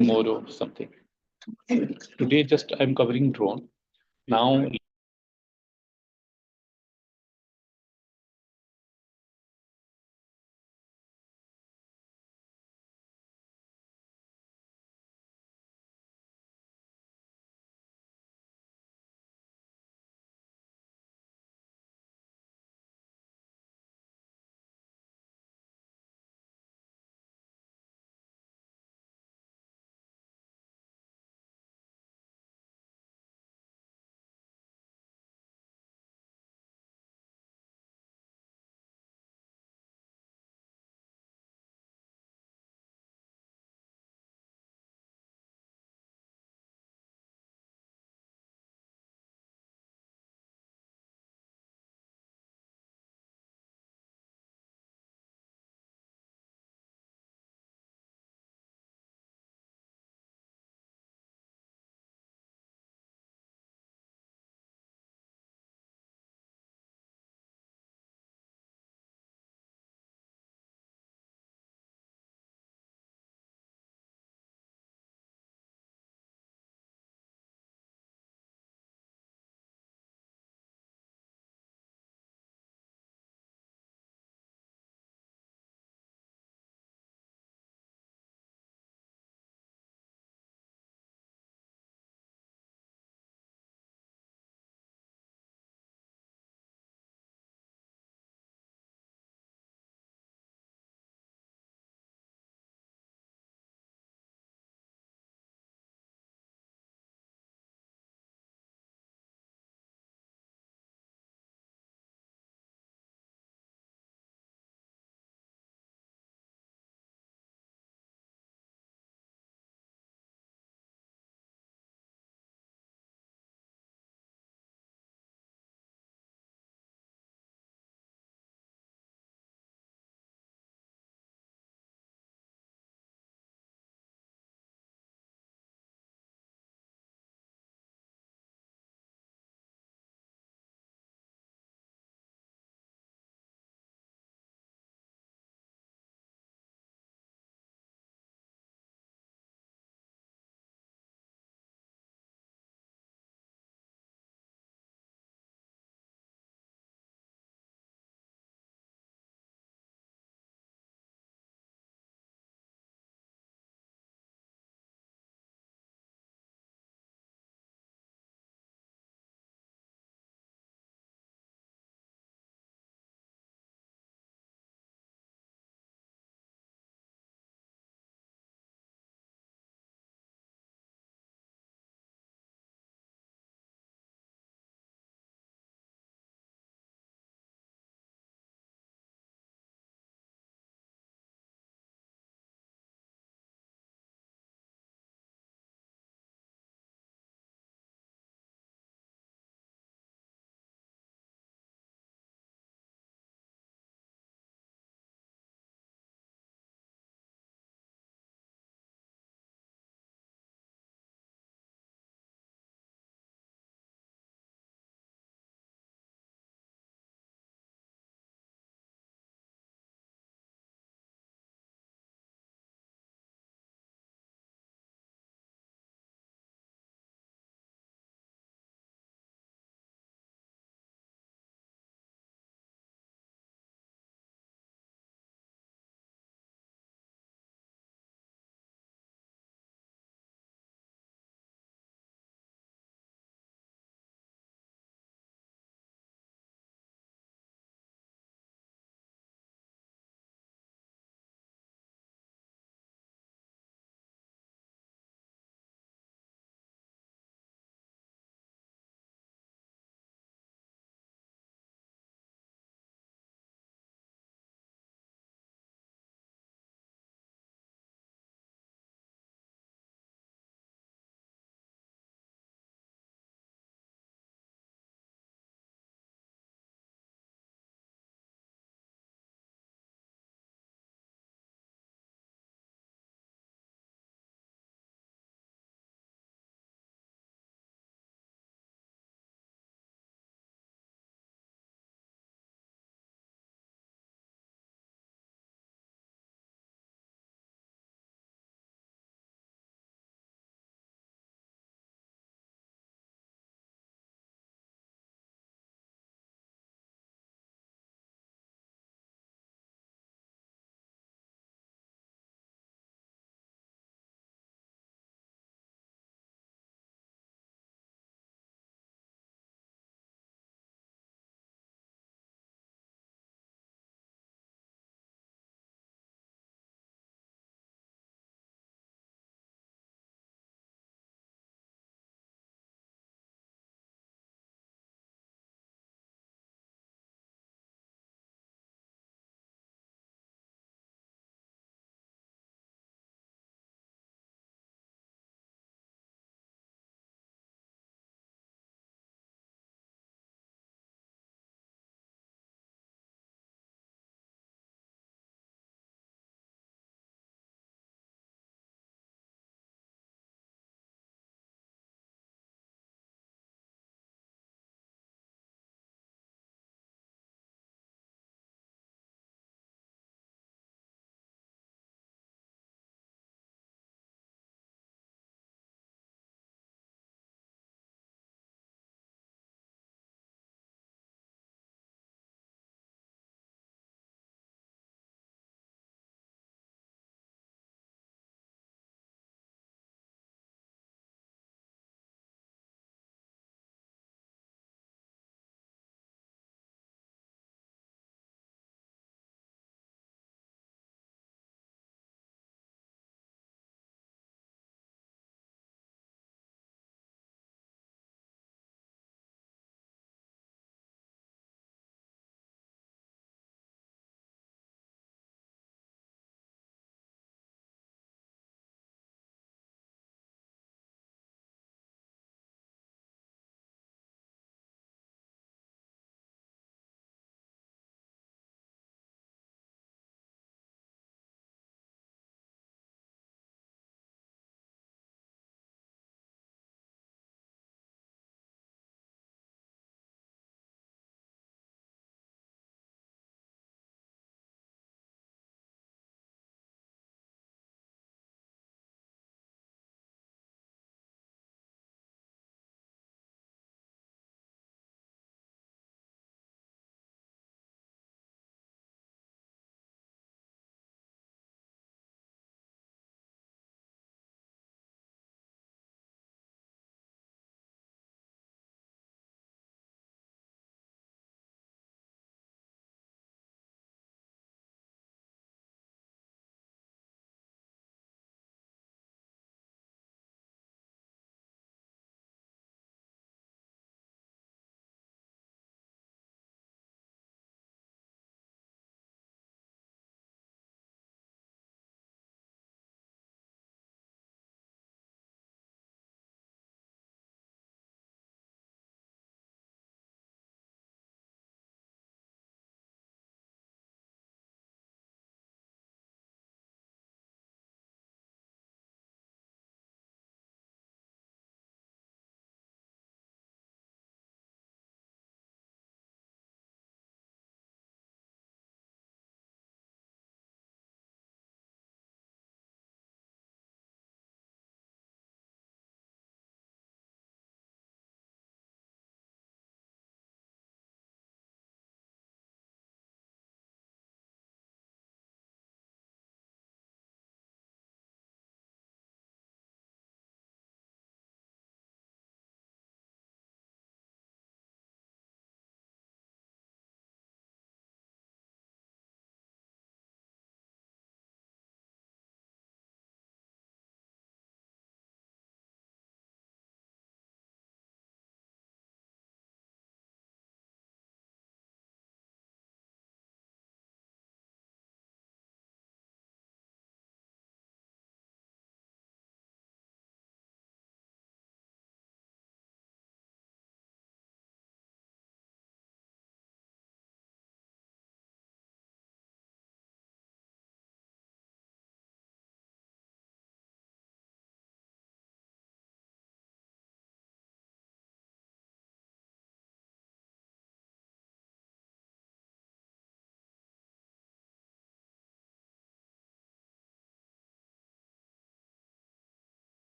more or something. Today, just I'm covering drone. Now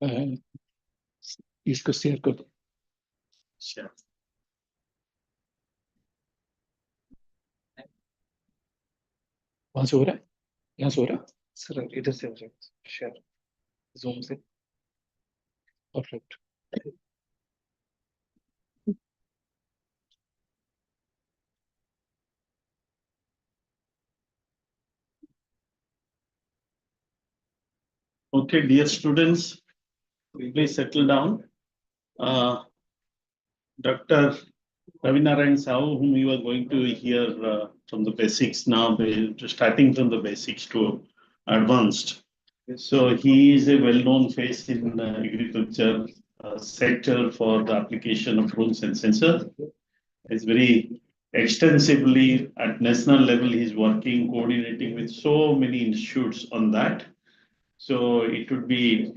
इसको share कर दो। वहां से हो रहा है, यहाँ से हो रहा है सर, इधर से हो जाएगा शेयर जूम से। Perfect. Okay, dear students, please settle down. Dr. Ravinarayan Sahu, whom you are going to hear from the basics now, starting from the basics to advanced. So he is a well-known face in agriculture sector for the application of drones and sensors. He's very extensively at national level. He's working, coordinating with so many institutes on that. So it would be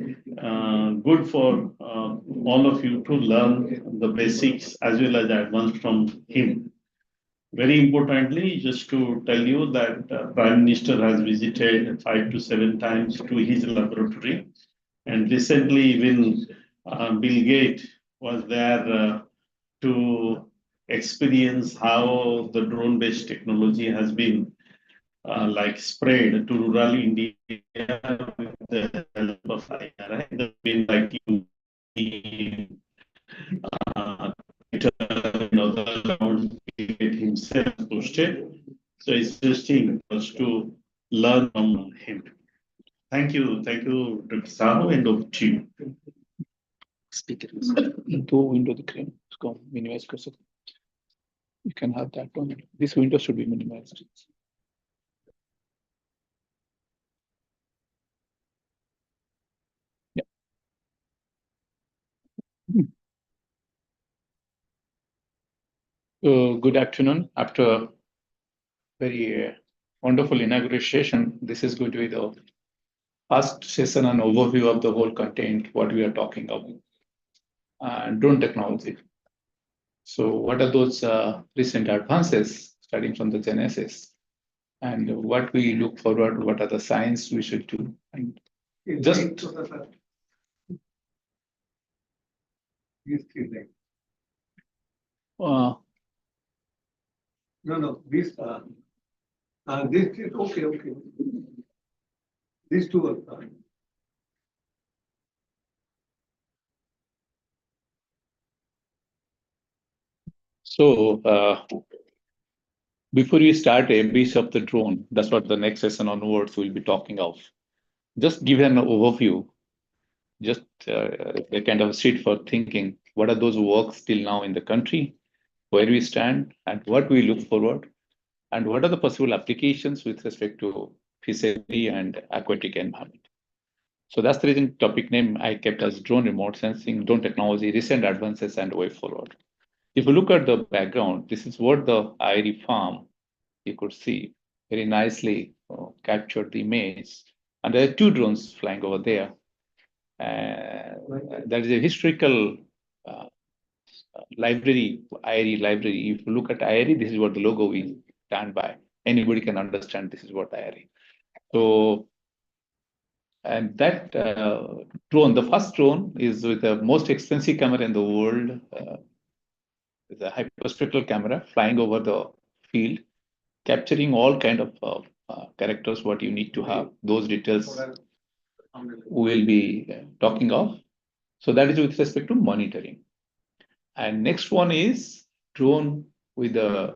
good for all of you to learn the basics as well as advanced from him. Very importantly, just to tell you that Prime Minister has visited 5 to 7 times to his laboratory. And recently even Bill Gates was there to experience how the drone-based technology has been like spread to rural India with the help of ICAR-IARI. That's been like the himself posted. So it's interesting for us to learn from him. Thank you, Dr. Sahu, and over to you. Speaker. दो window दिख रहे हैं, उसको minimise कर सकते हैं. You can have that one. This window should be minimized. Yeah. Good afternoon. After very wonderful inaugural session, this is going to be the first session and overview of the whole content, what we are talking about, drone technology. So what are those recent advances starting from the genesis, and what we look forward, what are the signs we should do? And just No, this is okay. These two are fine. So before we start a piece of the drone, that's what the next session onwards we'll be talking of. Just give an overview, just a kind of seed for thinking. What are those works till now in the country, where we stand, and what we look forward, and what are the possible applications with respect to fishery and aquatic environment. So that's the reason topic name I kept as drone remote sensing, drone technology, recent advances and way forward. If you look at the background, this is what the IARI farm, you could see very nicely captured the image. And there are two drones flying over there. That is a historical library, IARI library. If you look at IARI, this is what the logo is stand by. Anybody can understand this is what IARI. So, and that drone, the first drone is with the most expensive camera in the world. It's a hyperspectral camera flying over the field, capturing all kind of characters, what you need to have. Those details we'll be talking of. So that is with respect to monitoring. And next one is drone with a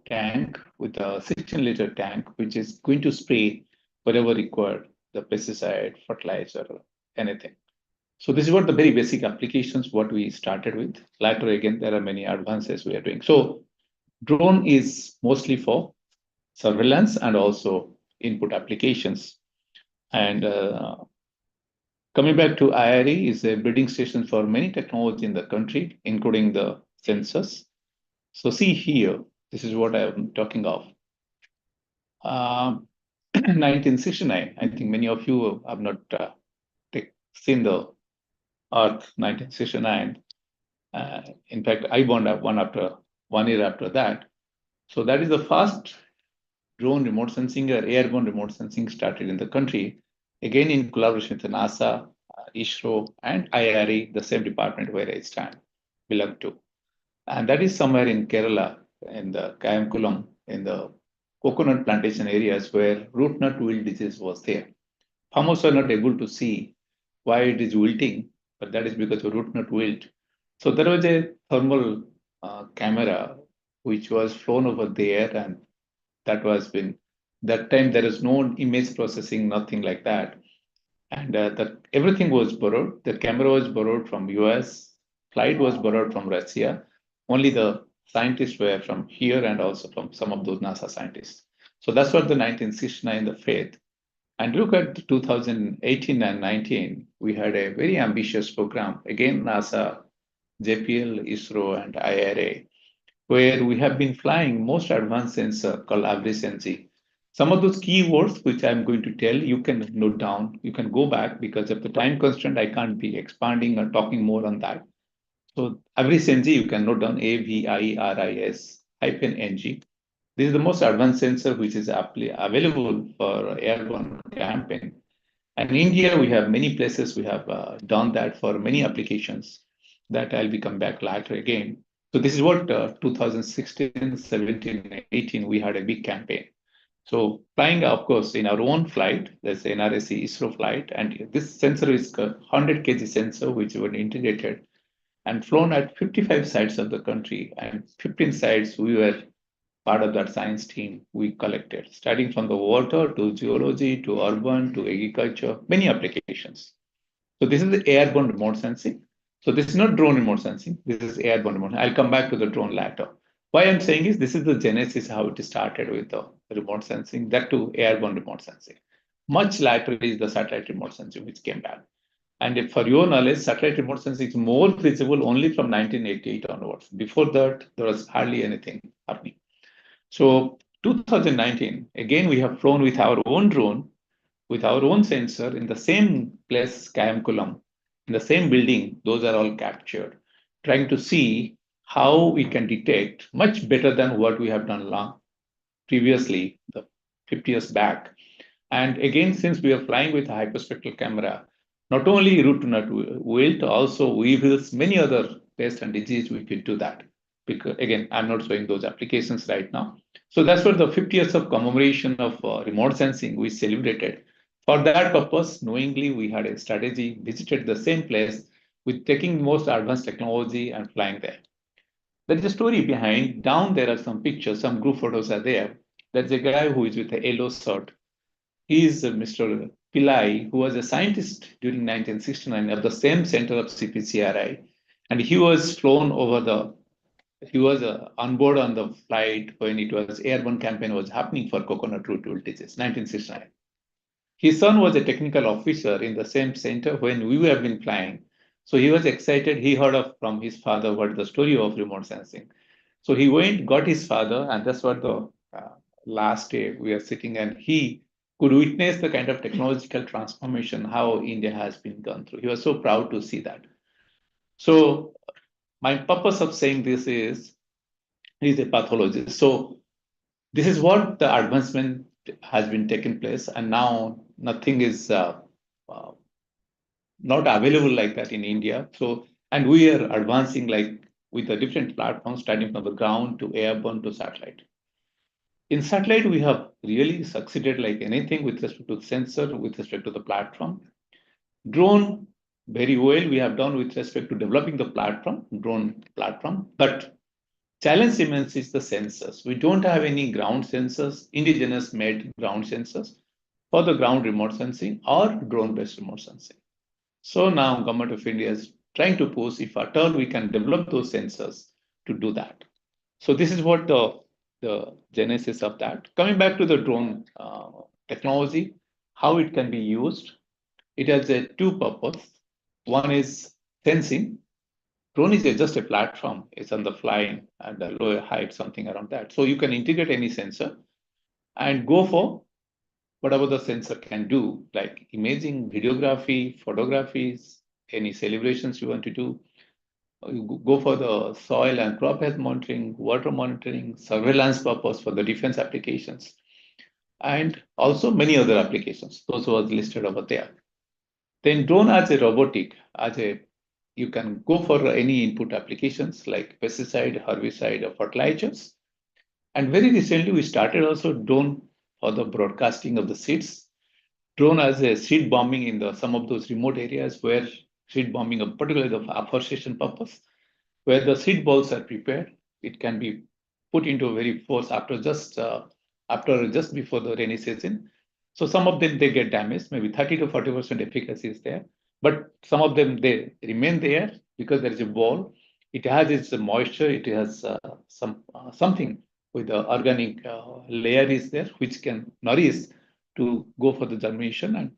tank, with a 16-liter tank, which is going to spray whatever required, the pesticide, fertilizer, anything. So this is what the very basic applications, what we started with. Later, again, there are many advances we are doing. So drone is mostly for surveillance and also input applications. And coming back to IARI is a breeding station for many technology in the country, including the sensors. So see here, this is what I am talking of. 1969, I think many of you have not seen the Earth 1969. In fact, I born up 1 year after that. So that is the first drone remote sensing or airborne remote sensing started in the country, again in collaboration with NASA, ISRO, and IARI, the same department where I belong to. And that is somewhere in Kerala, in the Kayamkulam, in the coconut plantation areas where root knot wilt disease was there. Farmers were not able to see why it is wilting, but that is because of root knot wilt. So there was a thermal camera which was flown over there, and that time there is no image processing, nothing like that. And everything was borrowed. The camera was borrowed from US, flight was borrowed from Russia. Only the scientists were from here and also from some of those NASA scientists. So that's what the 1969, the faith. And look at 2018 and 19, we had a very ambitious program. Again, NASA, JPL, ISRO, and IRA, where we have been flying most advanced sensor called AVRISNG. Some of those keywords which I'm going to tell, you can note down. You can go back because of the time constraint. I can't be expanding or talking more on that. So AVRISNG, you can note down AVIRIS-NG. This is the most advanced sensor which is available for airborne campaign. And in India, we have many places we have done that for many applications that I'll be come back later again. So this is what 2016, 17, 18, we had a big campaign. So flying, of course, in our own flight, there's NRSC ISRO flight, and this sensor is a 100 kg sensor, which was integrated and flown at 55 sites of the country, and 15 sites we were part of that science team we collected, starting from the water to geology to urban to agriculture, many applications. So this is the airborne remote sensing. So this is not drone remote sensing. This is airborne remote. I'll come back to the drone later. Why I'm saying is this is the genesis, how it started with the remote sensing, that to airborne remote sensing. Much later is the satellite remote sensing, which came back. And for your knowledge, satellite remote sensing is more visible only from 1988 onwards. Before that, there was hardly anything happening. So 2019, again, we have flown with our own drone, with our own sensor in the same place, Kayamkulam, in the same building. Those are all captured, trying to see how we can detect much better than what we have done previously, the 50 years back. And again, since we are flying with a hyperspectral camera, not only root knot wilt, also weevils, many other pests and disease, we can do that. Because again, I'm not showing those applications right now. So that's what the 50 years of commemoration of remote sensing we celebrated. For that purpose, knowingly, we had a strategy, visited the same place with taking most advanced technology and flying there. There is a story behind. Down there are some pictures, some group photos are there. There's a guy who is with a yellow shirt. He is Mr. Pillai, who was a scientist during 1969 at the same center of CPCRI. And he was flown over he was on board on the flight when it was airborne campaign was happening for coconut root wilt disease, 1969. His son was a technical officer in the same center when we have been flying. So he was excited. He heard from his father what the story of remote sensing. So he went, got his father, and that's what the last day we are sitting, and he could witness the kind of technological transformation, how India has been gone through. He was so proud to see that. So my purpose of saying this is, he's a pathologist. So this is what the advancement has been taking place, and now nothing is not available like that in India. So, and we are advancing like with the different platforms, starting from the ground to airborne to satellite. In satellite, we have really succeeded like anything with respect to sensor, with respect to the platform. Drone, very well, we have done with respect to developing the platform, drone platform, but challenge remains is the sensors. We don't have any ground sensors, indigenous made ground sensors for the ground remote sensing or drone-based remote sensing. So now Government of India is trying to push, if at all we can develop those sensors to do that. So this is what the genesis of that. Coming back to the drone technology, how it can be used. It has a two purpose. One is sensing. Drone is just a platform. It's on the flying and the lower height, something around that. So you can integrate any sensor and go for whatever the sensor can do, like imaging, videography, photographies, any celebrations you want to do. You go for the soil and crop health monitoring, water monitoring, surveillance purpose for the defense applications, and also many other applications. Those was listed over there. Then drone as a robotic, you can go for any input applications like pesticide, herbicide, or fertilizers. And very recently, we started also drone for the broadcasting of the seeds. Drone as a seed bombing in some of those remote areas where seed bombing, particularly the afforestation purpose, where the seed balls are prepared. It can be put into a very force after just before the rainy season. So some of them they get damaged, maybe 30 to 40% efficacy is there, but some of them they remain there because there is a ball. It has its moisture. It has something with the organic layer is there which can nourish to go for the germination, and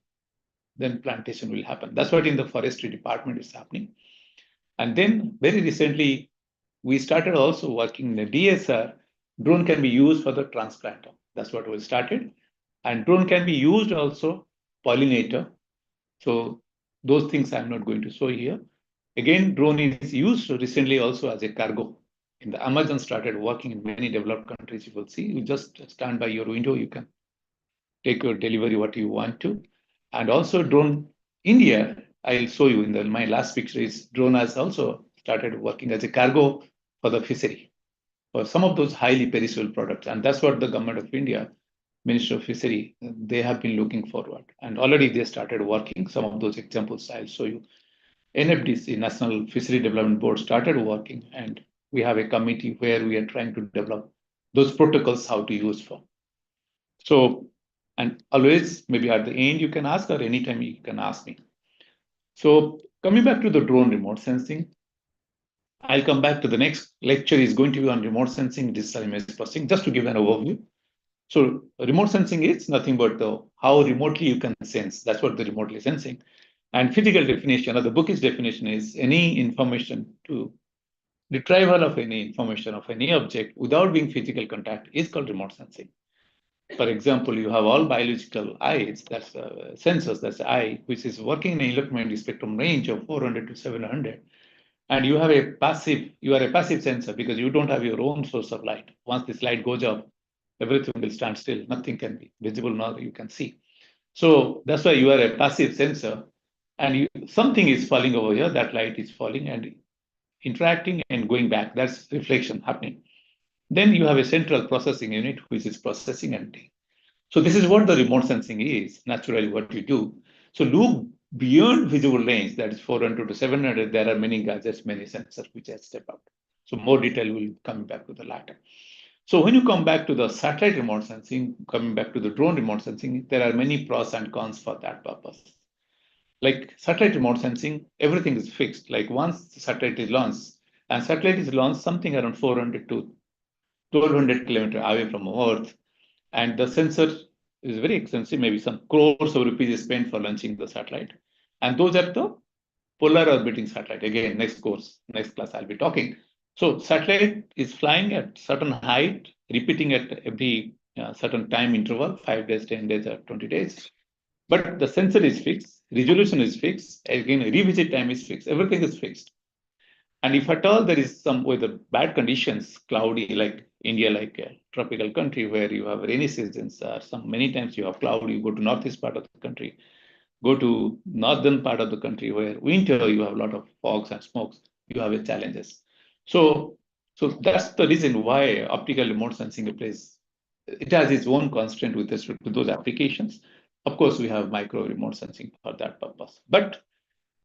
then plantation will happen. That's what in the forestry department is happening. And then very recently, we started also working in the DSR. Drone can be used for the transplanter. That's what we started. And drone can be used also pollinator. So those things I'm not going to show here. Again, drone is used recently also as a cargo. In the Amazon started working in many developed countries. You will see, you just stand by your window, you can take your delivery what you want to. And also drone, India, I'll show you in my last picture is drone has also started working as a cargo for the fishery, for some of those highly perishable products. And that's what the government of India, Minister of Fishery, they have been looking forward. And already they started working. Some of those examples I'll show you. NFDC, National Fishery Development Board, started working, and we have a committee where we are trying to develop those protocols, how to use for. So, and always maybe at the end you can ask, or anytime you can ask me. So coming back to the drone remote sensing, I'll come back to the next lecture is going to be on remote sensing, digital image processing, just to give an overview. So remote sensing is nothing but how remotely you can sense. That's what the remotely sensing. And physical definition, or the book's definition, is any information to retrieval of any information of any object without being physical contact is called remote sensing. For example, you have all biological eyes, that's sensors, that's eye, which is working in an electromagnetic spectrum range of 400 to 700. And you have a passive, you are a passive sensor because you don't have your own source of light. Once this light goes off, everything will stand still. Nothing can be visible, nor you can see. So that's why you are a passive sensor, and something is falling over here, that light is falling and interacting and going back. That's reflection happening. Then you have a central processing unit, which is processing anything. So this is what the remote sensing is, naturally what you do. So look beyond visible range, that is 400 to 700, there are many gadgets, many sensors which I step out. So more detail will come back to the latter. So when you come back to the satellite remote sensing, coming back to the drone remote sensing, there are many pros and cons for that purpose. Like satellite remote sensing, everything is fixed. Like once the satellite is launched, and satellite is launched something around 400 to 1200 kilometers away from Earth, and the sensor is very expensive, maybe some crores of rupees is spent for launching the satellite. And those are the polar orbiting satellite. Again, next class, I'll be talking. So satellite is flying at certain height, repeating at every certain time interval, 5 days, 10 days, or 20 days. But the sensor is fixed, resolution is fixed, again, revisit time is fixed, everything is fixed. And if at all there is some weather, bad conditions, cloudy, like India, like a tropical country where you have rainy seasons, many times you have cloud, you go to northeast part of the country, go to northern part of the country where winter you have a lot of fogs and smokes, you have challenges. So that's the reason why optical remote sensing plays, it has its own constraint with respect to those applications. Of course, we have micro remote sensing for that purpose. But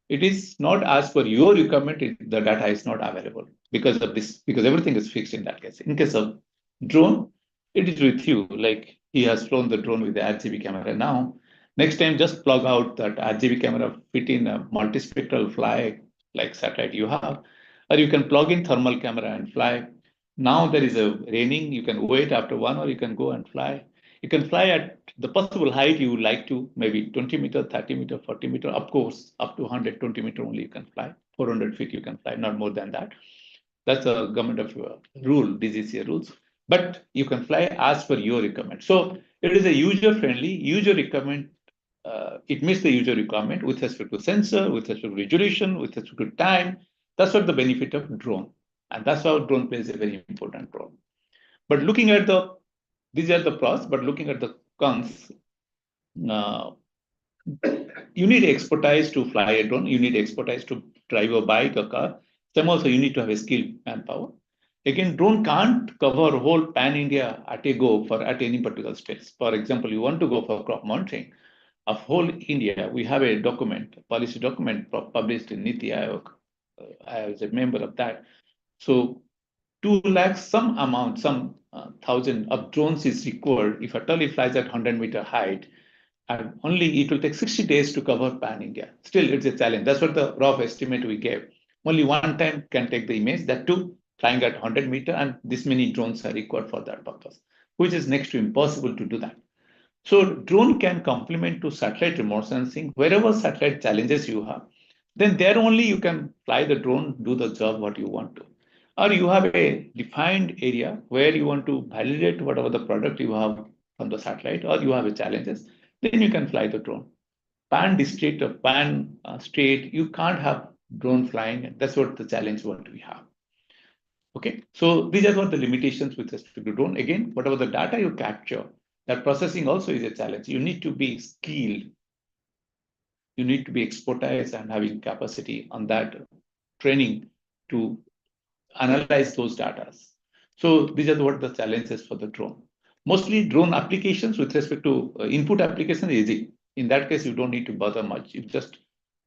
it is not as per your requirement, the data is not available because of this, because everything is fixed in that case. In case of drone, it is with you, like he has flown the drone with the RGB camera now. Next time, just plug out that RGB camera, fit in a multispectral fly like satellite you have, or you can plug in thermal camera and fly. Now there is a raining, you can wait after 1 hour, you can go and fly. You can fly at the possible height you would like to, maybe 20 meter, 30 meter, 40 meter, of course, up to 120 meter only you can fly. 400 feet you can fly, not more than that. That's a government of rule, DGCA rules. But you can fly as per your requirement. So it is a user-friendly, user requirement. It meets the user requirement with respect to sensor, with respect to resolution, with respect to time. That's what the benefit of drone. And that's how drone plays a very important role. But looking at these are the pros, but looking at the cons, you need expertise to fly a drone. You need expertise to drive a bike, a car. Some also you need to have a skilled manpower. Again, drone can't cover whole pan India at a go for at any particular space. For example, you want to go for crop monitoring of whole India. We have a document, a policy document published in Niti Aayog. I was a member of that. So 2 lakhs, some amount, some thousand of drones is required if a all it flies at 100-meter height, and only it will take 60 days to cover pan India. Still, it's a challenge. That's what the rough estimate we gave. Only one time can take the image, that too flying at 100-meter, and this many drones are required for that purpose, which is next to impossible to do that. So drone can complement to satellite remote sensing wherever satellite challenges you have. Then there only you can fly the drone, do the job what you want to. Or you have a defined area where you want to validate whatever the product you have from the satellite, or you have a challenges, then you can fly the drone. Pan district or pan state, you can't have drone flying. That's what the challenge what we have. Okay, so these are what the limitations with respect to drone. Again, whatever the data you capture, that processing also is a challenge. You need to be skilled. You need to be expertise and having capacity on that training to analyze those data. So these are what the challenges for the drone. Mostly drone applications with respect to input application is easy. In that case, you don't need to bother much. You just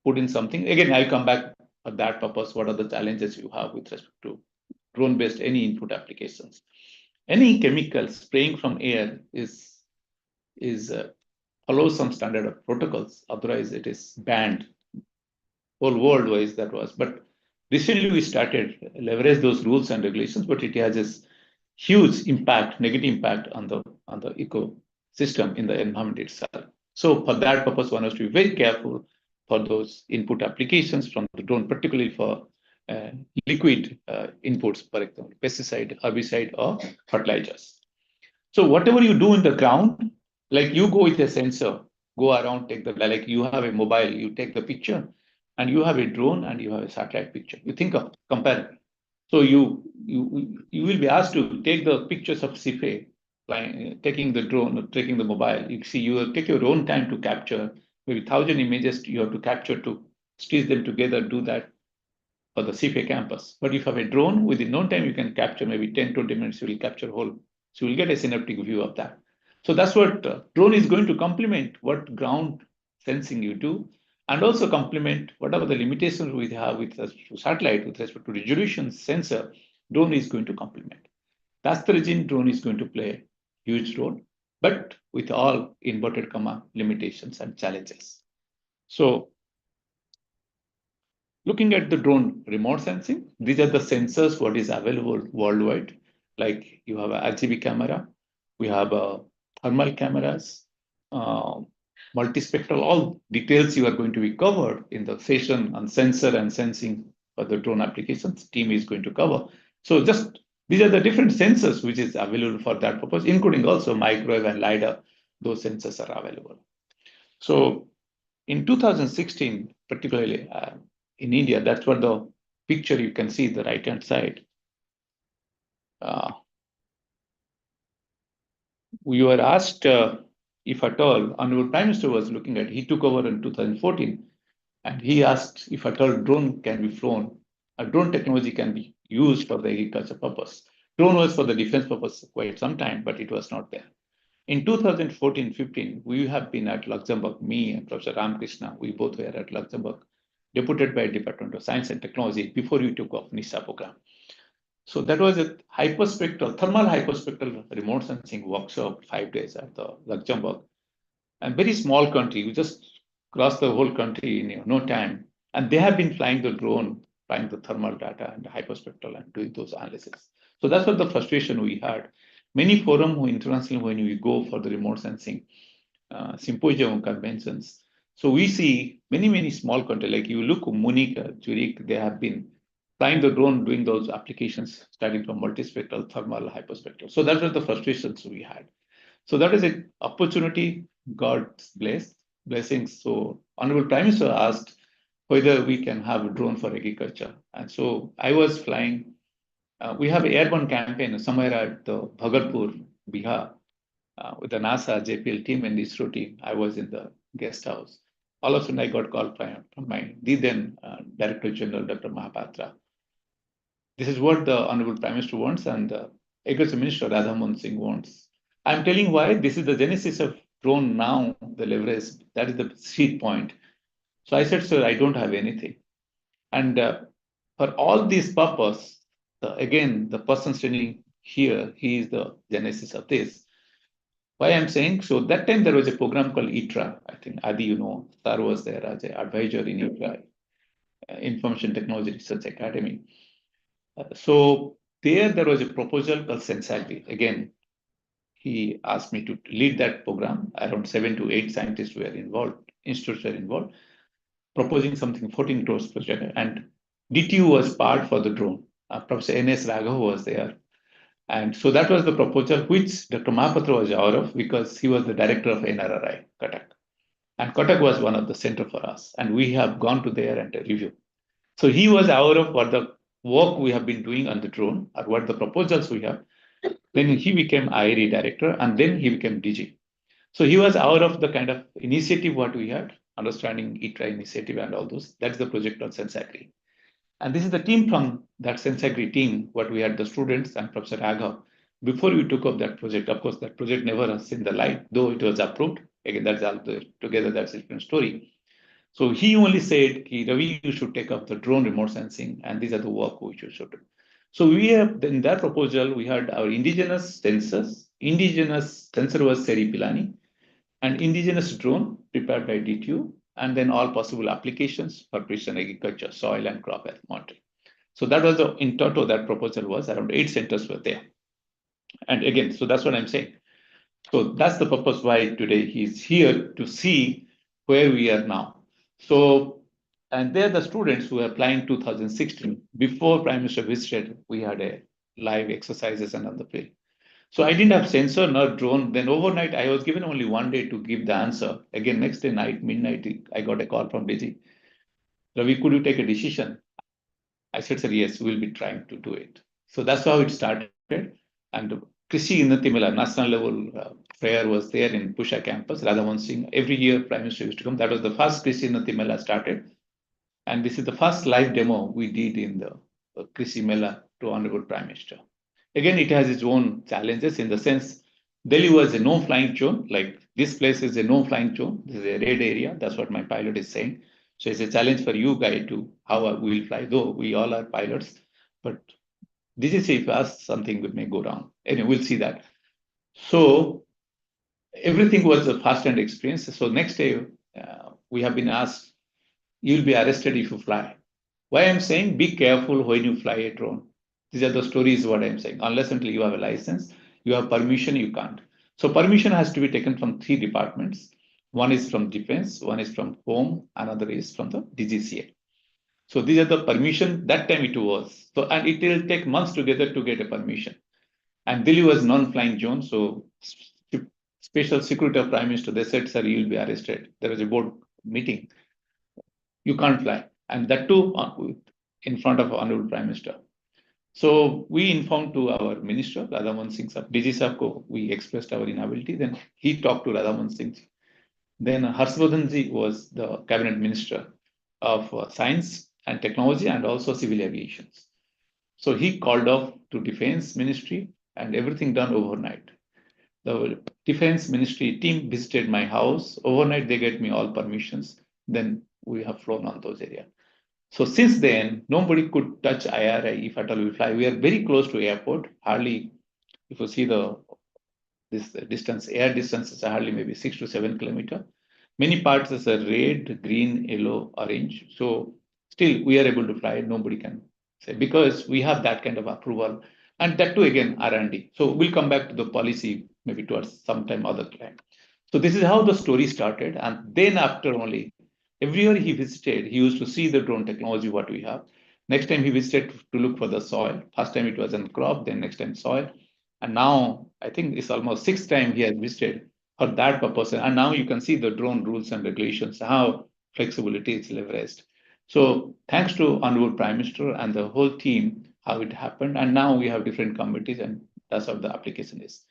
put in something. Again, I'll come back for that purpose. What are the challenges you have with respect to drone-based any input applications? Any chemical spraying from air is follows some standard of protocols. Otherwise, it is banned. Whole world-wise that was. But recently we started leverage those rules and regulations, but it has this huge impact, negative impact on the ecosystem in the environment itself. So for that purpose, one has to be very careful for those input applications from the drone, particularly for liquid inputs, for example, pesticide, herbicide, or fertilizers. So whatever you do in the ground, like you go with a sensor, go around, take the, like you have a mobile, you take the picture, and you have a drone and you have a satellite picture. You think of compare. So you will be asked to take the pictures of CIFE, taking the drone, taking the mobile. You see, you will take your own time to capture maybe 1,000 images you have to capture to stitch them together, do that for the CIFE campus. But if you have a drone, within no time you can capture maybe 10, 20 minutes, you will capture whole. So you'll get a synaptic view of that. So that's what drone is going to complement what ground sensing you do, and also complement whatever the limitations we have with respect to satellite, with respect to resolution sensor, drone is going to complement. That's the reason drone is going to play a huge role, but with all inverted comma limitations and challenges. So looking at the drone remote sensing, these are the sensors what is available worldwide. Like you have a RGB camera, we have thermal cameras, multispectral, all details you are going to be covered in the session on sensor and sensing for the drone applications team is going to cover. So just these are the different sensors which is available for that purpose, including also microwave and LiDAR. Those sensors are available. So in 2016, particularly in India, that's what the picture you can see the right-hand side. We were asked if at all, Honorable Prime Minister was looking at, he took over in 2014, and he asked if at all drone can be flown, a drone technology can be used for the agriculture purpose. Drone was for the defense purpose quite some time, but it was not there. In 2014-15, we have been at Luxembourg, me and Professor Ramakrishna, we both were at Luxembourg, deputed by Department of Science and Technology before we took off NISA program. So that was a thermal hyperspectral remote sensing workshop, 5 days at the Luxembourg. And very small country, we just crossed the whole country in no time. And they have been flying the drone, flying the thermal data and the hyperspectral and doing those analysis. So that's what the frustration we had. Many forums internationally, when we go for the remote sensing symposium conventions, so we see many small countries, like you look Munich, Zurich, they have been flying the drone, doing those applications, starting from multispectral, thermal, hyperspectral. So that was the frustrations we had. So that is an opportunity, God's blessings. So Honorable Prime Minister asked whether we can have a drone for agriculture. And so I was flying. We have an airborne campaign somewhere at the Bhagalpur, Bihar, with the NASA JPL team and ISRO team. I was in the guest house. all of a sudden I got called from the then Director General, Dr. Mahapatra. This is what the Honorable Prime Minister wants and Agriculture Minister Radhamohan Singh wants. I'm telling why this is the genesis of drone now, the leverage, that is the seed point. So I said, sir, I don't have anything. And for all these purpose, again, the person standing here, he is the genesis of this. Why I'm saying, so that time there was a program called ITRA. I think Adi, you know, Star was there as an advisor in ITRA, Information Technology Research Academy. So there was a proposal called Sensagri. Again, he asked me to lead that program. Around 7 to 8 scientists were involved, institutes were involved, proposing something 14 crores project. And DTU was part for the drone. Professor N.S. Raghav was there. And so that was the proposal which Dr. Mahapatra was aware of because he was the director of NRRI, Cuttack. And Cuttack was one of the center for us. And we have gone to there and review. So he was aware of what the work we have been doing on the drone or what the proposals we have. Then he became IARI director and then he became DG. So he was aware of the kind of initiative what we had, understanding ITRA initiative and all those. That's the project on Sensagri. And this is the team from that Sensagri team, what we had the students and Professor Raghav. Before we took up that project, of course, that project never has seen the light, though it was approved. Again, that's all together, that's a different story. So he only said, Ravi, you should take up the drone remote sensing, and these are the work which you should do. So we have, in that proposal, we had our indigenous sensors. Indigenous sensor was Seri Pilani, and indigenous drone prepared by DTU, and then all possible applications for precision agriculture, soil and crop health monitoring. So that was the, in total, that proposal was around 8 centers were there. And again, so that's what I'm saying. So that's the purpose why today he's here to see where we are now. So, and they're the students who are applying 2016. Before Prime Minister visited, we had a live exercises and on the field. So I didn't have sensor nor drone. Then overnight, I was given only 1 day to give the answer. Again, next day night, midnight, I got a call from DG. Ravi, could you take a decision? I said, sir, yes, we'll be trying to do it. So that's how it started. And Krishi Innatimela, national level fair was there in Pusha campus, Radhamohan Singh. Every year, Prime Minister used to come. That was the first Krishi Innatimela started. And this is the first live demo we did in the Krishi Mela to Honorable Prime Minister. Again, it has its own challenges in the sense Delhi was a no-flying zone. Like this place is a no-flying zone. This is a red area. That's what my pilot is saying. So it's a challenge for you guys to how we will fly, though we all are pilots. But this is if us something may go wrong. Anyway, we'll see that. So everything was a first-hand experience. So next day, we have been asked, you'll be arrested if you fly. Why I'm saying be careful when you fly a drone. These are the stories what I'm saying. Unless until you have a license, you have permission, you can't. So permission has to be taken from 3 departments. One is from defense, one is from home, another is from the DGCA. So these are the permission, that time it was. So, and it will take months together to get a permission. And Delhi was non-flying zone, so special security of Prime Minister, they said, sir, you'll be arrested. There was a board meeting. You can't fly. And that too in front of Honorable Prime Minister. So we informed to our minister, Radhamohan Singh, DG Saab, we expressed our inability. Then he talked to Radhamohan Singh. Then Harshvardhan was the cabinet minister of science and technology and also civil aviation. So he called off to defense ministry and everything done overnight. The defense ministry team visited my house. Overnight, they get me all permissions. Then we have flown on those areas. So since then, nobody could touch IRI if at all we fly. We are very close to airport. Hardly, if you see this distance, air distance is hardly maybe 6 to 7 kilometers. Many parts is a red, green, yellow, orange. So still we are able to fly. Nobody can say because we have that kind of approval. And that too, again, R&D. So we'll come back to the policy maybe towards sometime other time. So this is how the story started. And then after only, every year he visited, he used to see the drone technology, what we have. Next time he visited to look for the soil. First time it was in crop, then next time soil. And now I think it's almost 6th time he has visited for that purpose. And now you can see the drone rules and regulations, how flexibility is leveraged. So thanks to Honorable Prime Minister and the whole team, how it happened. And now we have different committees and that's how the application is.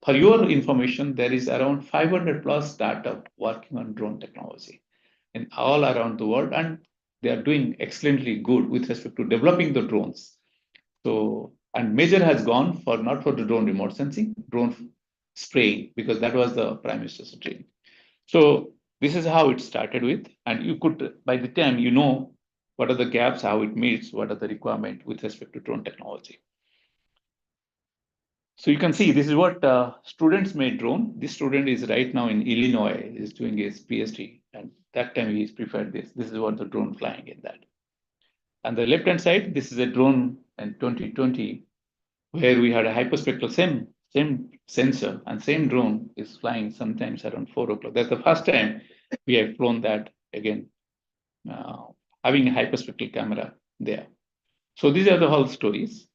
For your information, there is around 500 plus startup working on drone technology. in all around the world, and they are doing excellently good with respect to developing the drones. So, and major has gone for not for the drone remote sensing, drone spraying, because that was the Prime Minister's dream. So this is how it started with, and you could, by the time you know what are the gaps, how it meets, what are the requirement with respect to drone technology. So you can see this is what students made drone. This student is right now in Illinois, is doing his PhD, and that time he preferred this. This is what the drone flying in that. On the left-hand side, this is a drone in 2020, where we had a hyperspectral, same sensor and same drone is flying sometimes around 4 o'clock. That's the first time we have flown that again, having a hyperspectral camera there. So these are the whole stories.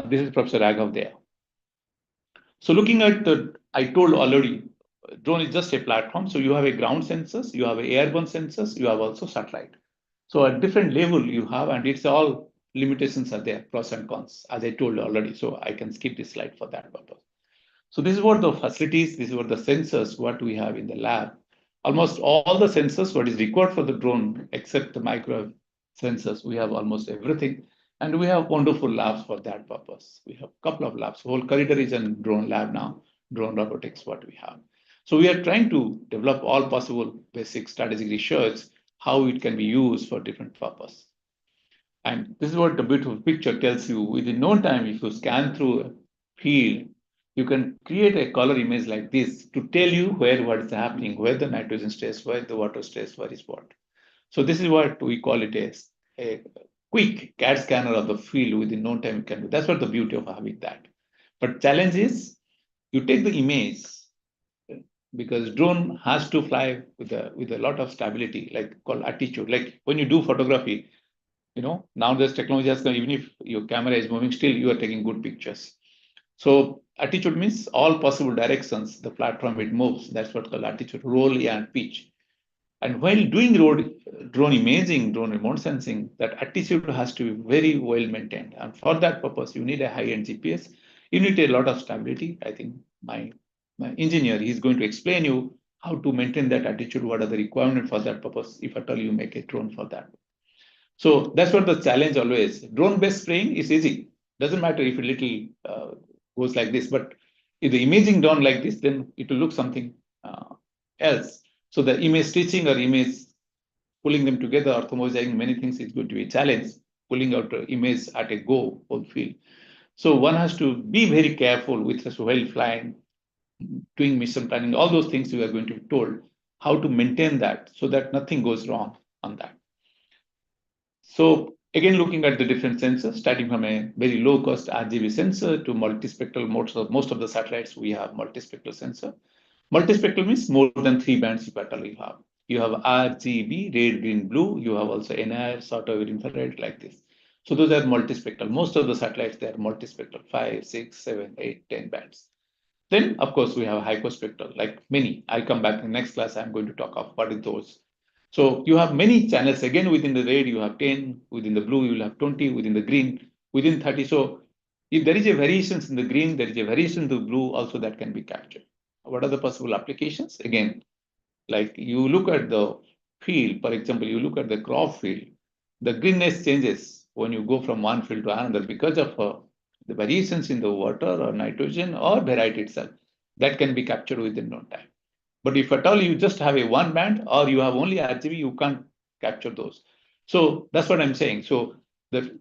This is Professor Raghav there. So looking at I told already, drone is just a platform. So you have a ground sensors, you have airborne sensors, you have also satellite. So at different level you have, and it's all limitations are there, pros and cons, as I told already. So I can skip this slide for that purpose. So this is what the facilities, this is what the sensors, what we have in the lab. Almost all the sensors, what is required for the drone, except the microwave sensors, we have almost everything. And we have wonderful labs for that purpose. We have a couple of labs. Whole corridor is a drone lab now, drone robotics, what we have. So we are trying to develop all possible basic strategic research, how it can be used for different purpose. And this is what the beautiful picture tells you. Within no time, if you scan through a field, you can create a color image like this to tell you where what is happening, where the nitrogen stays, where the water stays, where is what. So this is what we call it as a quick CAD scanner of the field within no time you can do. That's what the beauty of having that. But challenge is you take the image, because drone has to fly with a lot of stability, like called attitude. Like when you do photography, now this technology has come, even if your camera is moving, still you are taking good pictures. So attitude means all possible directions the platform it moves. That's what's called attitude, roll and pitch. And while doing drone imaging, drone remote sensing, that attitude has to be very well maintained. And for that purpose, you need a high-end GPS. You need a lot of stability. I think my engineer is going to explain you how to maintain that attitude, what are the requirements for that purpose, if at all you make a drone for that. So that's what the challenge always. Drone-based spraying is easy. Doesn't matter if a little goes like this, but if the imaging done like this, then it will look something else. So the image stitching or image pulling them together or homogenizing many things is going to be a challenge, pulling out the image at a go whole field. So one has to be very careful with respect to while flying, doing mission planning, all those things we are going to be told how to maintain that so that nothing goes wrong on that. So again, looking at the different sensors, starting from a very low cost RGB sensor to multispectral, most of the satellites, we have multispectral sensor. Multispectral means more than 3 bands you have. You have RGB, red, green, blue. You have also NIR, sort of infrared like this. So those are multispectral. Most of the satellites, they are multispectral, 5, 6, 7, 8, 10 bands. Then, of course, we have hyperspectral, like many. I'll come back in the next class. I'm going to talk of what are those. So you have many channels. Again, within the red, you have 10. Within the blue, you will have 20. Within the green, within 30. So if there is a variations in the green, there is a variation in the blue, also that can be captured. What are the possible applications? Again, like you look at the field, for example, you look at the crop field, the greenness changes when you go from one field to another because of the variations in the water or nitrogen or variety itself. That can be captured within no time. But if at all you just have a one band or you have only RGB, you can't capture those. So that's what I'm saying. So the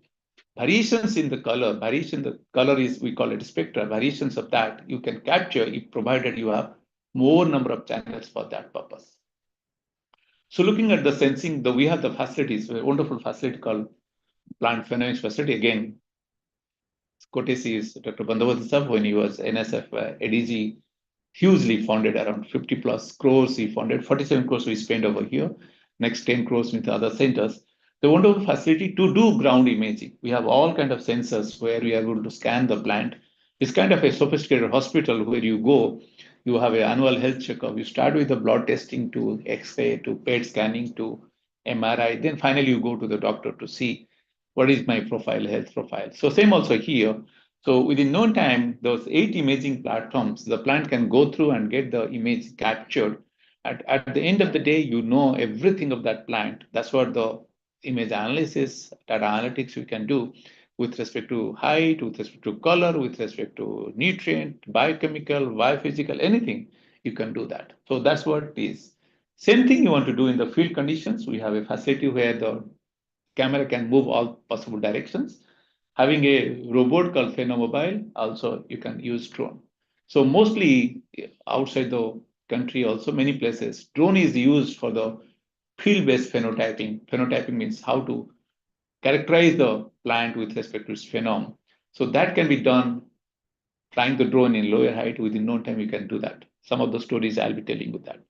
variations in the color is, we call it spectra, variations of that you can capture if provided you have more number of channels for that purpose. So looking at the sensing, we have the facilities, a wonderful facility called Plant Phenomics Facility. Again, Kotesi is Dr. Bandavati, when he was NSF ADG, hugely funded, around 50 plus crores he funded, 47 crores we spent over here, next 10 crores with other centers. The wonderful facility to do ground imaging. We have all kind of sensors where we are able to scan the plant. It's kind of a sophisticated hospital where you go, you have an annual health checkup. You start with the blood testing to X-ray to PET scanning to MRI. Then finally you go to the doctor to see what is my profile, health profile. So same also here. So within no time, those 8 imaging platforms, the plant can go through and get the image captured. At the end of the day, you know everything of that plant. That's what the image analysis, data analytics you can do with respect to height, with respect to color, with respect to nutrient, biochemical, biophysical, anything, you can do that. So that's what it is. Same thing you want to do in the field conditions. We have a facility where the camera can move all possible directions. Having a robot called Phenomobile, also you can use drone. So mostly outside the country, also many places, drone is used for the field-based phenotyping. Phenotyping means how to characterize the plant with respect to its phenome. So that can be done flying the drone in lower height. Within no time, you can do that. Some of the stories I'll be telling you that.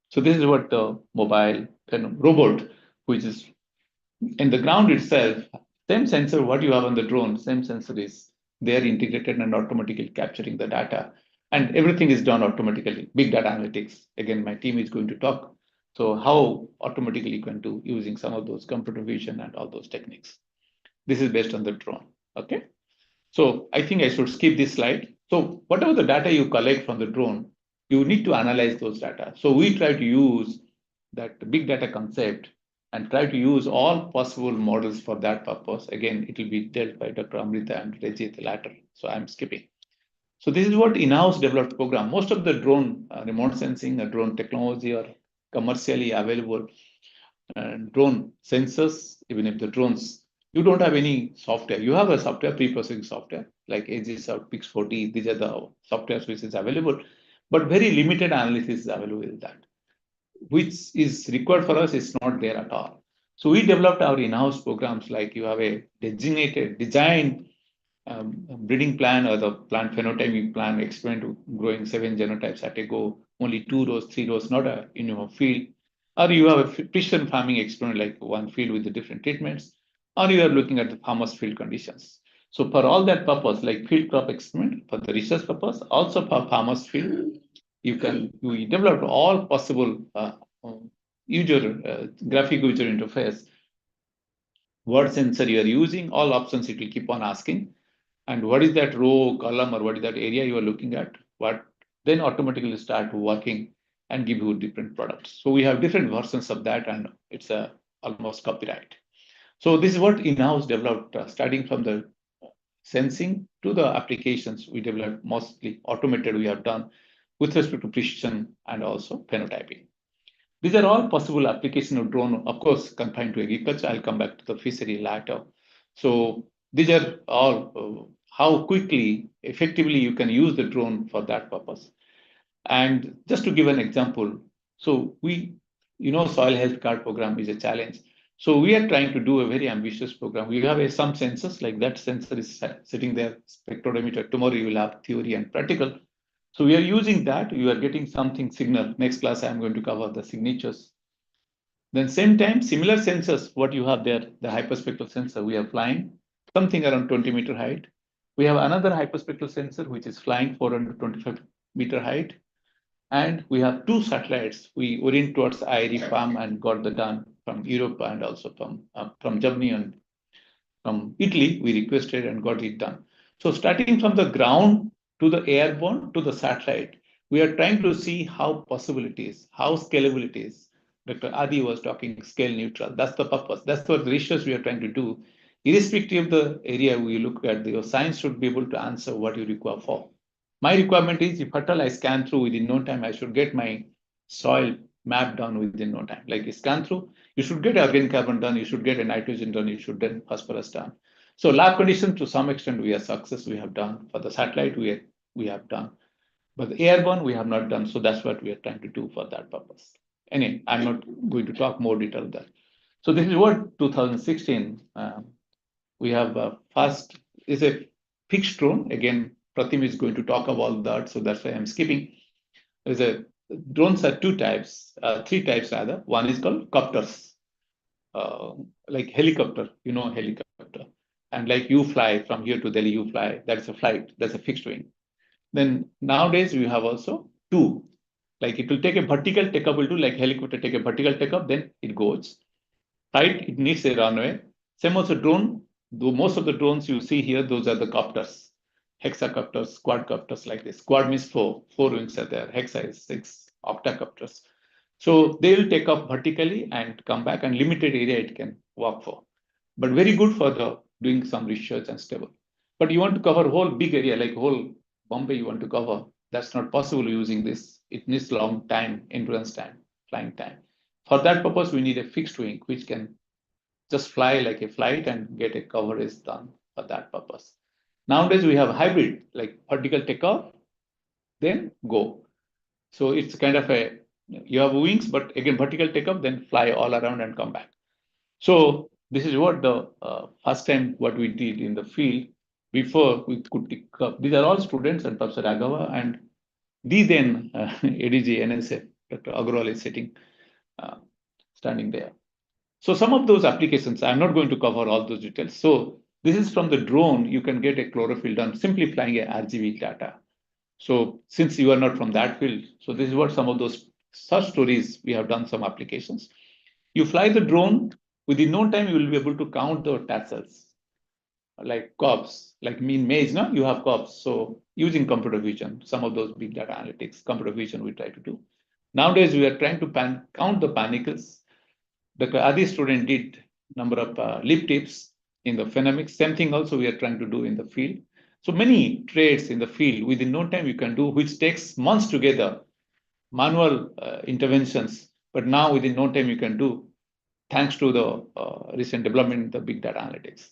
So this is what the mobile robot, which is in the ground itself, same sensor what you have on the drone, same sensor is there integrated and automatically capturing the data. And everything is done automatically. Big data analytics. Again, my team is going to talk. So how automatically you can do using some of those computer vision and all those techniques. This is based on the drone. Okay. So I think I should skip this slide. So whatever the data you collect from the drone, you need to analyze those data. So we try to use that big data concept and try to use all possible models for that purpose. Again, it will be dealt by Dr. Amrita and Rajit later. So I'm skipping. So this is what in-house developed program. Most of the drone remote sensing, drone technology are commercially available. And drone sensors, even if the drones, you don't have any software. You have a software, pre-processing software, like Aegis or Pix40. These are the softwares which is available, but very limited analysis is available with that. Which is required for us is not there at all. So we developed our in-house programs like you have a designated design breeding plan or the plant phenotyping plan, experiment growing 7 genotypes at a go, only 2 rows, 3 rows, not a uniform field. Or you have a precision farming experiment like one field with the different treatments, or you are looking at the farmer's field conditions. So for all that purpose, like field crop experiment for the research purpose, also for farmer's field, we developed all possible graphic user interface, what sensor you are using, all options it will keep on asking. And what is that row, column, or what is that area you are looking at? What then automatically start working and give you different products. So we have different versions of that, and it's almost copyright. So this is what in-house developed, starting from the sensing to the applications we developed, mostly automated we have done with respect to precision and also phenotyping. These are all possible application of drone, of course, confined to agriculture. I'll come back to the fishery later. So these are all how quickly, effectively you can use the drone for that purpose. And just to give an example, so soil health card program is a challenge. So we are trying to do a very ambitious program. We have some sensors, like that sensor is sitting there, spectrometer. Tomorrow you will have theory and practical. So we are using that. You are getting something signal. Next class, I'm going to cover the signatures. Then same time, similar sensors, what you have there, the hyperspectral sensor, we are flying something around 20-meter height. We have another hyperspectral sensor, which is flying 425-meter height. And we have 2 satellites. We orient towards IARI farm and got the done from Europe and also from Germany and from Italy. We requested and got it done. So starting from the ground to the airborne to the satellite, we are trying to see how possible it is, how scalable it is. Dr. Adi was talking scale neutral. That's the purpose. That's what the research we are trying to do. Irrespective of the area we look at, your science should be able to answer what you require for. My requirement is if at all I scan through within no time, I should get my soil mapped down within no time. Like scan through, you should get organic carbon done, you should get a nitrogen done, you should get phosphorus done. So lab conditions to some extent we are success we have done. For the satellite we have done. But the airborne we have not done. So that's what we are trying to do for that purpose. Anyway, I'm not going to talk more detail of that. So this is what 2016 we have first is a fixed drone. Again, Pratim is going to talk about that, so that's why I'm skipping. Drones are 2 types, 3 types rather. One is called copters, like helicopter, helicopter. And like you fly from here to Delhi, you fly, that's a flight, that's a fixed wing. Then nowadays we have also 2, like it will take a vertical take up, will do like helicopter take a vertical take up, then it goes, right? It needs a runway. Same also drone, though most of the drones you see here, those are the copters, hexacopters, quadcopters like this. Quad means 4 wings are there, hexa is 6, octacopters. So they will take off vertically and come back, and limited area it can walk for. But very good for the doing some research and stable. But you want to cover whole big area, like whole Bombay you want to cover. That's not possible using this. It needs long time, endurance time, flying time. For that purpose, we need a fixed wing, which can just fly like a flight and get a coverage done for that purpose. Nowadays, we have hybrid, like vertical takeoff, then go. So it's kind of a, you have wings, but again, vertical takeoff, then fly all around and come back. So this is what the first time what we did in the field before we could take up. These are all students and Professor Raghava and the then ADG NSF, Dr. Agarwal is sitting, standing there. So some of those applications, I'm not going to cover all those details. So this is from the drone, you can get a chlorophyll done simply flying a RGB data. So since you are not from that field, so this is what some of those such stories we have done some applications. You fly the drone, within no time you will be able to count the tassels, like cops, like mean maize, no? You have cops. So using computer vision, some of those big data analytics, computer vision we try to do. Nowadays we are trying to count the panicles. The Adi student did number of lip tips in the phenomics. Same thing also we are trying to do in the field. So many trades in the field within no time you can do, which takes months together, manual interventions. But now within no time you can do, thanks to the recent development in the big data analytics.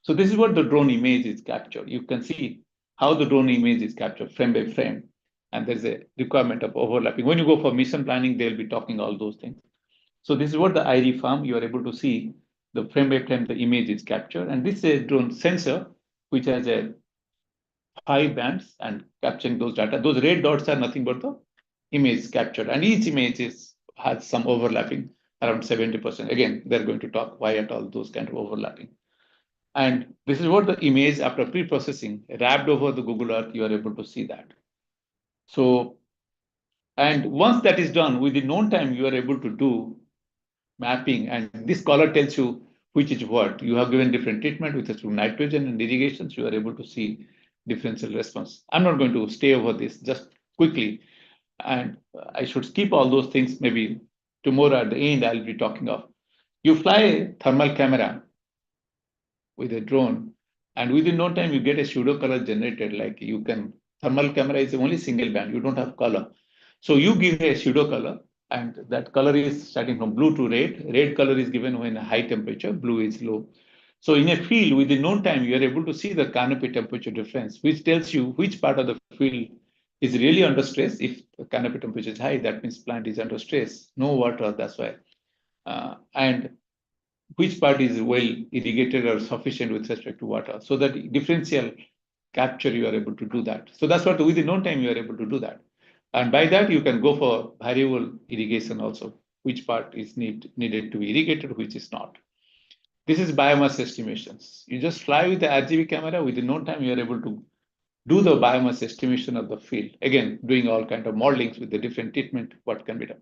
So this is what the drone image is captured. You can see how the drone image is captured frame by frame. And there's a requirement of overlapping. When you go for mission planning, they'll be talking all those things. So this is what the IRI farm, you are able to see the frame by frame, the image is captured. And this is a drone sensor, which has a 5 bands and capturing those data. Those red dots are nothing but the image captured. And each image has some overlapping, around 70%. Again, they're going to talk why at all those kind of overlapping. And this is what the image after pre-processing wrapped over the Google Earth, you are able to see that. So, and once that is done, within no time, you are able to do mapping, and this color tells you which is what. You have given different treatment with respect to nitrogen and irrigation, so you are able to see differential response. I'm not going to stay over this, just quickly, and I should skip all those things. Maybe tomorrow at the end, I'll be talking of. You fly a thermal camera with a drone, and within no time, you get a pseudo color generated. Like you can, thermal camera is only single band, you don't have color. So you give a pseudo color, and that color is starting from blue to red. Red color is given when high temperature, blue is low. So in a field, within no time, you are able to see the canopy temperature difference, which tells you which part of the field is really under stress. If the canopy temperature is high, that means plant is under stress. No water, that's why. And which part is well irrigated or sufficient with respect to water. So that differential capture, you are able to do that. So that's what within no time, you are able to do that. And by that, you can go for variable irrigation also, which part is needed to be irrigated, which is not. This is biomass estimations. You just fly with the RGB camera, within no time, you are able to do the biomass estimation of the field. Again, doing all kind of modelings with the different treatment, what can be done.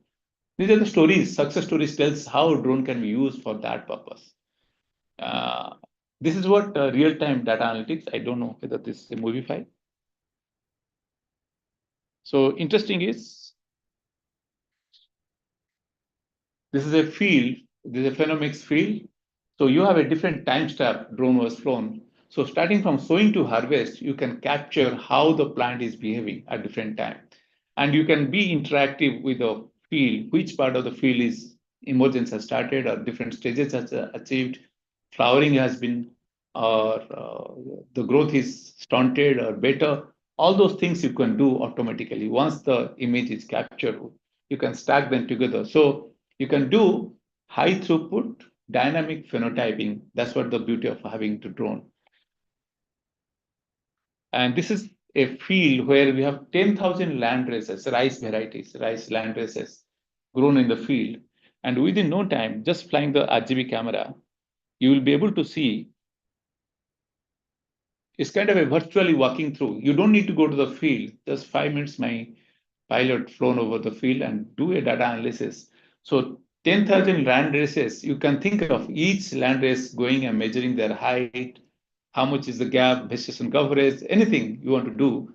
These are the stories, success stories tells how drone can be used for that purpose. This is what real-time data analytics, I don't know whether this is a movie file. So interesting is, this is a field, this is a phenomics field. So you have a different time step drone was flown. So starting from sowing to harvest, you can capture how the plant is behaving at different time. And you can be interactive with the field, which part of the field is emergence has started or different stages has achieved, flowering has been, or the growth is stunted or better. All those things you can do automatically. Once the image is captured, you can stack them together. So you can do high throughput dynamic phenotyping. That's what the beauty of having the drone. And this is a field where we have 10,000 land races, rice varieties, rice land races grown in the field. And within no time, just flying the RGB camera, you will be able to see. It's kind of a virtually walking through. You don't need to go to the field. Just 5 minutes, my pilot flown over the field and do a data analysis. So 10,000 land races, you can think of each land race going and measuring their height, how much is the gap, vegetation coverage, anything you want to do.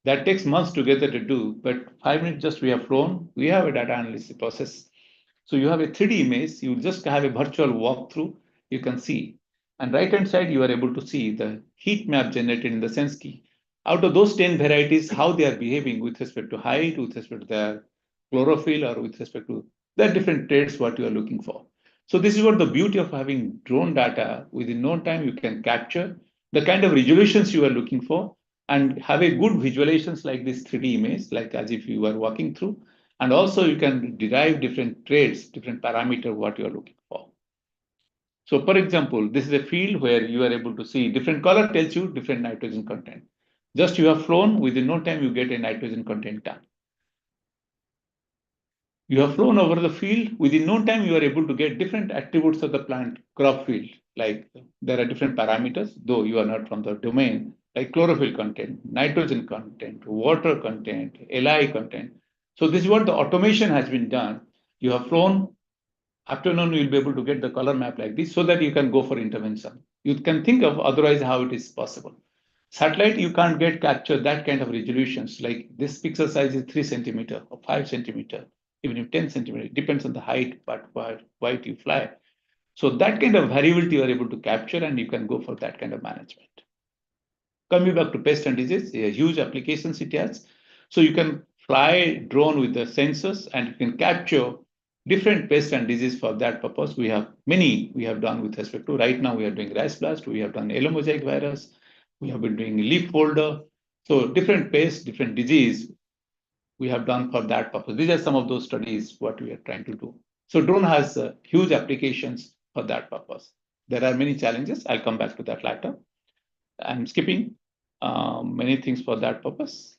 That takes months together to do, but 5 minutes just we have flown, we have a data analysis process. So you have a 3D image, you just have a virtual walkthrough, you can see. And right-hand side, you are able to see the heat map generated in the sense key. Out of those 10 varieties, how they are behaving with respect to height, with respect to their chlorophyll, or with respect to the different traits, what you are looking for. So this is what the beauty of having drone data. Within no time, you can capture the kind of resolutions you are looking for and have a good visualizations like this 3D image, like as if you were walking through. And also you can derive different traits, different parameter, what you are looking for. So for example, this is a field where you are able to see different color tells you different nitrogen content. Just you have flown, within no time you get a nitrogen content done. You have flown over the field, within no time you are able to get different attributes of the plant crop field. Like there are different parameters, though you are not from the domain, like chlorophyll content, nitrogen content, water content, Li content. So this is what the automation has been done. You have flown, afternoon you'll be able to get the color map like this so that you can go for intervention. You can think of otherwise how it is possible. Satellite, you can't get capture that kind of resolutions. Like this pixel size is 3 centimeter or 5 centimeter, even if 10 centimeter, it depends on the height, but wide you fly. So that kind of variability you are able to capture and you can go for that kind of management. Coming back to pest and disease, a huge applications it has. So you can fly drone with the sensors and you can capture different pests and disease for that purpose. We have many we have done with respect to. Right now we are doing rice blast, we have done yellow mosaic virus, we have been doing leaf folder. So different pests, different disease we have done for that purpose. These are some of those studies what we are trying to do. So drone has huge applications for that purpose. There are many challenges. I'll come back to that later. I'm skipping many things for that purpose.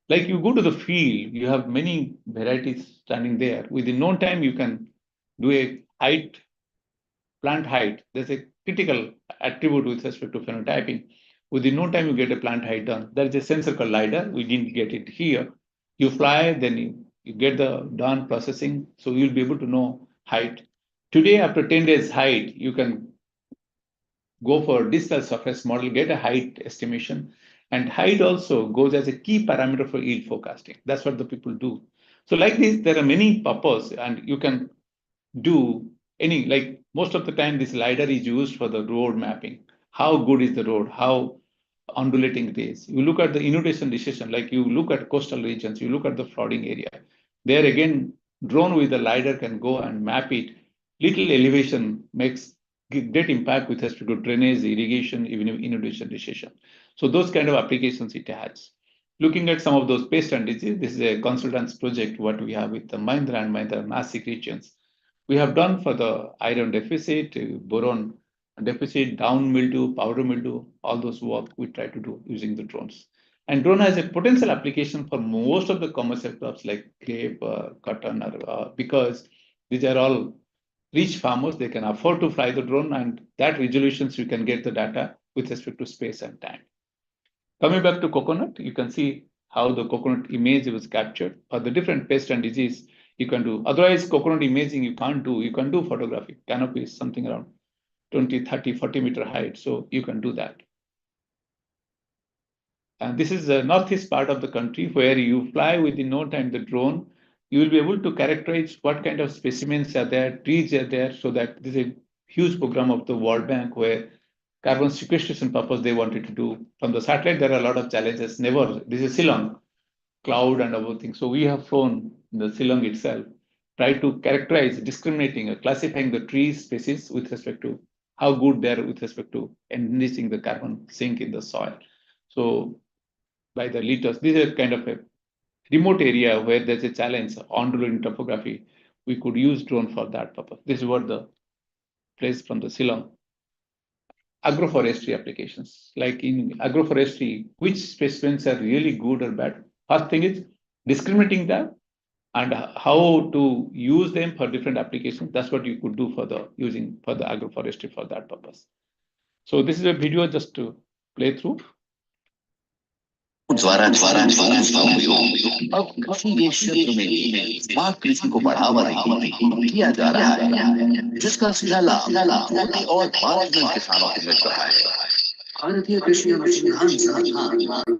Like you go to the field, you have many varieties standing there. Within no time, you can do a height, plant height. There's a critical attribute with respect to phenotyping. Within no time, you get a plant height done. There is a sensor called LiDAR. We didn't get it here. You fly, then you get the done processing. So you'll be able to know height. Today, after 10 days height, you can go for digital surface model, get a height estimation. And height also goes as a key parameter for yield forecasting. That's what the people do. So like this, there are many purposes and you can do any, like most of the time, this LiDAR is used for the road mapping. How good is the road? How undulating it is? You look at the inundation decision, like you look at coastal regions, you look at the flooding area. There again, drone with the LiDAR can go and map it. Little elevation makes great impact with respect to drainage, irrigation, even inundation decision. So those kind of applications it has. Looking at some of those pest and disease, this is a consultants project, what we have with the Mahindra and Mahindra Nashik regions. We have done for the iron deficit, boron deficit, down mildew, powder mildew, all those work we try to do using the drones. And drone has a potential application for most of the commercial crops like grape, cotton, because these are all rich farmers, they can afford to fly the drone, and that resolutions you can get the data with respect to space and time. Coming back to coconut, you can see how the coconut image was captured for the different pest and disease you can do. Otherwise, coconut imaging you can't do. You can do photography. Canopy is something around 20, 30, 40 meter height. So you can do that. And this is the northeast part of the country where you fly within no time the drone. You will be able to characterize what kind of specimens are there, trees are there, so that this is a huge program of the World Bank where carbon sequestration purpose they wanted to do. From the satellite, there are a lot of challenges. This is Shillong, cloud and everything. So we have flown in the Shillong itself, try to characterize, discriminating, classifying the tree species with respect to how good they are with respect to enriching the carbon sink in the soil. So by the liters, this is kind of a remote area where there's a challenge, undulating topography. We could use drone for that purpose. This is what the place from the Shillong. Agroforestry applications. Like in agroforestry, which specimens are really good or bad? First thing is discriminating them and how to use them for different applications. That's what you could do for the using for the agroforestry for that purpose. So this is a video just to play through. द्वारा अब कृषि के क्षेत्र में smart कृषि को बढ़ावा देने किया जा रहा है, जिसका सीधा लाभ छोटे और बारीक किसानों को मिल रहा है। भारतीय कृषि अनुसंधान संस्थान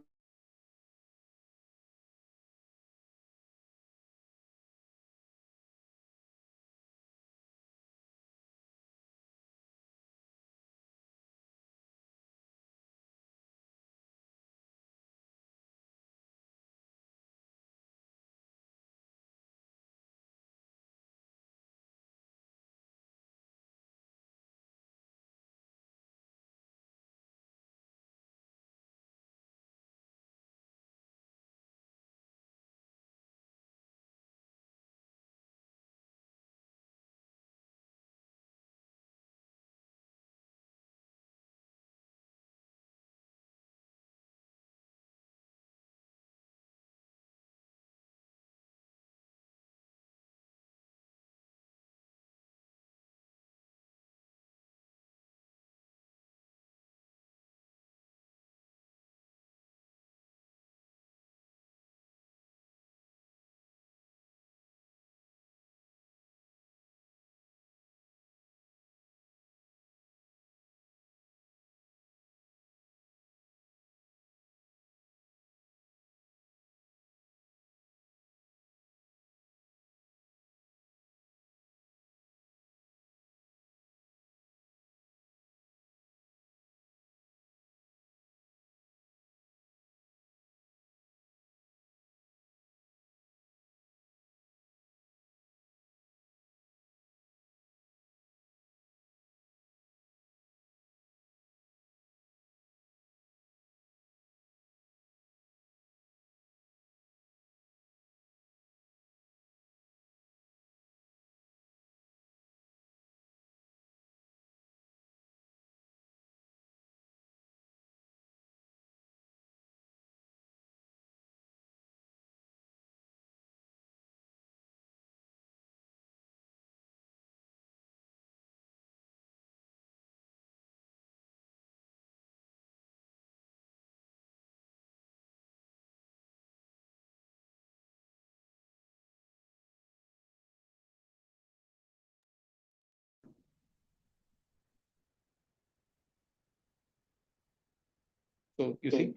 So you see,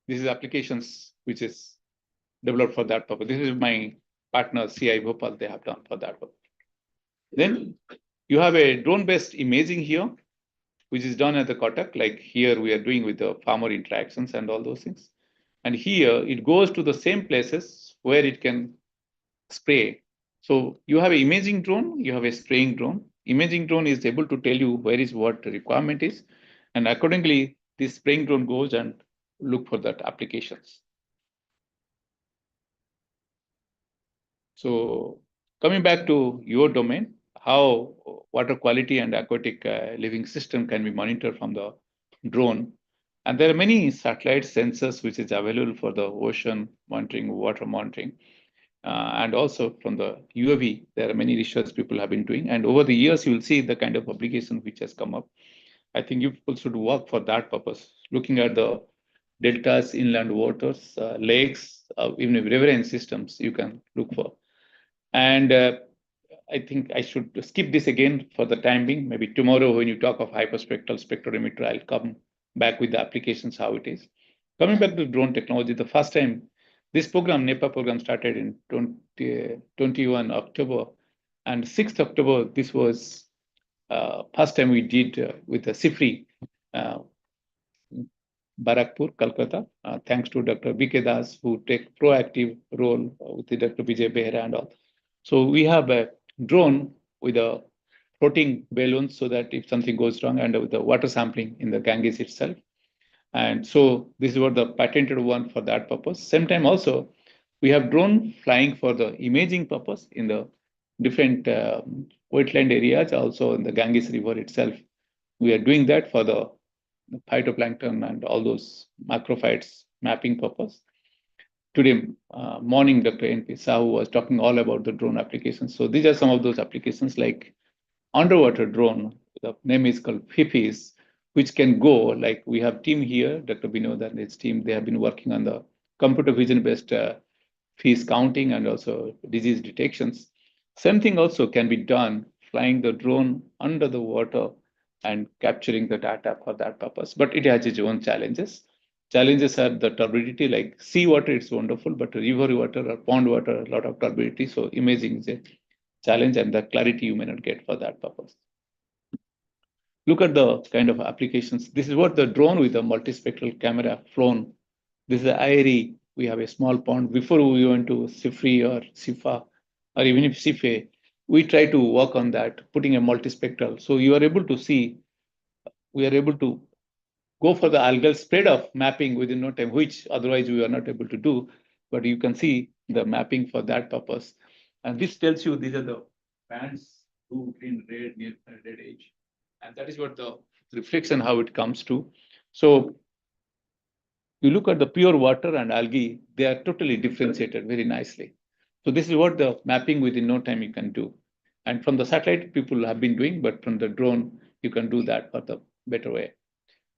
this is applications which is developed for that purpose. This is my partner CI Bhopal, they have done for that purpose. Then you have a drone-based imaging here, which is done at the Kotak, like here we are doing with the farmer interactions and all those things. And here it goes to the same places where it can spray. So you have an imaging drone, you have a spraying drone. Imaging drone is able to tell you where is what the requirement is. And accordingly, this spraying drone goes and look for that applications. So coming back to your domain, how water quality and aquatic living system can be monitored from the drone. And there are many satellite sensors which is available for the ocean monitoring, water monitoring. And also from the UAV, there are many research people have been doing. And over the years, you will see the kind of application which has come up. I think you people should work for that purpose, looking at the deltas, inland waters, lakes, even riverine systems you can look for. And I think I should skip this again for the time being. Maybe tomorrow when you talk of hyperspectral spectrometer, I'll come back with the applications, how it is. Coming back to drone technology, the first time this program, NEPA program, started in 21 October. And 6th October, this was first time we did with the CIFRI, Barakpur, Calcutta, thanks to Dr. B.K. Das, who take proactive role with the Dr. Vijay Behra and all. So we have a drone with a floating balloon so that if something goes wrong, and with the water sampling in the Ganges itself. And so this is what the patented one for that purpose. Same time also, we have drone flying for the imaging purpose in the different wetland areas, also in the Ganges River itself. We are doing that for the phytoplankton and all those macrophytes mapping purpose. Today morning, Dr. N.P. Sahu was talking all about the drone applications. So these are some of those applications like underwater drone. The name is called Fisheries, which can go, like we have team here, Dr. Binod and his team, they have been working on the computer vision-based fish counting and also disease detections. Same thing also can be done flying the drone under the water and capturing the data for that purpose. But it has its own challenges. Challenges are the turbidity, like sea water, it's wonderful, but river water or pond water, a lot of turbidity. So imaging is a challenge and the clarity you may not get for that purpose. Look at the kind of applications. This is what the drone with a multispectral camera flown. This is the IARI. We have a small pond. Before we went to CIFRI or CIFA, or even if CIFE, we try to work on that, putting a multispectral. So you are able to see, we are able to go for the algal spread of mapping within no time, which otherwise we are not able to do. But you can see the mapping for that purpose. And this tells you these are the bands, blue, green, red, near red edge. And that is what the reflection, how it comes to. So you look at the pure water and algae, they are totally differentiated very nicely. So this is what the mapping within no time you can do. And from the satellite, people have been doing, but from the drone, you can do that for the better way.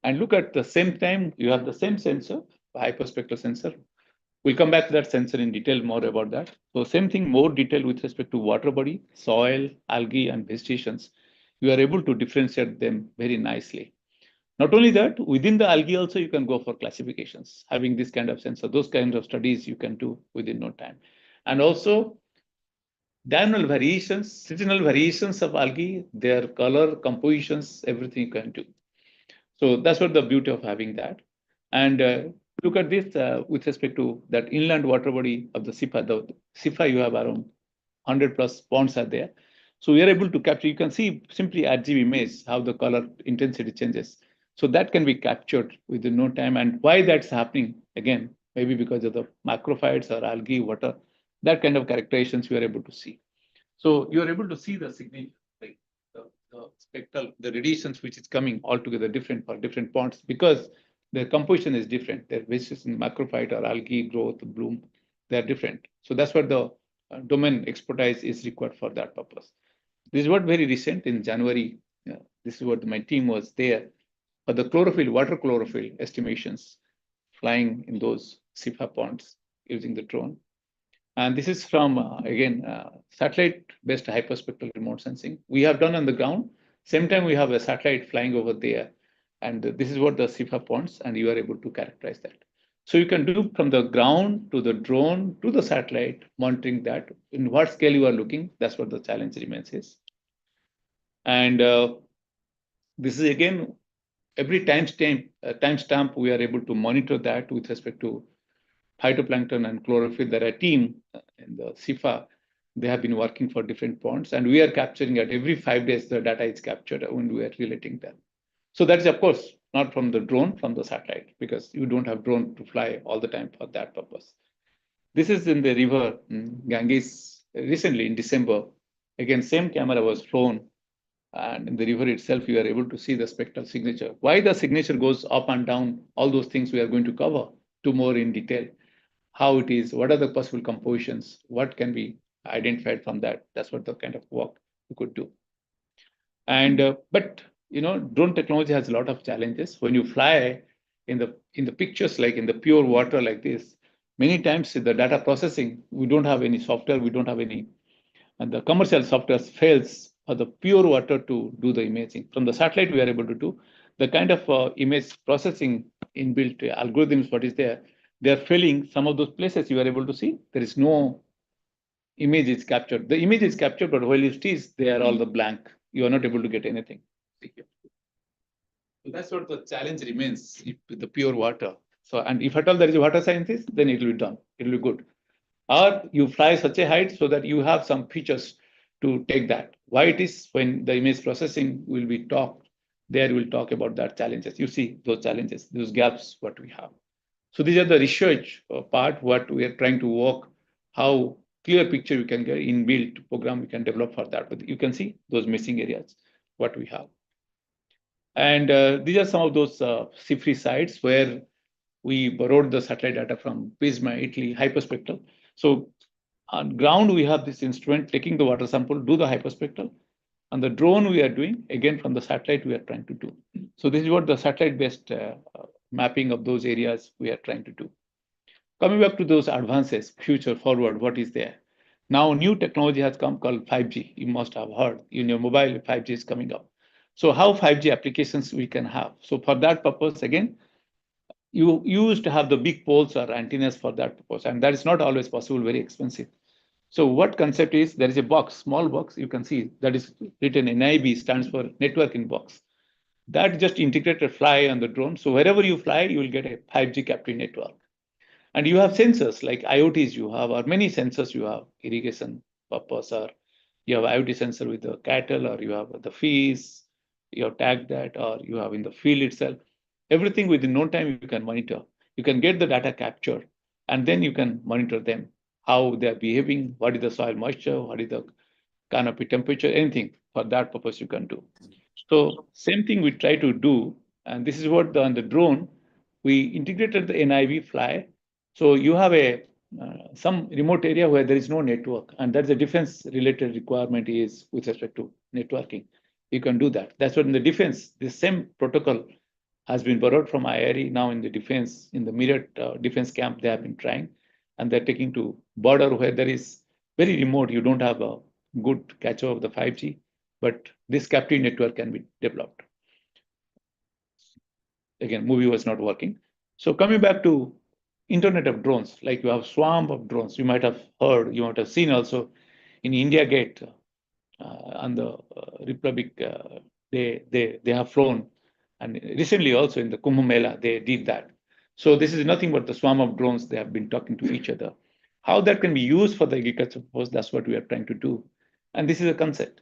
And look at the same time, you have the same sensor, hyperspectral sensor. We'll come back to that sensor in detail more about that. So same thing, more detail with respect to water body, soil, algae, and vegetations. You are able to differentiate them very nicely. Not only that, within the algae also, you can go for classifications, having this kind of sensor. Those kinds of studies you can do within no time. And also, diurnal variations, seasonal variations of algae, their color, compositions, everything you can do. So that's what the beauty of having that. And look at this with respect to that inland water body of the SIFA. The SIFA, you have around 100 plus ponds are there. So we are able to capture, you can see simply RGB image, how the color intensity changes. So that can be captured within no time. And why that's happening, again, maybe because of the macrophytes or algae, water, that kind of characterizations we are able to see. So you are able to see the signature, like the spectral, the radiations which is coming altogether different for different ponds because their composition is different. Their vegetation, macrophyte or algae growth, bloom, they are different. So that's what the domain expertise is required for that purpose. This is what very recent in January, this is what my team was there for the chlorophyll, water chlorophyll estimations flying in those SIFA ponds using the drone. And this is from, again, satellite-based hyperspectral remote sensing. We have done on the ground Same time, we have a satellite flying over there, and this is what the CIFA points, and you are able to characterize that. So you can do from the ground to the drone to the satellite, monitoring that. In what scale you are looking, that's what the challenge remains is. And this is again, every timestamp, we are able to monitor that with respect to phytoplankton and chlorophyll. There are a team in the CIFA. They have been working for different ponds, and we are capturing at every 5 days, the data is captured when we are relating them. So that's, of course, not from the drone, from the satellite, because you don't have drone to fly all the time for that purpose. This is in the river Ganges recently in December. Again, same camera was flown, and in the river itself, you are able to see the spectral signature. Why the signature goes up and down, all those things we are going to cover to more in detail. How it is, what are the possible compositions, what can be identified from that. That's what the kind of work you could do. And but drone technology has a lot of challenges. When you fly in the pictures, like in the pure water like this, many times the data processing, we don't have any software, we don't have any, and the commercial software fails for the pure water to do the imaging. From the satellite, we are able to do the kind of image processing inbuilt algorithms. What is there? They are failing some of those places. You are able to see there is no image is captured. The image is captured, but while it is, they are all the blank. You are not able to get anything. So that's what the challenge remains with the pure water. So, and if at all there is a water scientist, then it will be done. It will be good. Or you fly such a height so that you have some features to take that. Why it is when the image processing will be talked, there we'll talk about that challenges. You see those challenges, those gaps, what we have. So these are the research part, what we are trying to work, how clear picture you can get inbuilt program we can develop for that. But you can see those missing areas, what we have. And these are some of those CIFRI sites where we borrowed the satellite data from Pisma, Italy, hyperspectral. So on ground, we have this instrument taking the water sample, do the hyperspectral. On the drone, we are doing, again, from the satellite, we are trying to do. So this is what the satellite-based mapping of those areas we are trying to do. Coming back to those advances, future forward, what is there? Now, new technology has come called 5G. You must have heard in your mobile, 5G is coming up. So how 5G applications we can have? So for that purpose, again, you used to have the big poles or antennas for that purpose, and that is not always possible, very expensive. So what concept is, there is a box, small box, you can see that is written NIB, stands for network in box. That just integrated fly on the drone. So wherever you fly, you will get a 5G captive network. And you have sensors like IoTs you have, or many sensors you have, irrigation purpose, or you have IoT sensor with the cattle, or you have the fees, you have tagged that, or you have in the field itself. Everything within no time you can monitor. You can get the data captured, and then you can monitor them, how they are behaving, what is the soil moisture, what is the canopy temperature, anything. For that purpose you can do. So same thing we try to do, and this is what on the drone, we integrated the NIV fly. So you have a some remote area where there is no network, and that's a defense-related requirement is with respect to networking. You can do that. That's what in the defense, the same protocol has been borrowed from IARI. Now in the defense, in the mirrored defense camp, they have been trying, and they're taking to border where there is very remote, you don't have a good catch of the 5G, but this captive network can be developed. Again, movie was not working. So coming back to Internet of drones, like you have swarm of drones, you might have heard, you might have seen also in India Gate on the Republic, they have flown, and recently also in the Kumbh Mela, they did that. So this is nothing but the swarm of drones, they have been talking to each other. How that can be used for the agriculture purpose, that's what we are trying to do. And this is a concept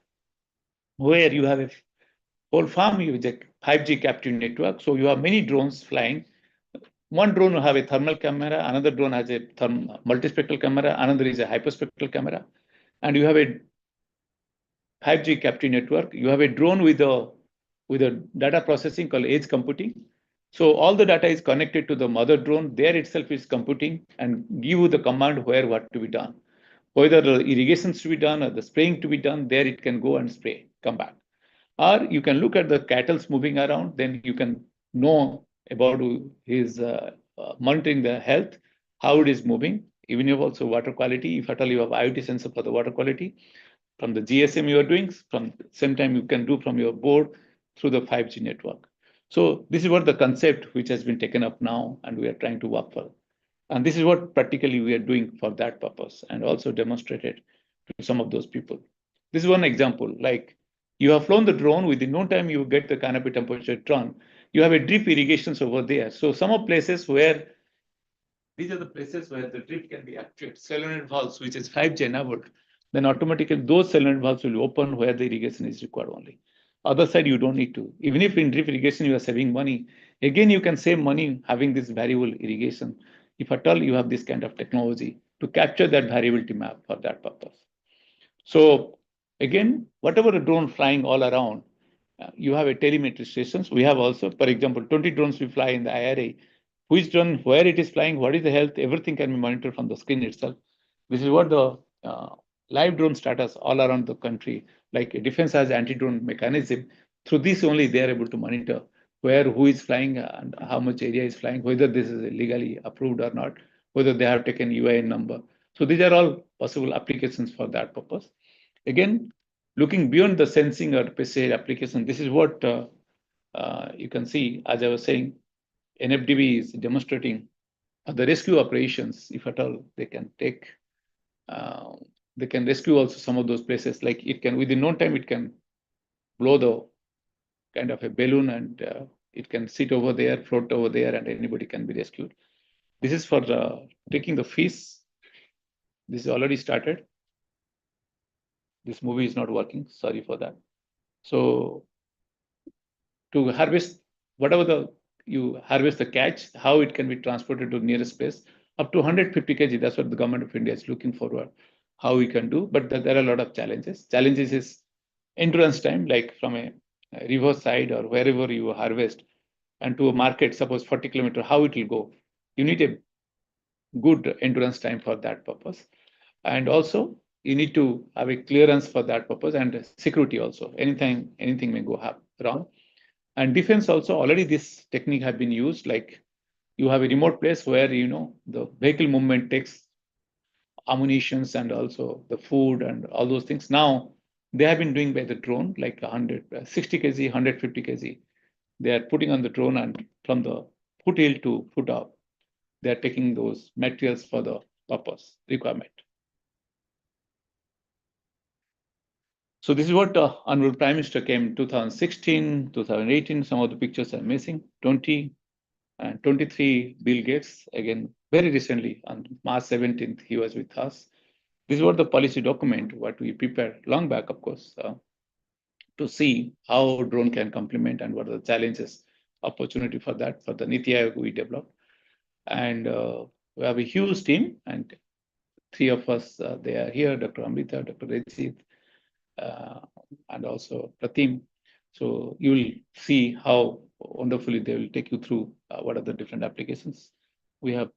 where you have a whole farm with a 5G captive network. So you have many drones flying. One drone will have a thermal camera, another drone has a multispectral camera, another is a hyperspectral camera. And you have a 5G captive network. You have a drone with a data processing called edge computing. So all the data is connected to the mother drone. There itself is computing and give you the command where what to be done. Whether the irrigations to be done or the spraying to be done, there it can go and spray, come back. Or you can look at the cattle's moving around, then you can know about his monitoring the health, how it is moving. Even if also water quality, if at all you have IoT sensor for the water quality, from the GSM you are doing, from same time you can do from your board through the 5G network. So this is what the concept which has been taken up now, and we are trying to work for. And this is what practically we are doing for that purpose, and also demonstrated to some of those people. This is one example. Like you have flown the drone, within no time you get the canopy temperature drone. You have a drip irrigations over there. So some of places where these are the places where the drip can be actuated, solenoid valves, which is 5G enabled, then automatically those solenoid valves will open where the irrigation is required only. Other side, you don't need to. Even if in drip irrigation you are saving money, again, you can save money having this variable irrigation. If at all you have this kind of technology to capture that variability map for that purpose. So again, whatever the drone flying all around, you have a telemetry stations. We have also, for example, 20 drones we fly in the IRA. Which drone, where it is flying, what is the health, everything can be monitored from the screen itself. This is what the live drone status all around the country, like defense has anti-drone mechanism. Through this only they are able to monitor where, who is flying and how much area is flying, whether this is legally approved or not, whether they have taken UIN number. So these are all possible applications for that purpose. Again, looking beyond the sensing or pesticide application, this is what you can see, as I was saying, NFDB is demonstrating the rescue operations, if at all they can take, they can rescue also some of those places. Like it can, within no time, it can blow the kind of a balloon and it can sit over there, float over there, and anybody can be rescued. This is for taking the fish. This is already started. This movie is not working. Sorry for that. So to harvest whatever you harvest the catch, how it can be transported to the nearest place, up to 150 kg. That's what the government of India is looking forward, how we can do. But there are a lot of challenges. Challenges is endurance time, like from a river side or wherever you harvest and to a market, suppose 40 kilometers, how it will go. You need a good endurance time for that purpose. And also you need to have a clearance for that purpose and security also. Anything may go wrong. And defense also, already this technique have been used, like you have a remote place where, you know, the vehicle movement takes ammunitions and also the food and all those things. Now they have been doing by the drone, like 160 kg, 150 kg. They are putting on the drone, and from the foothill to footop, they are taking those materials for the purpose requirement. So this is what Honorable Prime Minister came in 2016, 2018. Some of the pictures are missing. 20 and 23, Bill Gates, again, very recently on March 17th, he was with us. This is what the policy document, what we prepared long back, of course, to see how drone can complement and what are the challenges, opportunity for that, for the Niti Aayog we developed. And we have a huge team, and three of us, they are here, Dr. Amrita, Dr. Rajit, and also Pratim. So you will see how wonderfully they will take you through what are the different applications. We have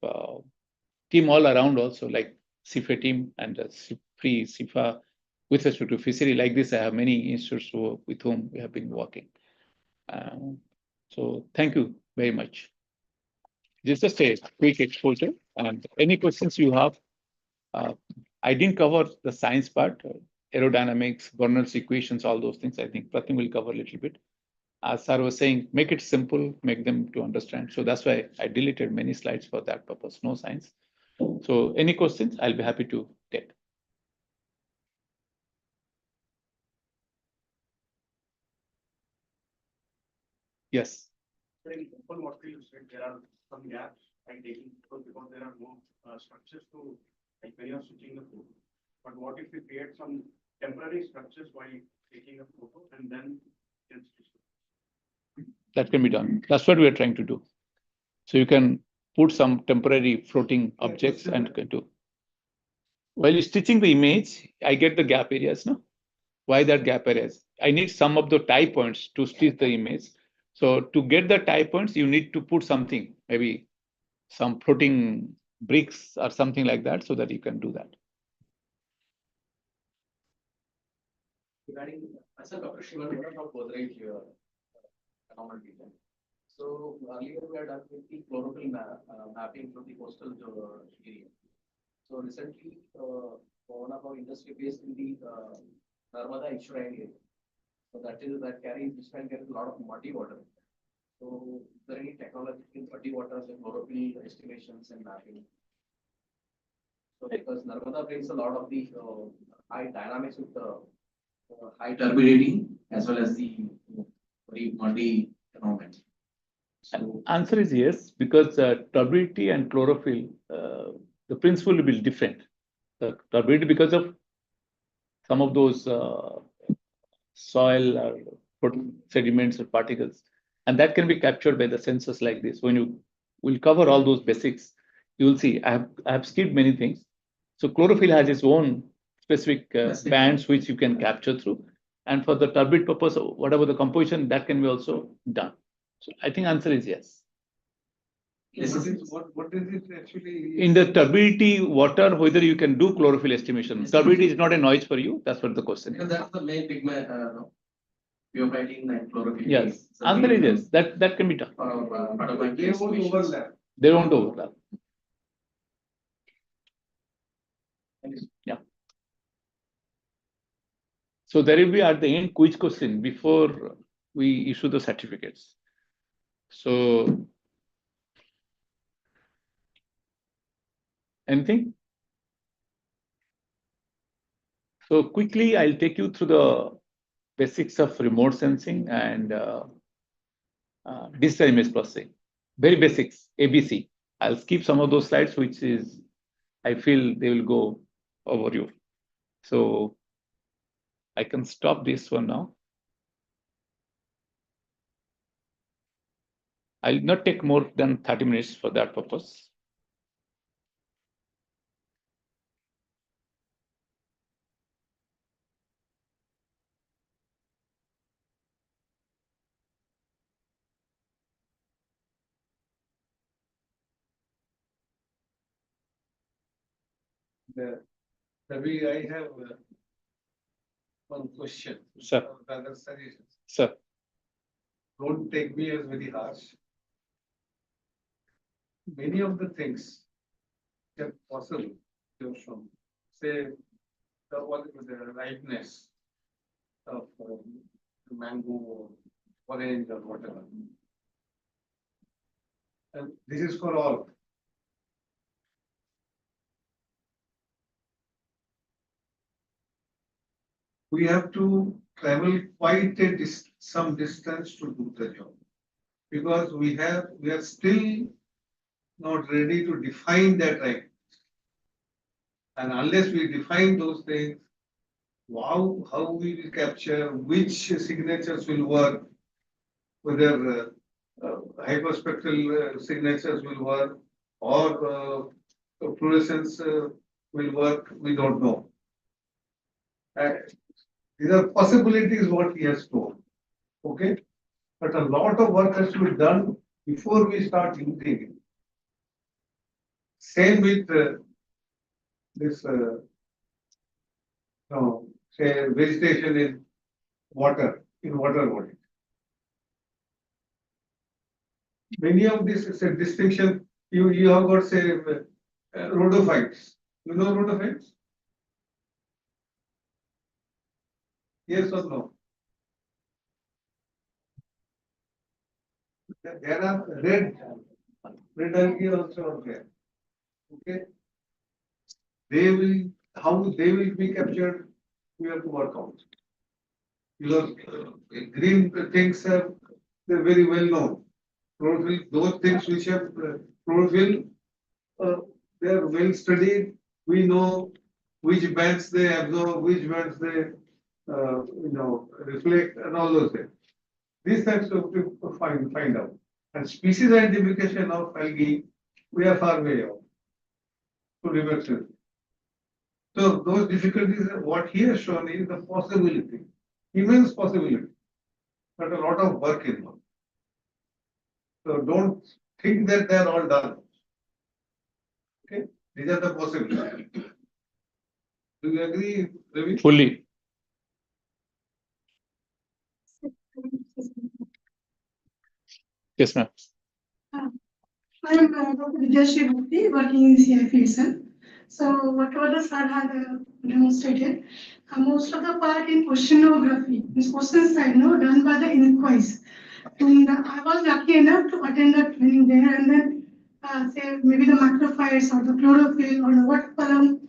team all around also, like CIFA team and free CIFA with respect to fishery. Like this, I have many institutes with whom we have been working. So thank you very much. This is just a quick exposure, and any questions you have. I didn't cover the science part, aerodynamics, Bernoulli's equations, all those things. I think Pratim will cover a little bit. As Sir was saying, make it simple, make them to understand. So that's why I deleted many slides for that purpose, no science. So any questions, I'll be happy to take. Yes. From what you said, there are some gaps by taking photos because there are no structures to, like when you're switching the photo. But what if we create some temporary structures while taking a photo and then that can be done. That's what we are trying to do. So you can put some temporary floating objects and can do. While you're stitching the image, I get the gap areas, no? Why that gap areas? I need some of the tie points to stitch the image. So to get the tie points, you need to put something, maybe some floating bricks or something like that, so that you can do that. Regarding, Dr. Shivan, what about Godrej anomaly? So earlier we had done with the chlorophyll mapping from the coastal area. So recently, one of our industry based in the Narmada Estuary. So that carries, which can get a lot of muddy water. So is there any technology in muddy waters and chlorophyll estimations and mapping? So because Narmada brings a lot of the high dynamics with the high turbidity as well as the very muddy environment. So, Answer is yes, because turbidity and chlorophyll, the principle will be different. The turbidity because of some of those soil or sediments or particles, and that can be captured by the sensors like this. When you will cover all those basics, you will see I have skipped many things. So chlorophyll has its own specific bands which you can capture through, and for the turbid purpose, whatever the composition, that can be also done. So I think answer is yes. yes, What is it actually? In the turbidity water, whether you can do chlorophyll estimation. Turbidity is not a noise for you. That's what the question is. because that's the main pigment, purification and chlorophyll. Yes, answer is yes. That can be done. They won't overlap. They don't overlap. Yeah. So there will be at the end quiz question before we issue the certificates. So anything? So quickly, I'll take you through the basics of remote sensing and digital image processing. Very basics, ABC. I'll skip some of those slides, which is, I feel they will go over you. So I can stop this one now. I'll not take more than 30 minutes for that purpose. Ravi, I have one question. Sir. Rather suggestion. Sir. Don't take me as very harsh. Many of the things that possible, shown, say the ripeness of mango or orange or whatever. And this is for all. We have to travel quite some distance to do the job, because we are still not ready to define that right. And unless we define those things, how we will capture, which signatures will work, whether hyperspectral signatures will work or fluorescence will work, we don't know. These are possibilities what he has told. Okay? But a lot of work has to be done before we start using it. Same with this, say, vegetation in water body. Many of this is a distinction. You have got, say, rhodophytes. You know rhodophytes? Yes or no? There are red algae also out there. Okay. How they will be captured, we have to work out. Because green things are, they're very well known. Chlorophyll, those things which have chlorophyll, they are well studied. We know which bands they absorb, which bands they reflect, and all those things. These types of to find out. And species identification of algae, we are far way out to reverse it. So those difficulties, what he has shown is the possibility, immense possibility, but a lot of work involved. So don't think that they are all done. Okay, these are the possibilities. Do you agree, Ravi? Fully. Yes, ma'am. I am Dr. Vijayashree Bhakti, working in CIFE itself. So whatever the sir had demonstrated, most of the part in oceanography, this ocean side, done by the inquiries. And I was lucky enough to attend the training there, and then say maybe the macrophytes or the chlorophyll or the water column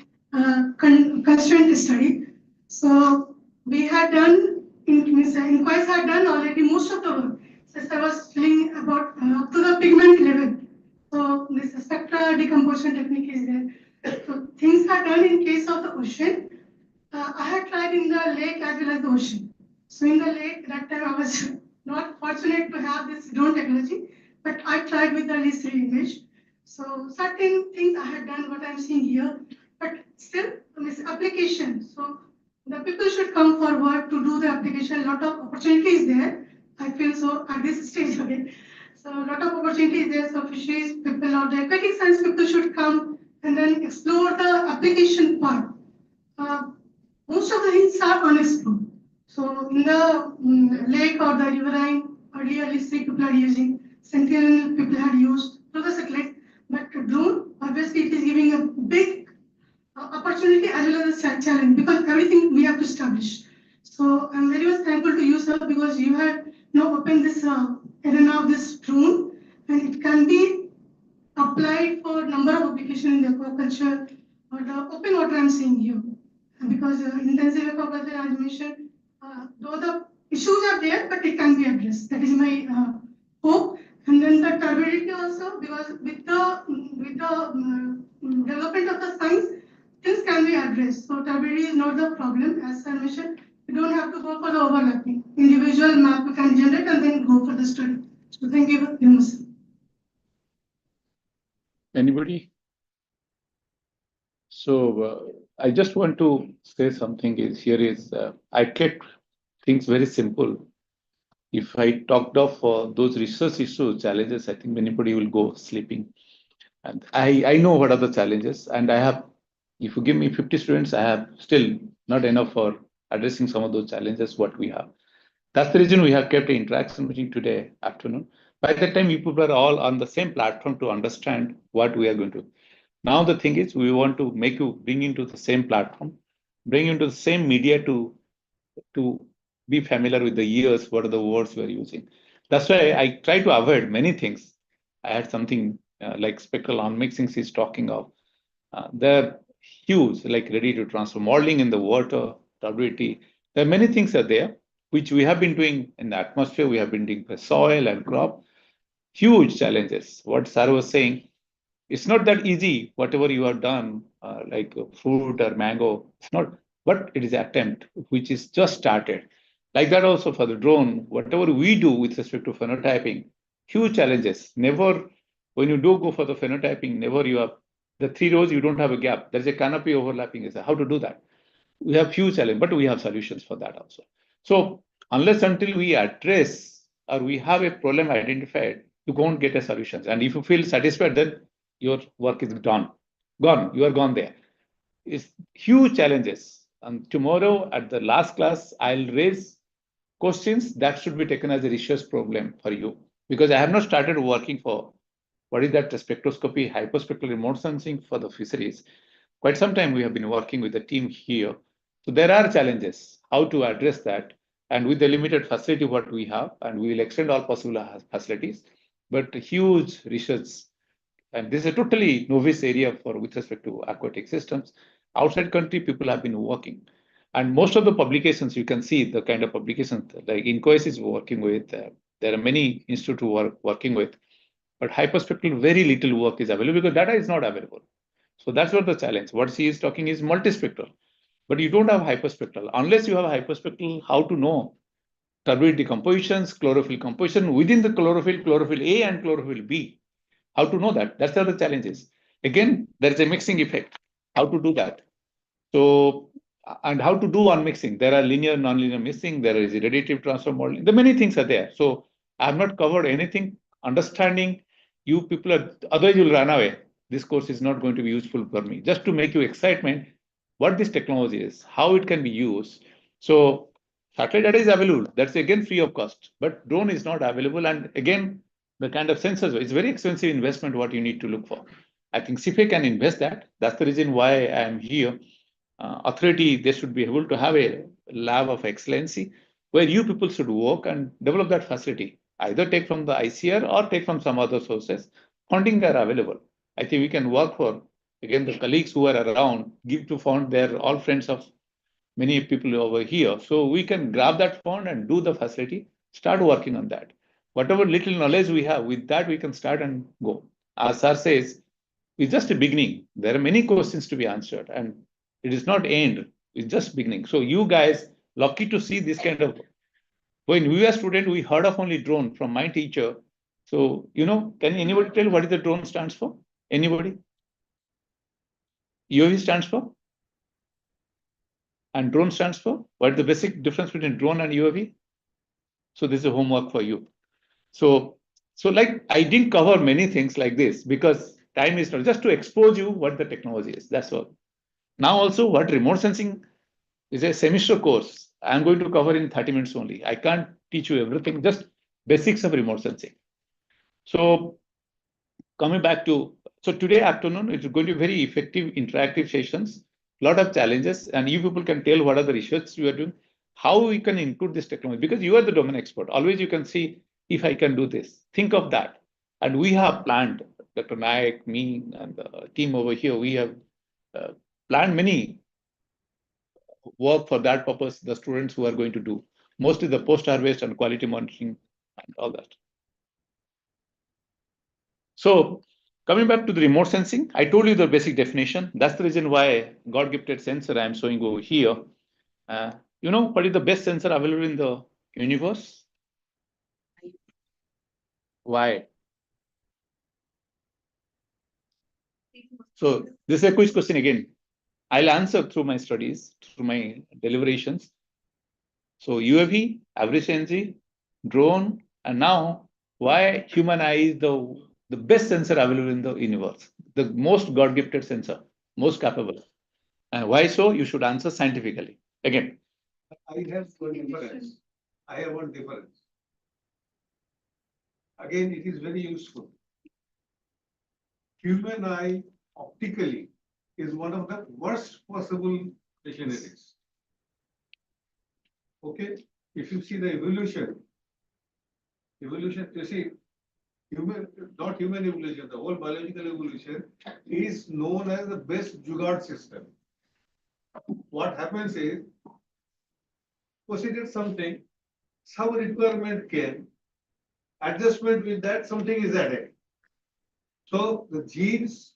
constraint study. So we had done, inquiries had done already most of the work. Since I was telling about up to the pigment level. So this spectra decomposition technique is there. So things are done in case of the ocean. I had tried in the lake as well as the ocean. So in the lake, that time I was not fortunate to have this drone technology, but I tried with the LIS3 image. So certain things I had done what I'm seeing here, but still this application. So the people should come forward to do the application. A lot of opportunities there. I feel so at this stage. Okay. So a lot of opportunities there. So fisheries people or the aquatic science people should come and then explore the application part. Most of the things are unexplored. So in the lake or the riverine, earlier LIS3 people are using, Sentinel people had used through the satellite, but drone, obviously it is giving a big opportunity as well as a challenge because everything we have to establish. So I'm very much thankful to you, sir, because you had opened this arena of this drone, and it can be applied for number of applications in the aquaculture or the open water I'm seeing here. Because intensive aquaculture, as mentioned, though the issues are there, but it can be addressed. That is my hope. And then the turbidity also, because with the development of the science, things can be addressed. So turbidity is not the problem, as I mentioned. You don't have to go for the overlapping. Individual map you can generate and then go for the study. So thank you very much. Anybody? So I just want to say something is I kept things very simple. If I talked of those research issues, challenges, I think anybody will go sleeping. And I know what are the challenges, and I have, if you give me 50 students, I have still not enough for addressing some of those challenges what we have. That's the reason we have kept an interaction meeting today afternoon. By that time, you people are all on the same platform to understand what we are going to. Now the thing is, we want to make you bring into the same platform, bring into the same media to be familiar with the years, what are the words we are using. That's why I try to avoid many things. I had something like spectral unmixings is talking of. They're huge, like ready to transfer modeling in the water, turbidity. There are many things are there, which we have been doing in the atmosphere. We have been doing for soil and crop. Huge challenges. What Sarah was saying, it's not that easy, whatever you have done, like fruit or mango, it's not, but it is an attempt, which is just started. Like that also for the drone, whatever we do with respect to phenotyping, huge challenges. Never, when you do go for the phenotyping, never you have, the 3 rows, you don't have a gap. There's a canopy overlapping. Is how to do that? We have huge challenge, but we have solutions for that also. So unless until we address or we have a problem identified, you won't get a solutions. And if you feel satisfied, then your work is done, gone. You are gone there. It's huge challenges. And tomorrow at the last class, I'll raise questions that should be taken as a research problem for you, because I have not started working for what is that spectroscopy, hyperspectral remote sensing for the fisheries. Quite some time we have been working with the team here. So there are challenges, how to address that. And with the limited facility what we have, and we will extend all possible facilities, but huge research. And this is a totally novice area for with respect to aquatic systems. Outside country, people have been working. And most of the publications, you can see the kind of publications like ICAR-CIFE is working with. There are many institutes who are working with. But hyperspectral, very little work is available because data is not available. So that's what the challenge. What she is talking is multispectral. But you don't have hyperspectral. Unless you have hyperspectral, how to know turbidity compositions, chlorophyll composition within the chlorophyll A and chlorophyll B. How to know that? That's how the challenge is. Again, there is a mixing effect. How to do that? So, and how to do unmixing? There are linear, nonlinear mixing. There is radiative transfer modeling. The many things are there. So I have not covered anything. Understanding you people are, otherwise you'll run away. This course is not going to be useful for me. Just to make you excitement, what this technology is, how it can be used. So satellite data is available. That's again free of cost. But drone is not available. And again, the kind of sensors, it's very expensive investment what you need to look for. I think CIFE can invest that. That's the reason why I am here. Authority, they should be able to have a lab of excellency where you people should work and develop that facility. Either take from the ICR or take from some other sources. Funding are available. I think we can work for, again, the colleagues who are around, give to fund. They're all friends of many people over here. So we can grab that fund and do the facility, start working on that. Whatever little knowledge we have, with that we can start and go. As sir says, it's just a beginning. There are many questions to be answered, and it is not end. It's just beginning. So you guys, lucky to see this kind of. When we were student, we heard of only drone from my teacher. So can anybody tell what is the drone stands for? Anybody? UAV stands for? And drone stands for? What is the basic difference between drone and UAV? So this is a homework for you. So like I didn't cover many things like this because time is not, just to expose you what the technology is. That's all. Now also what remote sensing is a semester course. I'm going to cover in 30 minutes only. I can't teach you everything, just basics of remote sensing. So coming back to, so today afternoon, it's going to be very effective interactive sessions, a lot of challenges, and you people can tell what are the research you are doing, how we can include this technology, because you are the domain expert. Always you can see if I can do this. Think of that. And we have planned, Dr. Nayak, me, and the team over here, we have planned many work for that purpose, the students who are going to do, mostly the post-harvest and quality monitoring and all that. So coming back to the remote sensing, I told you the basic definition. That's the reason why God-gifted sensor I'm showing over here. What is the best sensor available in the universe? Why? So this is a quiz question again. I'll answer through my studies, through my deliberations. So UAV, average energy, drone, and now why human eye is the best sensor available in the universe, the most God-gifted sensor, most capable. And why so? You should answer scientifically. Again. I have one difference. I have one difference. Again, it is very useful. Human eye optically is one of the worst possible machineries. Okay, if you see the evolution, you see, not human evolution, the whole biological evolution is known as the best jugaad system. What happens is, consider something, some requirement came, adjustment with that, something is added. So the genes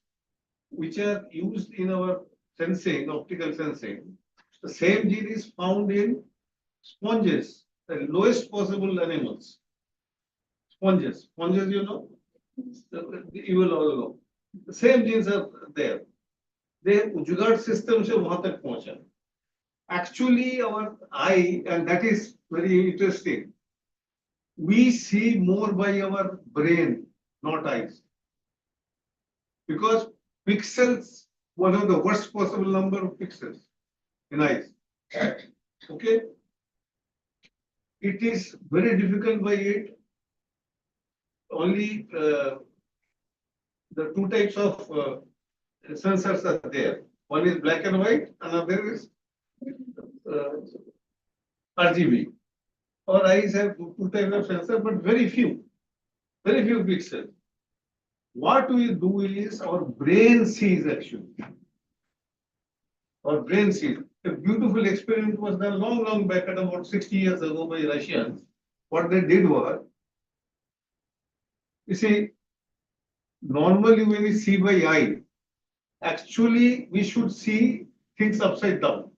which are used in our sensing, optical sensing, the same gene is found in sponges, the lowest possible animals. Sponges, you will all know. The same genes are there. The jugaad system se wahan tak pahuncha. Actually, our eye, and that is very interesting, we see more by our brain, not eyes. Because pixels, one of the worst possible number of pixels in eyes. Okay? It is very difficult by it. Only the two types of sensors are there. One is black and white, another is RGB. Our eyes have two types of sensors, but very few pixels. What we do is our brain sees actually. Our brain sees. A beautiful experiment was done long back at about 60 years ago by Russians. What they did was, you see, normally when we see by eye, actually we should see things upside down.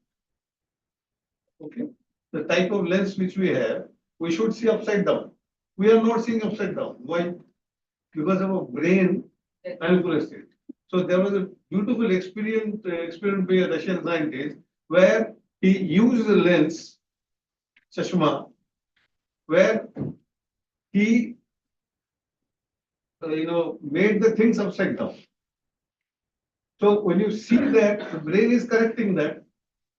Okay? The type of lens which we have, we should see upside down. We are not seeing upside down. Why? Because of our brain manipulates it. So there was a beautiful experiment by a Russian scientist where he used the lens, chashma, where he made the things upside down. So when you see that, the brain is correcting that.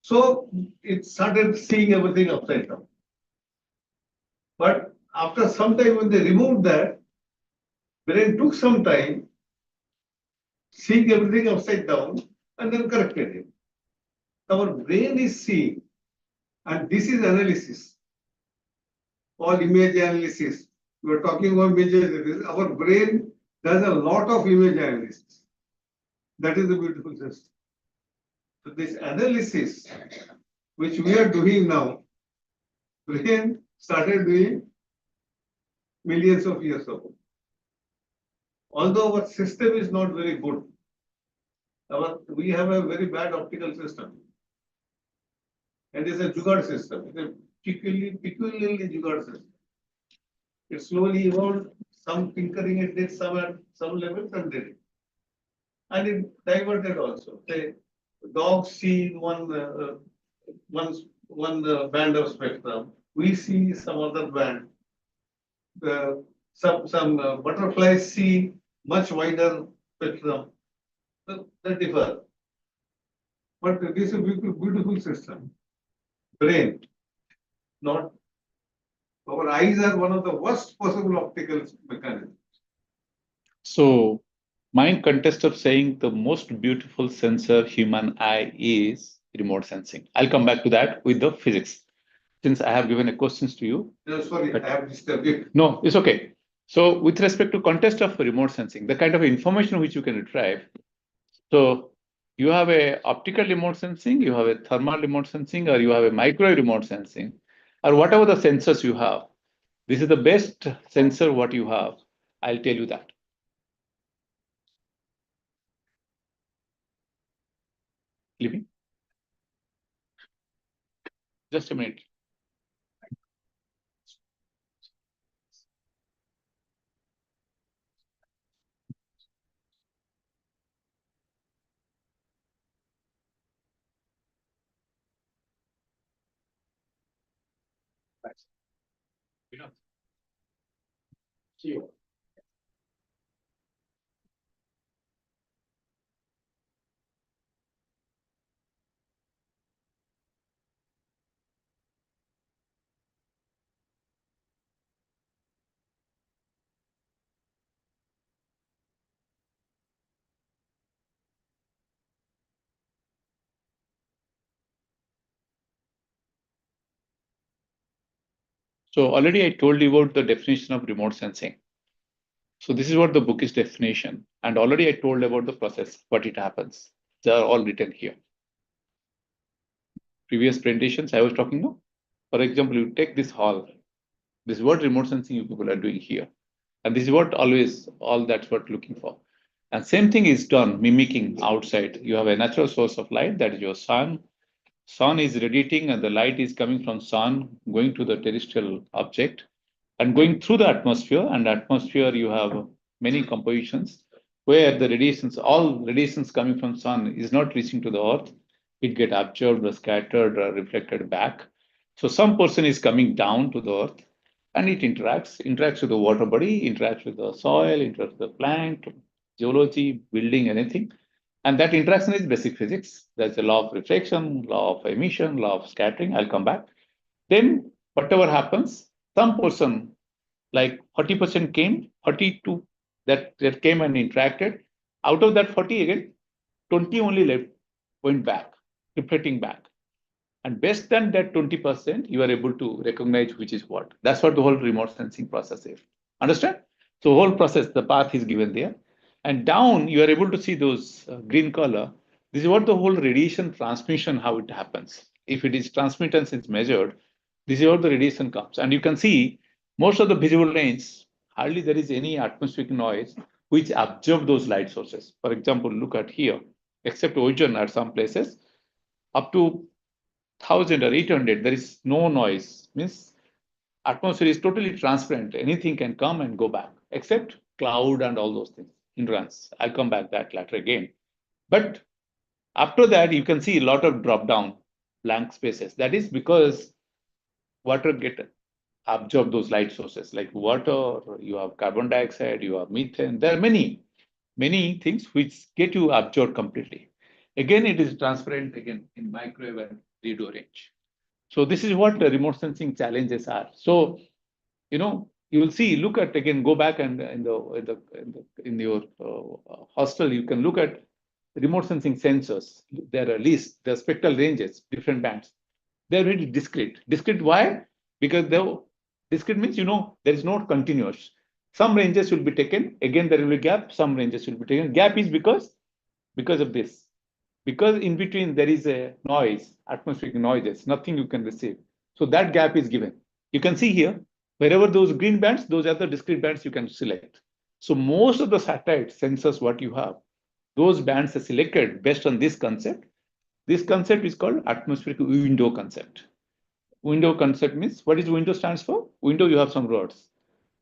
So it started seeing everything upside down. But after some time when they removed that, brain took some time, seeing everything upside down and then corrected it. Our brain is seeing, and this is analysis, or image analysis. We are talking about image analysis. Our brain does a lot of image analysis. That is the beautiful system. So this analysis, which we are doing now, brain started doing millions of years ago. Although our system is not very good, we have a very bad optical system. And it's a jugaad system. It's a peculiarly jugaad system. It slowly evolved, some tinkering it did, some at some levels and did it. And it diverted also. Say, dogs see one band of spectrum. We see some other band. Some butterflies see much wider spectrum. They differ. But this is a beautiful system. Brain, not. Our eyes are one of the worst possible optical mechanisms. So, my contest of saying the most beautiful sensor human eye is remote sensing. I'll come back to that with the physics. Since I have given a questions to you. No, sorry, I have disturbed you. No, it's okay. So, with respect to contest of remote sensing, the kind of information which you can retrieve. So, you have a optical remote sensing, you have a thermal remote sensing, or you have a micro remote sensing, or whatever the sensors you have. This is the best sensor what you have. I'll tell you that. Living. Just a minute. See you. So already I told you about the definition of remote sensing. So this is what the book is definition. And already I told about the process, what it happens. They are all written here. Previous presentations I was talking about. For example, you take this hall. This is what remote sensing you people are doing here. And this is what always, all that's what looking for. And same thing is done, mimicking outside. You have a natural source of light, that is your sun. Sun is radiating and the light is coming from sun, going to the terrestrial object and going through the atmosphere. And atmosphere, you have many compositions where the radiations, all radiations coming from sun is not reaching to the earth. It get absorbed or scattered or reflected back. So some portion is coming down to the earth and it interacts with the water body, interacts with the soil, interacts with the plant, geology, building, anything. And that interaction is basic physics. There's a law of reflection, law of emission, law of scattering. I'll come back. Then whatever happens, some portion, like 40% came, 42 that came and interacted. Out of that 40 again, 20 only left, went back, reflecting back. And based on that 20%, you are able to recognize which is what. That's what the whole remote sensing process is. Understand? So whole process, the path is given there. And down, you are able to see those green color. This is what the whole radiation transmission, how it happens. If it is transmittance is measured, this is how the radiation comes. And you can see most of the visible range, hardly there is any atmospheric noise which absorb those light sources. For example, look at here, except ozone at some places, up to 1,000 or 800, there is no noise. Means atmosphere is totally transparent. Anything can come and go back, except cloud and all those things, hindrance. I'll come back that later again. But after that, you can see a lot of drop down blank spaces. That is because water get absorb those light sources like water, you have carbon dioxide, you have methane. There are many things which get you absorbed completely. Again, it is transparent again in microwave and radio range. So this is what the remote sensing challenges are. So, you will see, look at again, go back and in your hostel, you can look at remote sensing sensors. There are lists, there are spectral ranges, different bands. They're very discrete. Discrete, why? Because discrete means, there is not continuous. Some ranges will be taken, again there will be gap, some ranges will be taken. Gap is because of this. Because in between there is a noise, atmospheric noises, nothing you can receive. So that gap is given. You can see here, wherever those green bands, those are the discrete bands you can select. So most of the satellite sensors, what you have, those bands are selected based on this concept. This concept is called atmospheric window concept. Window concept means, what is window stands for? Window, you have some rods.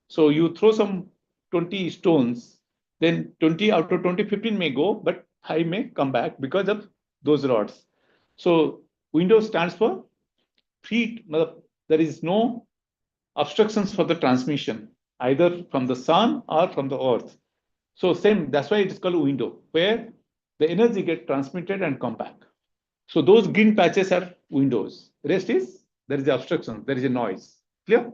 So you throw some 20 stones, then 20 out of 20, 15 may go, but 5 may come back because of those rods. So window stands for free, there is no obstructions for the transmission, either from the sun or from the earth. So same, that's why it is called window, where the energy get transmitted and come back. So those green patches are windows. Rest is, there is obstruction, there is a noise. Clear?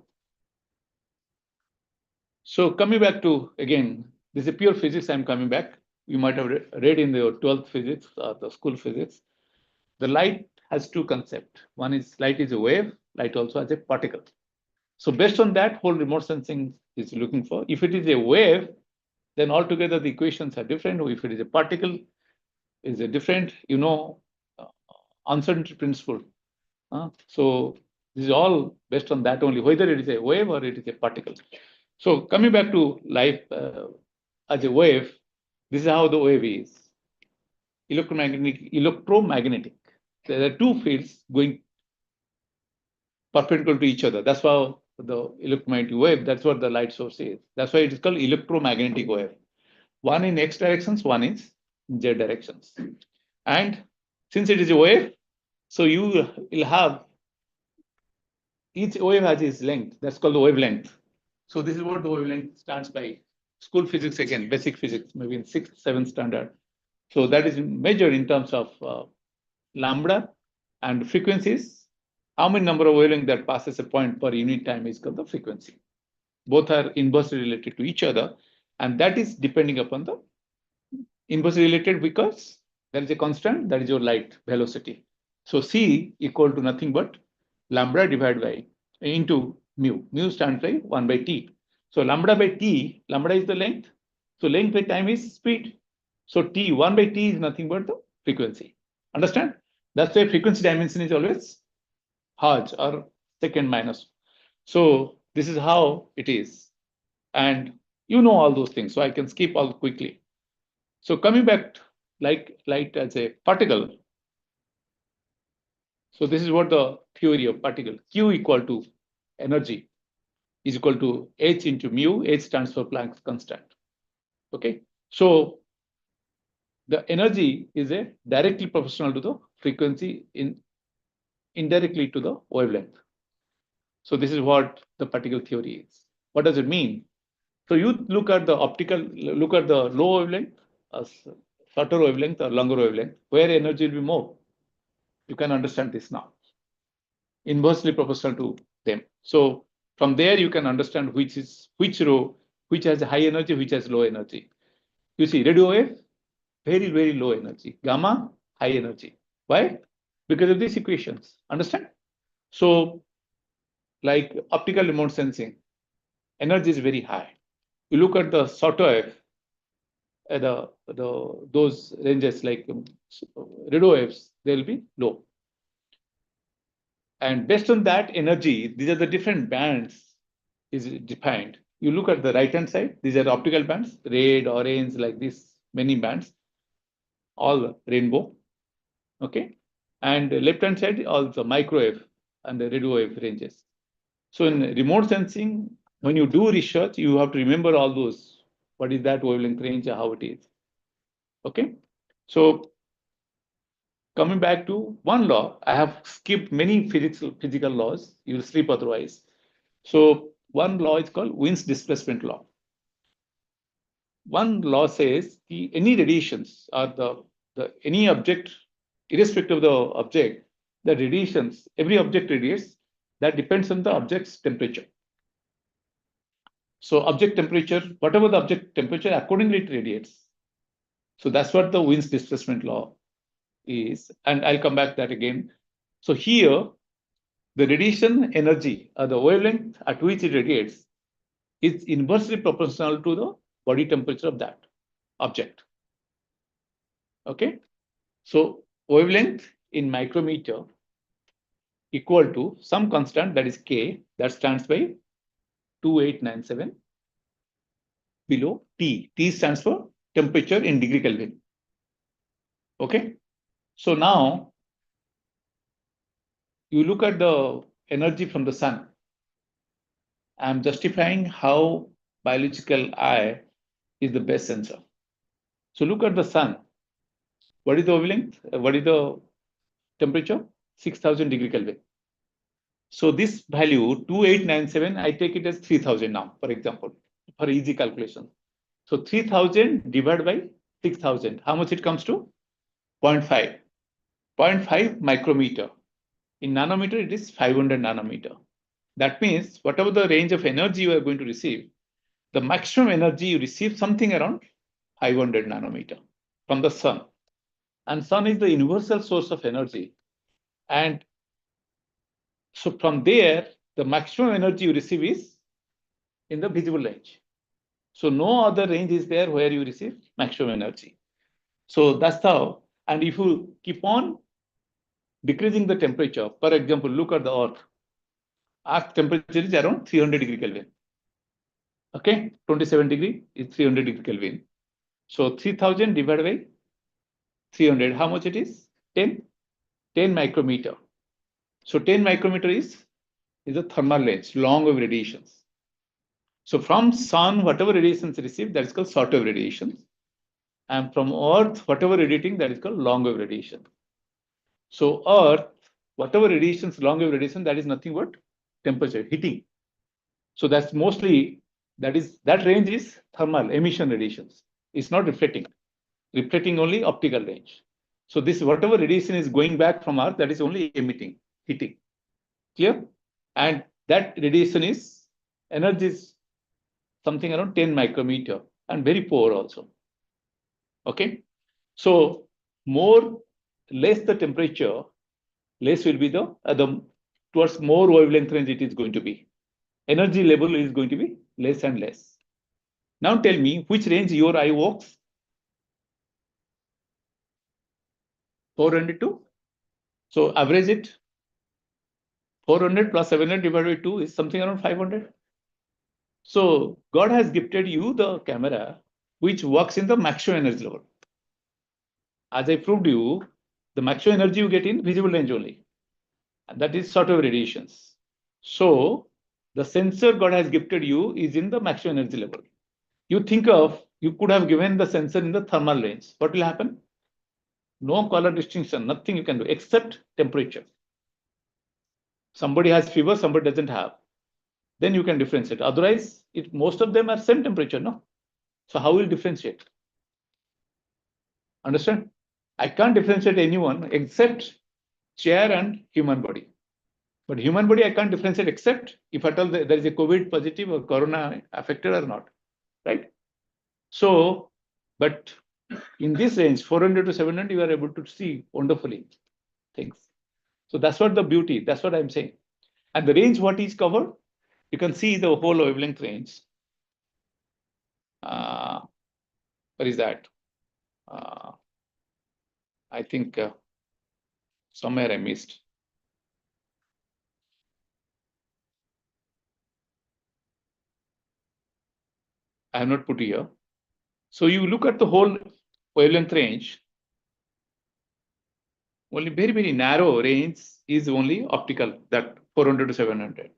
So coming back to, again, this is a pure physics, I'm coming back. You might have read in your 12th physics or the school physics. The light has two concepts. One is light is a wave, light also has a particle. So based on that, whole remote sensing is looking for. If it is a wave, then altogether the equations are different. If it is a particle, is a different, uncertainty principle. So this is all based on that only, whether it is a wave or it is a particle. So coming back to life as a wave, this is how the wave is. Electromagnetic. There are two fields going perpendicular to each other. That's how the electromagnetic wave, that's what the light source is. That's why it is called electromagnetic wave. One in X directions, one is Z directions. And since it is a wave, so you will have, each wave has its length. That's called the wavelength. So this is what the wavelength stands by. School physics, again, basic physics, maybe in 6th, 7th standard. So that is measured in terms of lambda, and frequencies. How many number of wavelength that passes a point per unit time is called the frequency. Both are inversely related to each other, and that is depending upon the inversely related because there is a constant, that is your light velocity. So C equal to nothing but lambda divided by into mu. Mu stands by 1 by t. So lambda by t, lambda is the length. So length by time is speed. So t, 1 by t is nothing but the frequency. Understand? That's why frequency dimension is always Hz or second minus. So this is how it is. And you know all those things, so I can skip all quickly. So coming back, like light as a particle. So this is what the theory of particle. Q equal to energy is equal to h into mu. H stands for Planck's constant. Okay. So the energy is a directly proportional to the frequency indirectly to the wavelength. So this is what the particle theory is. What does it mean? So you look at the low wavelength, shorter wavelength or longer wavelength, where energy will be more. You can understand this now. Inversely proportional to them. So from there you can understand which has high energy, which has low energy. You see, radio wave, very, very low energy. Gamma, high energy. Why? Because of these equations. Understand? So like optical remote sensing, energy is very high. You look at the shorter wave, those ranges like radio waves, they will be low. And based on that energy, these are the different bands is defined. You look at the right-hand side, these are optical bands, red, orange, like this, many bands, all rainbow, okay? And left-hand side, also microwave and the radio wave ranges. So in remote sensing, when you do research, you have to remember all those. What is that wavelength range, how it is, okay? So coming back to one law, I have skipped many physical laws. You will sleep otherwise. So one law is called Wien's displacement law. One law says any radiations or any object, irrespective of the object, the radiations, every object radiates, that depends on the object's temperature. So object temperature, whatever the object temperature, accordingly it radiates. So that's what the Wien's displacement law is. And I'll come back to that again. So here, the radiation energy, or the wavelength at which it radiates, is inversely proportional to the body temperature of that object. Okay? So wavelength in micrometer equal to some constant, that is K, that stands by 2897 below T. T stands for temperature in degree Kelvin. Okay? So now you look at the energy from the sun. I'm justifying how biological eye is the best sensor. So look at the sun. What is the wavelength? What is the temperature? 6000 degree Kelvin. So this value 2897, I take it as 3000 now, for example, for easy calculation. So 3000 divided by 6000, how much it comes to? 0.5. 0.5 micrometer. In nanometer, it is 500 nanometer. That means whatever the range of energy you are going to receive, the maximum energy you receive something around 500 nanometer from the sun. And sun is the universal source of energy. And so from there, the maximum energy you receive is in the visible range. So no other range is there where you receive maximum energy. So that's how, and if you keep on decreasing the temperature, for example, look at the Earth. Earth temperature is around 300 degree Kelvin. Okay, 27 degree is 300 degree Kelvin. So 3000 divided by 300, how much it is? 10 micrometer. So 10 micrometer is a thermal range, long wave radiations. So from sun, whatever radiations received, that is called short wave radiation. And from Earth, whatever radiating, that is called long wave radiation. So Earth, whatever radiations, long wave radiation, that is nothing but temperature, heating. So that's mostly, that range is thermal emission radiations. It's not reflecting. Reflecting only optical range. So this, whatever radiation is going back from Earth, that is only emitting, heating. Clear? And that radiation is, energy is something around 10 micrometer and very poor also. Okay? So less the temperature, less will be the towards more wavelength range it is going to be. Energy level is going to be less and less. Now tell me which range your eye works? 400 to? So average it. 400 plus 700 divided by 2 is something around 500. So God has gifted you the camera which works in the maximum energy level. As I proved you, the maximum energy you get in visible range only. And that is short wave radiations. So the sensor God has gifted you is in the maximum energy level. You think of, you could have given the sensor in the thermal range. What will happen? No color distinction, nothing you can do except temperature. Somebody has fever, somebody doesn't have. Then you can differentiate. Otherwise, most of them are same temperature, no? So how will differentiate? Understand? I can't differentiate anyone except chair and human body. But human body, I can't differentiate except if at all there is a COVID positive or corona affected or not, right? So, but in this range, 400 to 700, you are able to see wonderfully things. So that's what the beauty, that's what I'm saying. And the range, what is covered? You can see the whole wavelength range. What is that? I think somewhere I missed. I have not put here. So you look at the whole wavelength range. Only very, very narrow range is only optical, that 400 to 700.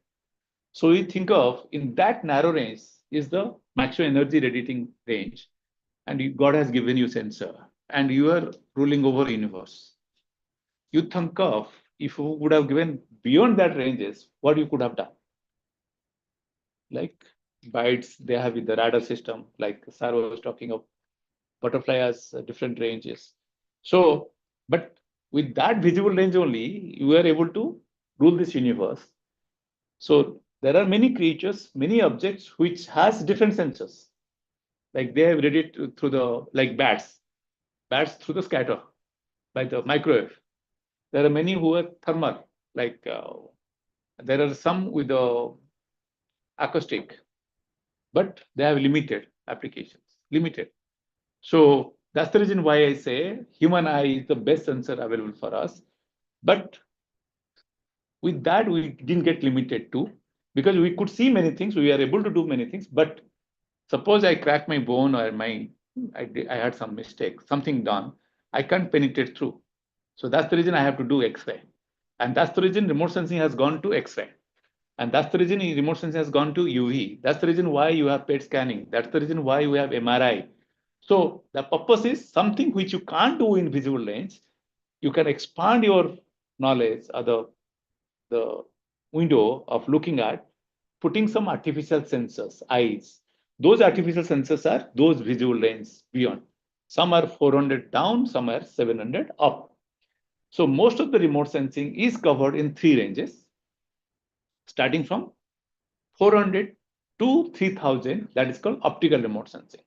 So you think of, in that narrow range is the maximum energy radiating range. And God has given you sensor. And you are ruling over universe. You think of, if you would have given beyond that ranges, what you could have done. Like birds, they have with the radar system, like Sarah was talking of, butterfly has different ranges. So, but with that visible range only, you are able to rule this universe. So there are many creatures, many objects which has different sensors. Like they have read it through the, like bats through the scatter by the microwave. There are many who are thermal, like there are some with the acoustic, but they have limited applications, limited. So that's the reason why I say human eye is the best sensor available for us. But with that, we didn't get limited to, because we could see many things, we are able to do many things. But suppose I crack my bone or I had some mistake, something done, I can't penetrate through. So that's the reason I have to do X-ray. And that's the reason remote sensing has gone to X-ray. And that's the reason remote sensing has gone to UV. That's the reason why you have PET scanning. That's the reason why you have MRI. So the purpose is something which you can't do in visible range. You can expand your knowledge or the window of looking at, putting some artificial sensors, eyes. Those artificial sensors are those visual range beyond. Some are 400 down, some are 700 up. So most of the remote sensing is covered in 3 ranges, starting from 400 to 3000. That is called optical remote sensing.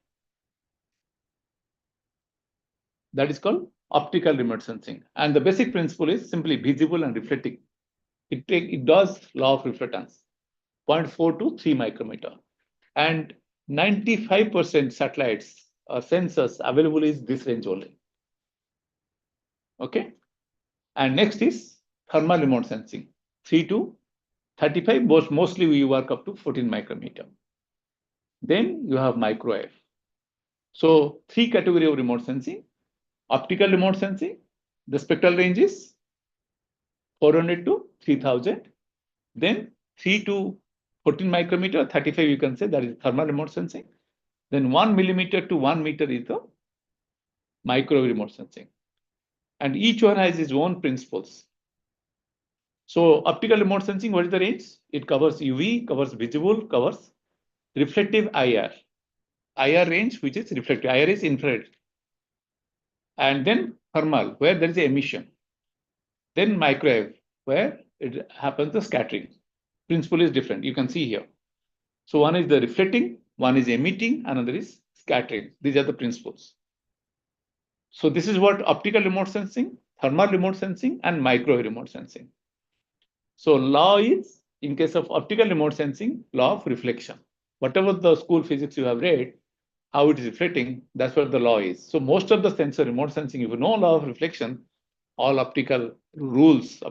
That is called optical remote sensing. And the basic principle is simply visible and reflecting. It does law of reflectance, 0.4 to 3 micrometer. And 95% satellites or sensors available is this range only. Okay. And next is thermal remote sensing, 3 to 35, mostly we work up to 14 micrometer. Then you have microwave. So 3 category of remote sensing: optical remote sensing, the spectral range is 400 to 3000. Then 3 to 14 micrometer, 35 you can say, that is thermal remote sensing. Then 1 millimeter to 1 meter is the microwave remote sensing. And each one has its own principles. So optical remote sensing, what is the range? It covers UV, covers visible, covers reflective IR. IR range, which is reflective. IR is infrared. And then thermal, where there is emission. Then microwave, where it happens the scattering. Principle is different. You can see here. So one is the reflecting, one is emitting, another is scattering. These are the principles. So this is what optical remote sensing, thermal remote sensing, and microwave remote sensing. So law is, in case of optical remote sensing, law of reflection. Whatever the school physics you have read, how it is reflecting, that's what the law is. So most of the sensor remote sensing, if you know law of reflection, all optical rules,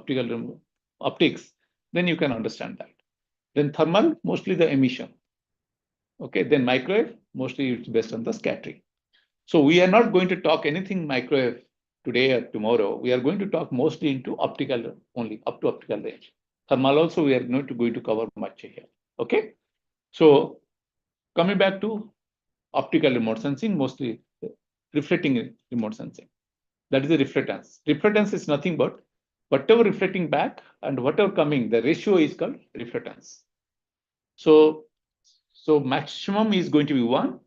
optics, then you can understand that. Then thermal, mostly the emission. Okay, then microwave, mostly it's based on the scattering. So we are not going to talk anything microwave today or tomorrow. We are going to talk mostly into optical only, up to optical range. Thermal also we are not going to cover much here. Okay, so coming back to optical remote sensing, mostly reflecting remote sensing. That is the reflectance. Reflectance is nothing but whatever reflecting back and whatever coming, the ratio is called reflectance. So maximum is going to be 1,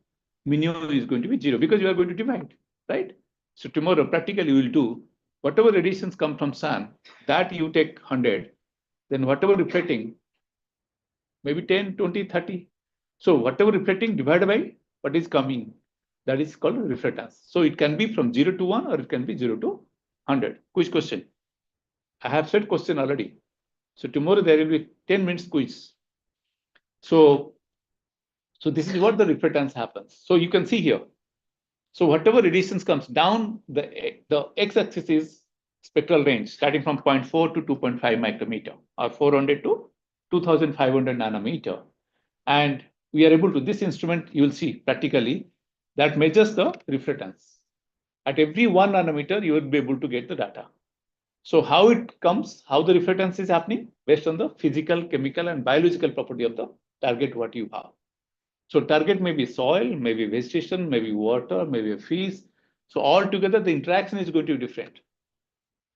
minimum is going to be 0, because you are going to divide, right? So tomorrow, practically, you will do whatever radiations come from sun, that you take 100, then whatever reflecting, maybe 10, 20, 30. So whatever reflecting divided by what is coming, that is called reflectance. So it can be from 0 to 1 or it can be 0 to 100. Quiz question. I have said question already. So tomorrow there will be 10 minutes quiz. So this is what the reflectance happens. So you can see here. So whatever radiations comes down, the x-axis is spectral range, starting from 0.4 to 2.5 micrometer, or 400 to 2,500 nanometer. And we are able to, this instrument, you will see practically, that measures the reflectance. At every 1 nanometer, you will be able to get the data. So how it comes, how the reflectance is happening, based on the physical, chemical, and biological property of the target what you have. So target may be soil, maybe vegetation, maybe water, maybe a fish. So altogether, the interaction is going to be different,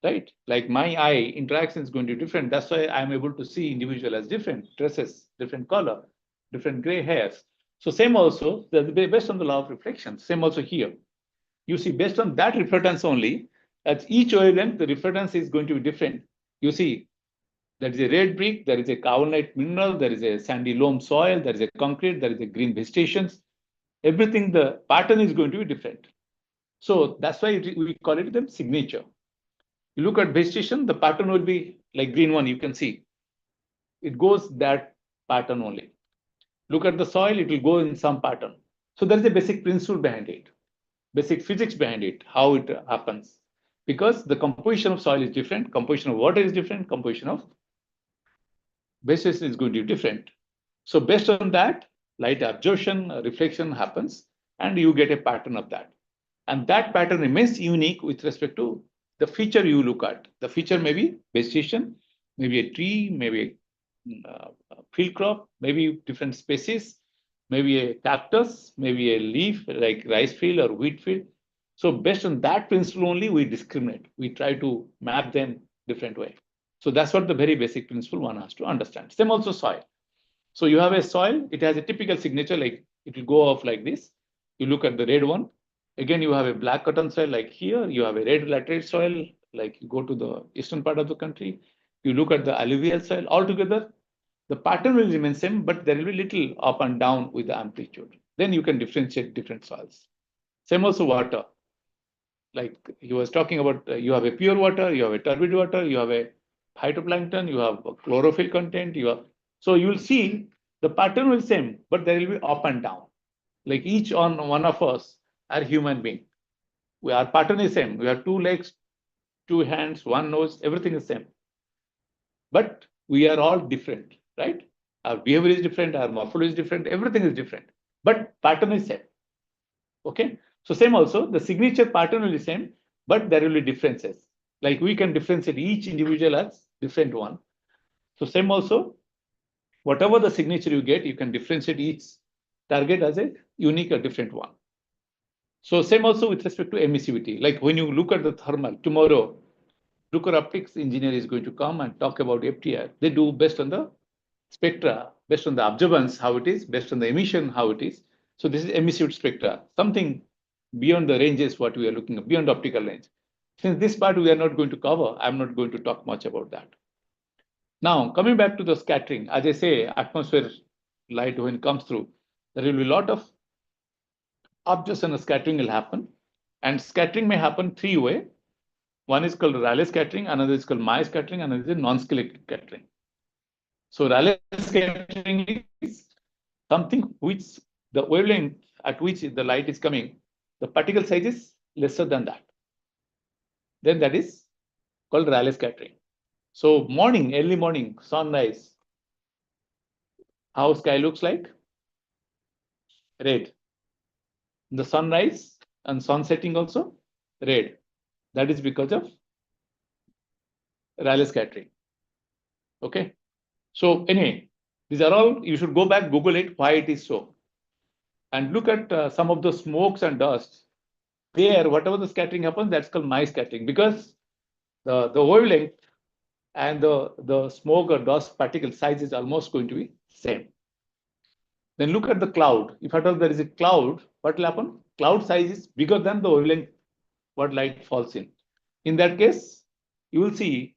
right? Like my eye, interaction is going to be different. That's why I'm able to see individual as different dresses, different color, different gray hairs. So same also, based on the law of reflection, same also here. You see, based on that reflectance only, at each wavelength, the reflectance is going to be different. You see, There is a red brick, there is a carbonate mineral, there is a sandy loam soil, there is a concrete, there is a green vegetations. Everything, the pattern is going to be different. So that's why we call it the signature. You look at vegetation, the pattern will be like green one, you can see. It goes that pattern only. Look at the soil, it will go in some pattern. So there is a basic principle behind it, basic physics behind it, how it happens. Because the composition of soil is different, composition of water is different, composition of vegetation is going to be different. So based on that, light absorption, reflection happens, and you get a pattern of that. And that pattern remains unique with respect to the feature you look at. The feature may be vegetation, maybe a tree, maybe a field crop, maybe different species, maybe a cactus, maybe a leaf like rice field or wheat field. So based on that principle only, we discriminate. We try to map them different way. So that's what the very basic principle one has to understand. Same also soil. So you have a soil, it has a typical signature, like it will go off like this. You look at the red one. Again, you have a black cotton soil like here. You have a red laterite soil, like you go to the eastern part of the country. You look at the alluvial soil. Altogether, the pattern will remain same, but there will be little up and down with the amplitude. Then you can differentiate different soils. Same also water. Like he was talking about, you have a pure water, you have a turbid water, you have a phytoplankton, you have a chlorophyll content, you have. So you will see the pattern will same, but there will be up and down. Like each on one of us are human being. Our pattern is same. We have 2 legs, 2 hands, 1 nose, everything is same. But we are all different, right? Our behavior is different, our morphology is different, everything is different. But pattern is same. Okay. So same also, the signature pattern will be same, but there will be differences. Like we can differentiate each individual as different one. So same also, whatever the signature you get, you can differentiate each target as a unique or different one. So same also with respect to emissivity. Like when you look at the thermal, tomorrow, Drucker optics engineer is going to come and talk about FTR. They do based on the spectra, based on the observance, how it is, based on the emission, how it is. So this is emissive spectra, something beyond the ranges what we are looking at, beyond optical range. Since this part we are not going to cover, I'm not going to talk much about that. Now, coming back to the scattering, as I say, atmosphere light when it comes through, there will be a lot of absorption and scattering will happen. And scattering may happen 3 ways. One is called Rayleigh scattering, another is called Maya scattering, another is non-scattering scattering. So Rayleigh scattering is something which the wavelength at which the light is coming, the particle size is lesser than that. Then that is called Rayleigh scattering. So morning, early morning, sunrise, how sky looks like? Red. The sunrise and sun setting also red. That is because of Rayleigh scattering. Okay. So anyway, these are all, you should go back, Google it, why it is so. And look at some of the smokes and dust. There, whatever the scattering happens, that's called Maya scattering, because the wavelength and the smoke or dust particle size is almost going to be same. Then look at the cloud. If at all there is a cloud, what will happen? Cloud size is bigger than the wavelength what light falls in. In that case, you will see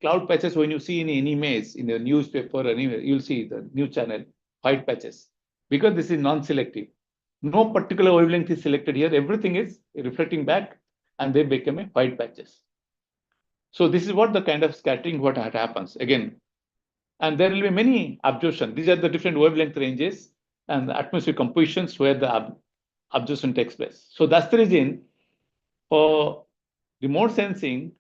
cloud patches when you see in any image, in the newspaper or anywhere, you'll see the news channel, white patches, because this is non-selective. No particular wavelength is selected here. Everything is reflecting back and they become a white patches. So this is what the kind of scattering what happens again. And there will be many absorption. These are the different wavelength ranges and the atmospheric compositions where the absorption takes place. So that's the reason for remote sensing,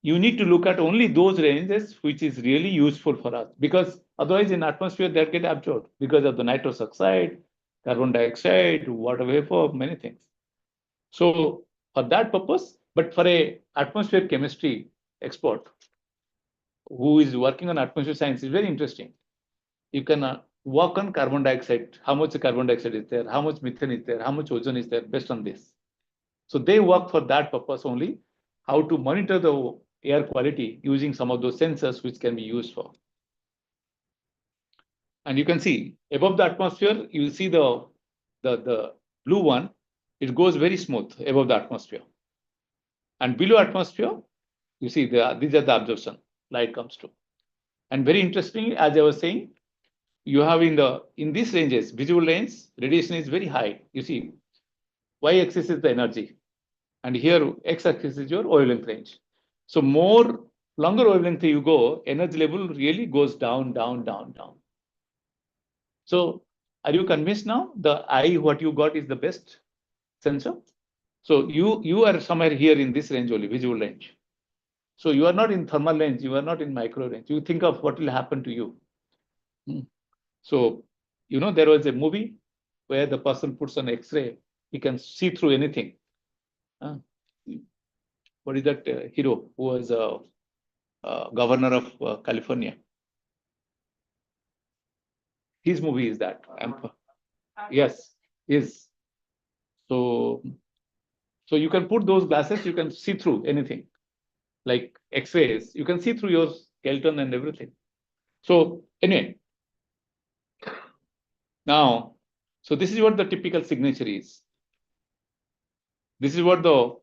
you need to look at only those ranges which is really useful for us, because otherwise in atmosphere they get absorbed because of the nitrous oxide, carbon dioxide, water vapor, many things. So for that purpose, but for a atmosphere chemistry expert who is working on atmosphere science, is very interesting. You can work on carbon dioxide, how much carbon dioxide is there, how much methane is there, how much ozone is there based on this. So they work for that purpose only, how to monitor the air quality using some of those sensors which can be used for. And you can see above the atmosphere, you will see the blue one, it goes very smooth above the atmosphere. And below atmosphere, you see these are the absorption light comes to. And very interesting, as I was saying, you have in these ranges, visible range, radiation is very high. You see, y-axis is the energy, and here x-axis is your wavelength range. So more longer wavelength you go, energy level really goes down, down, down, down. So are you convinced now the I what you got is the best sensor? So you are somewhere here in this range only, visual range. So you are not in thermal range, you are not in micro range. You think of what will happen to you. So, there was a movie where the person puts an X-ray, he can see through anything. What is that hero who was governor of California? His movie is that. Yes, is. So you can put those glasses, you can see through anything. Like X-rays, you can see through your skeleton and everything. So anyway, now, so this is what the typical signature is. This is what the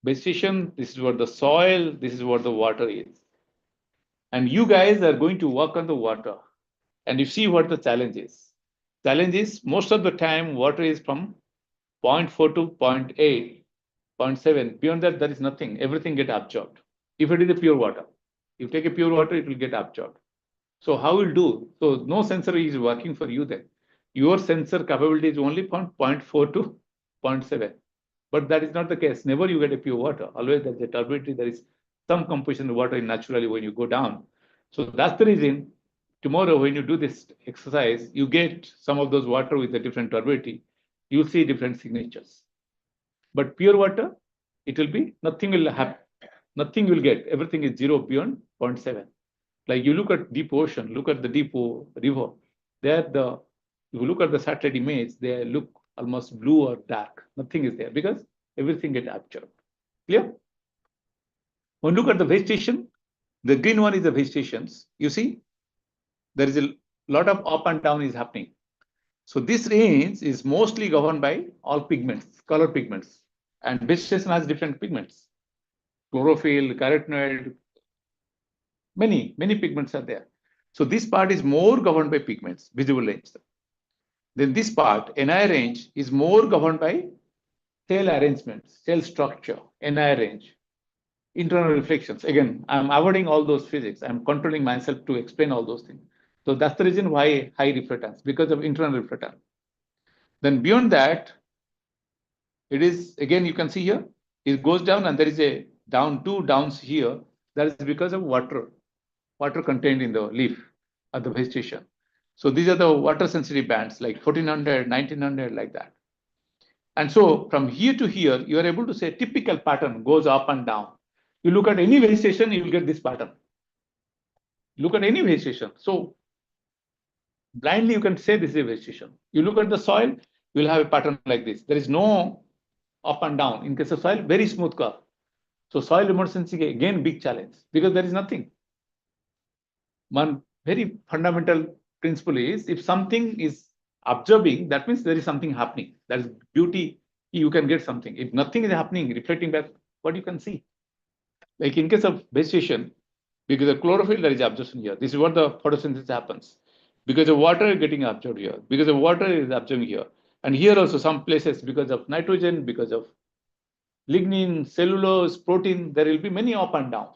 vegetation, this is what the soil, this is what the water is. And you guys are going to work on the water. And you see what the challenge is. Challenge is most of the time water is from 0.4 to 0.8, 0.7. Beyond that, there is nothing. Everything gets absorbed. If it is a pure water, you take a pure water, it will get absorbed. So how will do? So no sensor is working for you then. Your sensor capability is only from 0.4 to 0.7. But that is not the case. Never you get a pure water. Always there's a turbidity. There is some composition of water naturally when you go down. So that's the reason tomorrow when you do this exercise, you get some of those water with a different turbidity. You'll see different signatures. But pure water, it will be, nothing will happen. Nothing you will get. Everything is zero beyond 0.7. Like you look at deep ocean, look at the deep river. There, if you look at the satellite image, they look almost blue or dark. Nothing is there because everything gets absorbed. Clear? When you look at the vegetation, the green one is the vegetations. You see, there is a lot of up and down is happening. So this range is mostly governed by all pigments, color pigments. And vegetation has different pigments. Chlorophyll, carotenoid, many pigments are there. So this part is more governed by pigments, visible range. Then this part, NI range, is more governed by cell arrangements, cell structure, NI range, internal reflections. Again, I'm avoiding all those physics. I'm controlling myself to explain all those things. So that's the reason why high reflectance, because of internal reflectance. Then beyond that, it is, again, you can see here, it goes down and there is a two downs here. That is because of water contained in the leaf of the vegetation. So these are the water sensitive bands like 1400, 1900, like that. And so from here to here, you are able to say typical pattern goes up and down. You look at any vegetation, you will get this pattern. Look at any vegetation. So blindly you can say this is a vegetation. You look at the soil, you will have a pattern like this. There is no up and down. In case of soil, very smooth curve. So soil remote sensing, again, big challenge because there is nothing. One very fundamental principle is if something is observing, that means there is something happening. That is beauty. You can get something. If nothing is happening, reflecting back, what you can see. Like in case of vegetation, because of chlorophyll, there is absorption here. This is what the photosynthesis happens. Because of water getting absorbed here. Because of water is absorbing here. And here also some places because of nitrogen, because of lignin, cellulose, protein, there will be many up and down.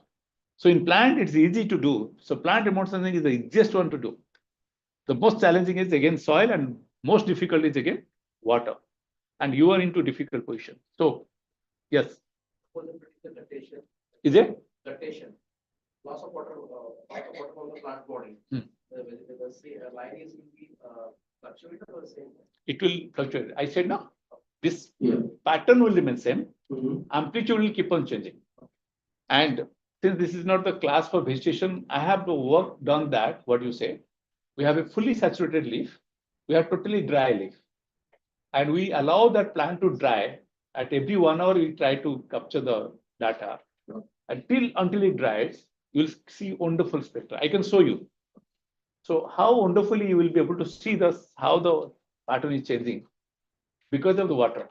So in plant, it's easy to do. So plant remote sensing is the easiest one to do. The most challenging is again soil and most difficult is again water. And you are into difficult position. So yes. Is it? Guttation. Loss of water from the plant body. The line is will be fluctuated or the same? It will fluctuate. I said no. This pattern will remain same. Amplitude will keep on changing. And since this is not the class for vegetation, I have to work done that, what you say. We have a fully saturated leaf. We have totally dry leaf. And we allow that plant to dry. At every 1 hour, we try to capture the data. Until it dries, you will see wonderful spectra. I can show you. So how wonderfully you will be able to see how the pattern is changing because of the water.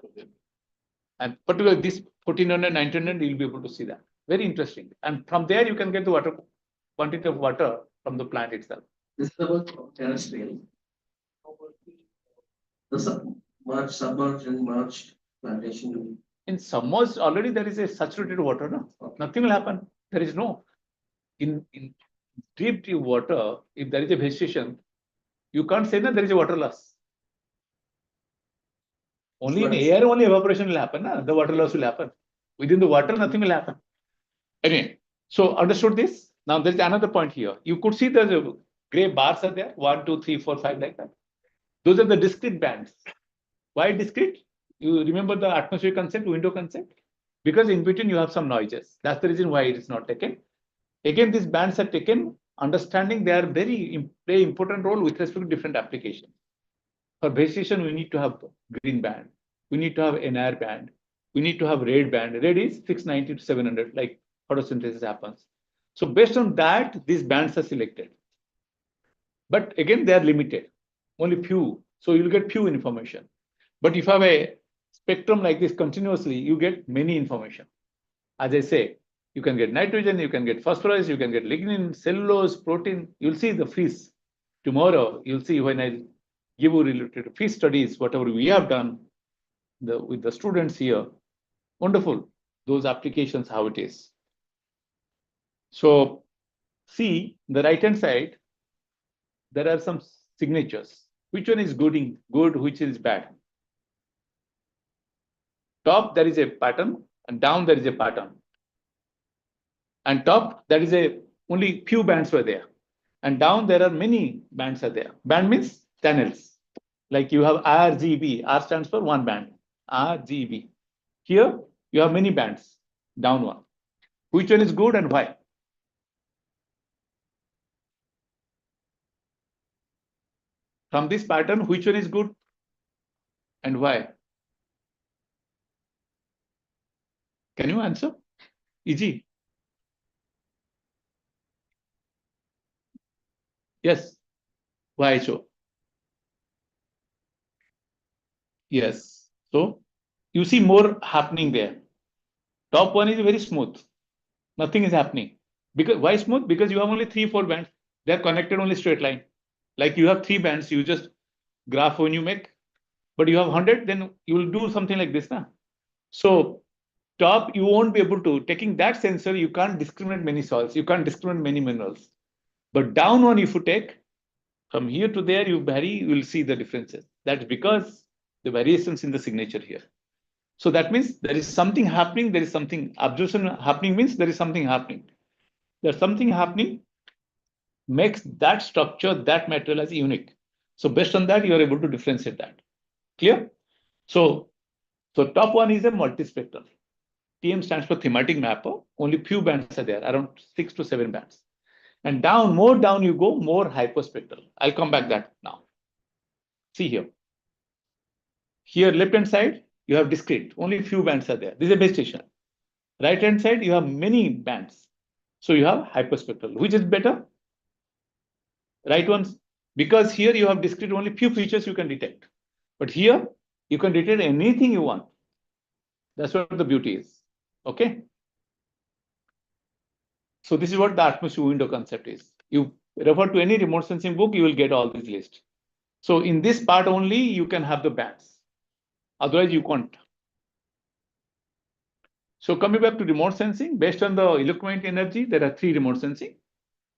And particularly this 1400, 1900, you will be able to see that. Very interesting. And from there, you can get the water, quantity of water from the plant itself. This is about terrestrial. The submerged and merged plantation. In submerged, already there is a saturated water, no? Okay. Nothing will happen. There is no, in deep water, if there is a vegetation, you can't say that there is a water loss. Only in air, only evaporation will happen, no? The water loss will happen. Within the water, nothing will happen. Again, so understood this? Now there is another point here. You could see the gray bars are there, 1, 2, 3, 4, 5, like that. Those are the discrete bands. Why discrete? You remember the atmospheric concept, window concept? Because in between you have some noises. That's the reason why it is not taken. Again, these bands are taken, understanding they are play important role with respect to different applications. For vegetation, we need to have green band. We need to have NR band. We need to have red band. Red is 690 to 700, like photosynthesis happens. So based on that, these bands are selected. But again, they are limited, only few. So you'll get few information. But if you have a spectrum like this continuously, you get many information. As I say, you can get nitrogen, you can get phosphorus, you can get lignin, cellulose, protein. You'll see the fish. Tomorrow, you'll see when I give you related to fish studies, whatever we have done with the students here. Wonderful, those applications, how it is. So see the right-hand side, there are some signatures. Which one is good, which is bad? Top, there is a pattern, and down there is a pattern. And top, there is only few bands were there. And down there are many bands are there. Band means channels. Like you have RGB. R stands for one band. RGB. Here you have many bands. Down one. Which one is good and why? From this pattern, which one is good and why? Can you answer? Easy. Yes. Why so? Yes. So you see more happening there. Top one is very smooth. Nothing is happening. Because why smooth? Because you have only 3, 4 bands. They are connected only straight line. Like you have 3 bands, you just graph when you make. But you have 100, then you will do something like this. Nah? So top, you won't be able to. Taking that sensor, you can't discriminate many soils. You can't discriminate many minerals. But down one, if you take, from here to there, you vary, you will see the differences. That's because the variations in the signature here. So that means there is something happening, there is something, absorption happening means there is something happening. There's something happening, makes that structure, that material as unique. So based on that, you are able to differentiate that. Clear? So top one is a multispectral. TM stands for thematic mapper. Only few bands are there, around 6 to 7 bands. And down, more down you go, more hyperspectral. I'll come back that now. See here. Here, left-hand side, you have discrete. Only few bands are there. This is a base station. Right-hand side, you have many bands. So you have hyperspectral. Which is better? Right ones. Because here you have discrete, only few features you can detect. But here, you can detect anything you want. That's what the beauty is. Okay? So this is what the atmosphere window concept is. You refer to any remote sensing book, you will get all these lists. So in this part only, you can have the bands. Otherwise, you can't. So coming back to remote sensing, based on the electromagnetic energy, there are 3 remote sensing.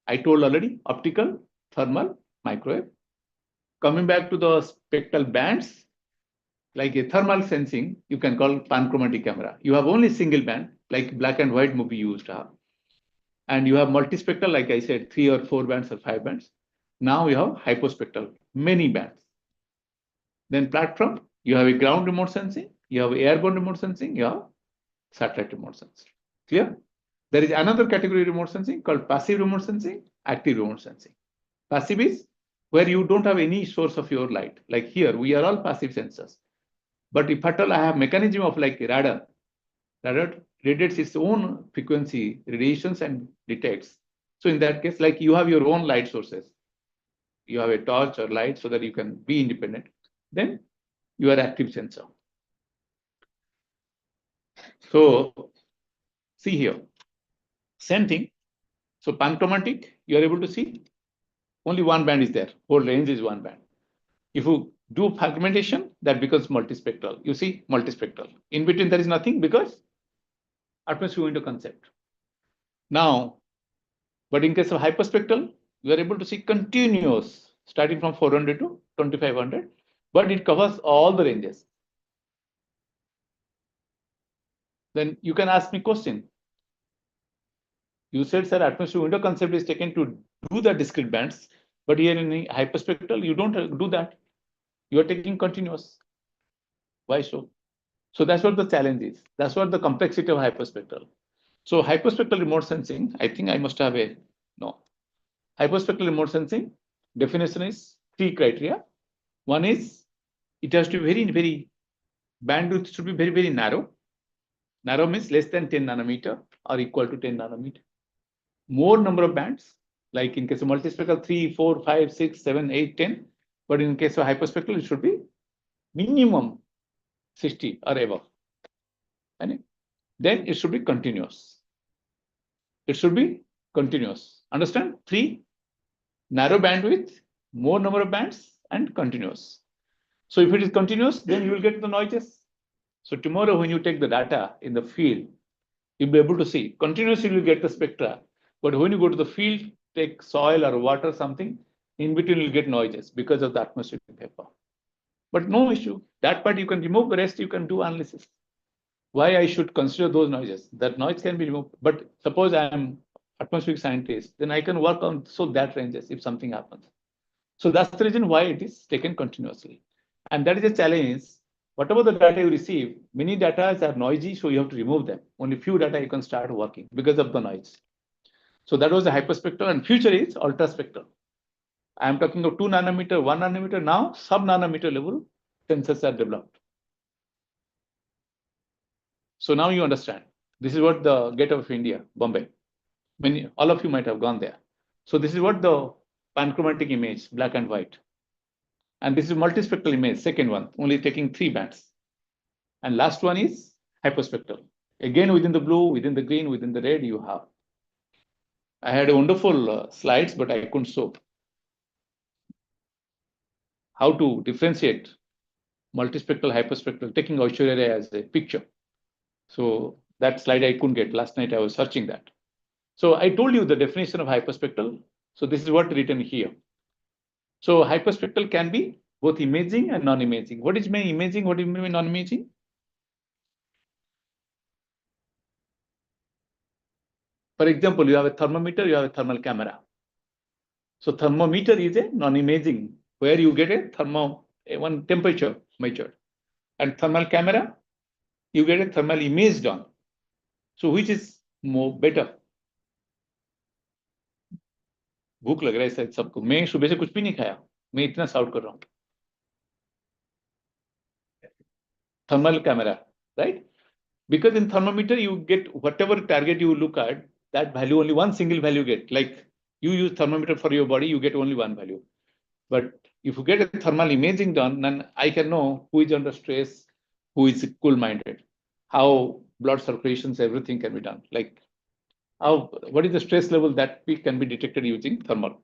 I told already, optical, thermal, microwave. Coming back to the spectral bands, like a thermal sensing, you can call panchromatic camera. You have only single band, like black and white movie used. And you have multispectral, like I said, 3 or 4 bands or 5 bands. Now you have hypospectral, many bands. Then platform, you have a ground remote sensing, you have airborne remote sensing, you have satellite remote sensing. Clear? There is another category remote sensing called passive remote sensing, active remote sensing. Passive is where you don't have any source of your light. Like here, we are all passive sensors. But if at all I have mechanism of like radar radiates its own frequency, radiations and detects. So in that case, like you have your own light sources. You have a torch or light so that you can be independent. Then you are active sensor. So see here, same thing. So panchromatic, you are able to see only one band is there. Whole range is one band. If you do fragmentation, that becomes multispectral. You see, multispectral. In between, there is nothing because atmosphere window concept. Now, but in case of hyperspectral, you are able to see continuous starting from 400 to 2500, but it covers all the ranges. Then you can ask me question. You said, sir, atmosphere window concept is taken to do the discrete bands, but here in the hyperspectral, you don't do that. You are taking continuous. Why so? So that's what the challenge is. That's what the complexity of hyperspectral. So hyperspectral remote sensing, I think I must have a, no. Hyperspectral remote sensing definition is 3 criteria. One is it has to be very, very, bandwidth should be very, very narrow. Narrow means less than 10 nanometer or equal to 10 nanometer. More number of bands, like in case of multispectral 3, 4, 5, 6, 7, 8, 10. But in case of hyperspectral, it should be minimum 60 or above. And then it should be continuous. It should be continuous. Understand? 3, narrow bandwidth, more number of bands, and continuous. So if it is continuous, then you will get the noises. So tomorrow when you take the data in the field, you'll be able to see. Continuously you will get the spectra. But when you go to the field, take soil or water, something, in between you'll get noises because of the atmospheric vapor. But no issue. That part you can remove, the rest you can do analysis. Why I should consider those noises? That noise can be removed. But suppose I am atmospheric scientist, then I can work on so that ranges if something happens. So that's the reason why it is taken continuously. And that is a challenge. Whatever the data you receive, many data are noisy, so you have to remove them. Only few data you can start working because of the noise. So that was the hyperspectral, and future is ultraspectral. I am talking of 2 nanometer, 1 nanometer. Now sub-nanometer level sensors are developed. So now you understand. This is what the Gate of India, Bombay. Many, all of you might have gone there. So this is what the panchromatic image, black and white. And this is multispectral image, second one, only taking 3 bands. And last one is hyperspectral. Again, within the blue, within the green, within the red, you have. I had a wonderful slides, but I couldn't show how to differentiate multispectral, hyperspectral, taking ICAR-IARI as a picture. So that slide I couldn't get. Last night I was searching that. So I told you the definition of hyperspectral. So this is what written here. So hyperspectral can be both imaging and non-imaging. What is mean imaging? What is mean non-imaging? For example, you have a thermometer, you have a thermal camera. So thermometer is a non-imaging, where you get one temperature measured. And thermal camera, you get a thermal image done. So which is more better? भूख लग रहा है शायद सबको. मैं सुबह से कुछ भी नहीं खाया. मैं इतना साउट कर रहा हूँ. Thermal camera, right? Because in thermometer you get whatever target you look at, that value only one single value get. Like you use thermometer for your body, you get only one value. But if you get a thermal imaging done, then I can know who is under stress, who is cool-minded, how blood circulations, everything can be done. Like what is the stress level that can be detected using thermal.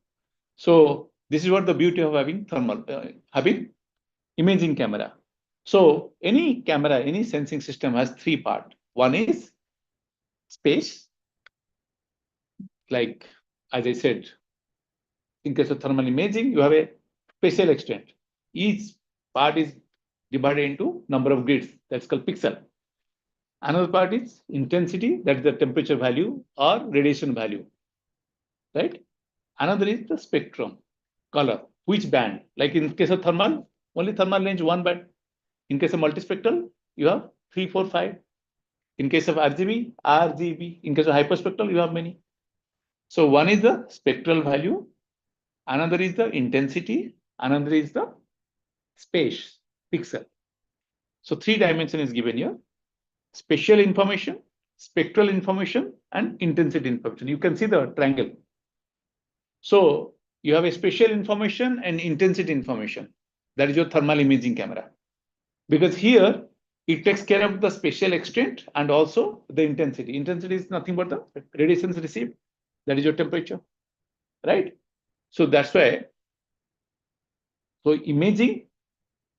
So this is what the beauty of having thermal, having imaging camera. So any camera, any sensing system has 3 parts. One is space, like as I said, in case of thermal imaging, you have a spatial extent. Each part is divided into number of grids. That's called pixel. Another part is intensity, that's the temperature value or radiation value, right? Another is the spectrum, color, which band. Like in case of thermal, only thermal range 1 band. In case of multispectral, you have 3, 4, 5. In case of RGB, RGB. In case of hyperspectral, you have many. So one is the spectral value, another is the intensity, another is the space, pixel. So 3 dimension is given here. Spatial information, spectral information, and intensity information. You can see the triangle. So you have a spatial information and intensity information. That is your thermal imaging camera. Because here, it takes care of the spatial extent and also the intensity. Intensity is nothing but the radiations received. That is your temperature, right? So that's why, so imaging,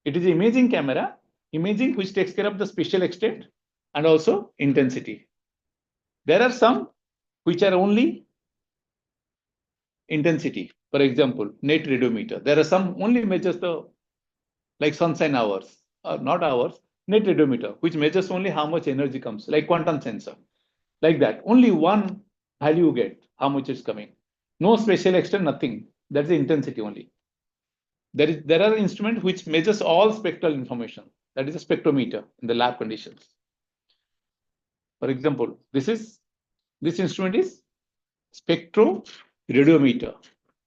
it is imaging camera, imaging which takes care of the spatial extent and also intensity. There are some which are only intensity. For example, net radiometer. There are some only measures the, like sunshine hours, or not hours, net radiometer, which measures only how much energy comes, like quantum sensor. Like that, only one value you get, how much is coming. No spatial extent, nothing. That's the intensity only. There are instruments which measures all spectral information. That is a spectrometer in the lab conditions. For example, this instrument is spectroradiometer.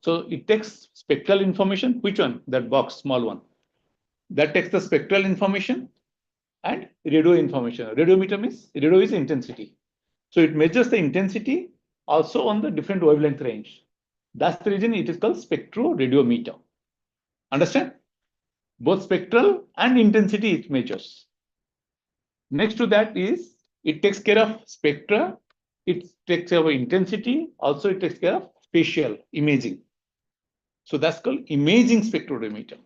So it takes spectral information. Which one? That box, small one. That takes the spectral information and radio information. Radiometer means radio is intensity. So it measures the intensity also on the different wavelength range. That's the reason it is called spectroradiometer. Understand? Both spectral and intensity it measures. Next to that is it takes care of spectra, it takes care of intensity, also it takes care of spatial imaging. So that's called imaging spectrometer.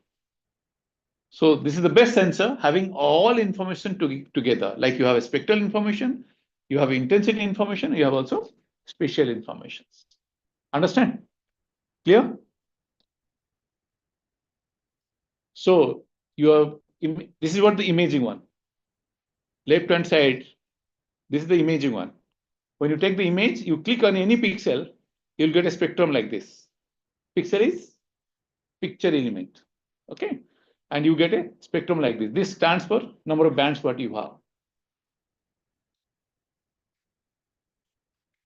So this is the best sensor, having all information together. Like you have a spectral information, you have intensity information, you have also spatial information. Understand? Clear? So you have, this is what the imaging one. Left hand side, this is the imaging one. When you take the image, you click on any pixel, you'll get a spectrum like this. Pixel is picture element. Okay? And you get a spectrum like this. This stands for number of bands what you have.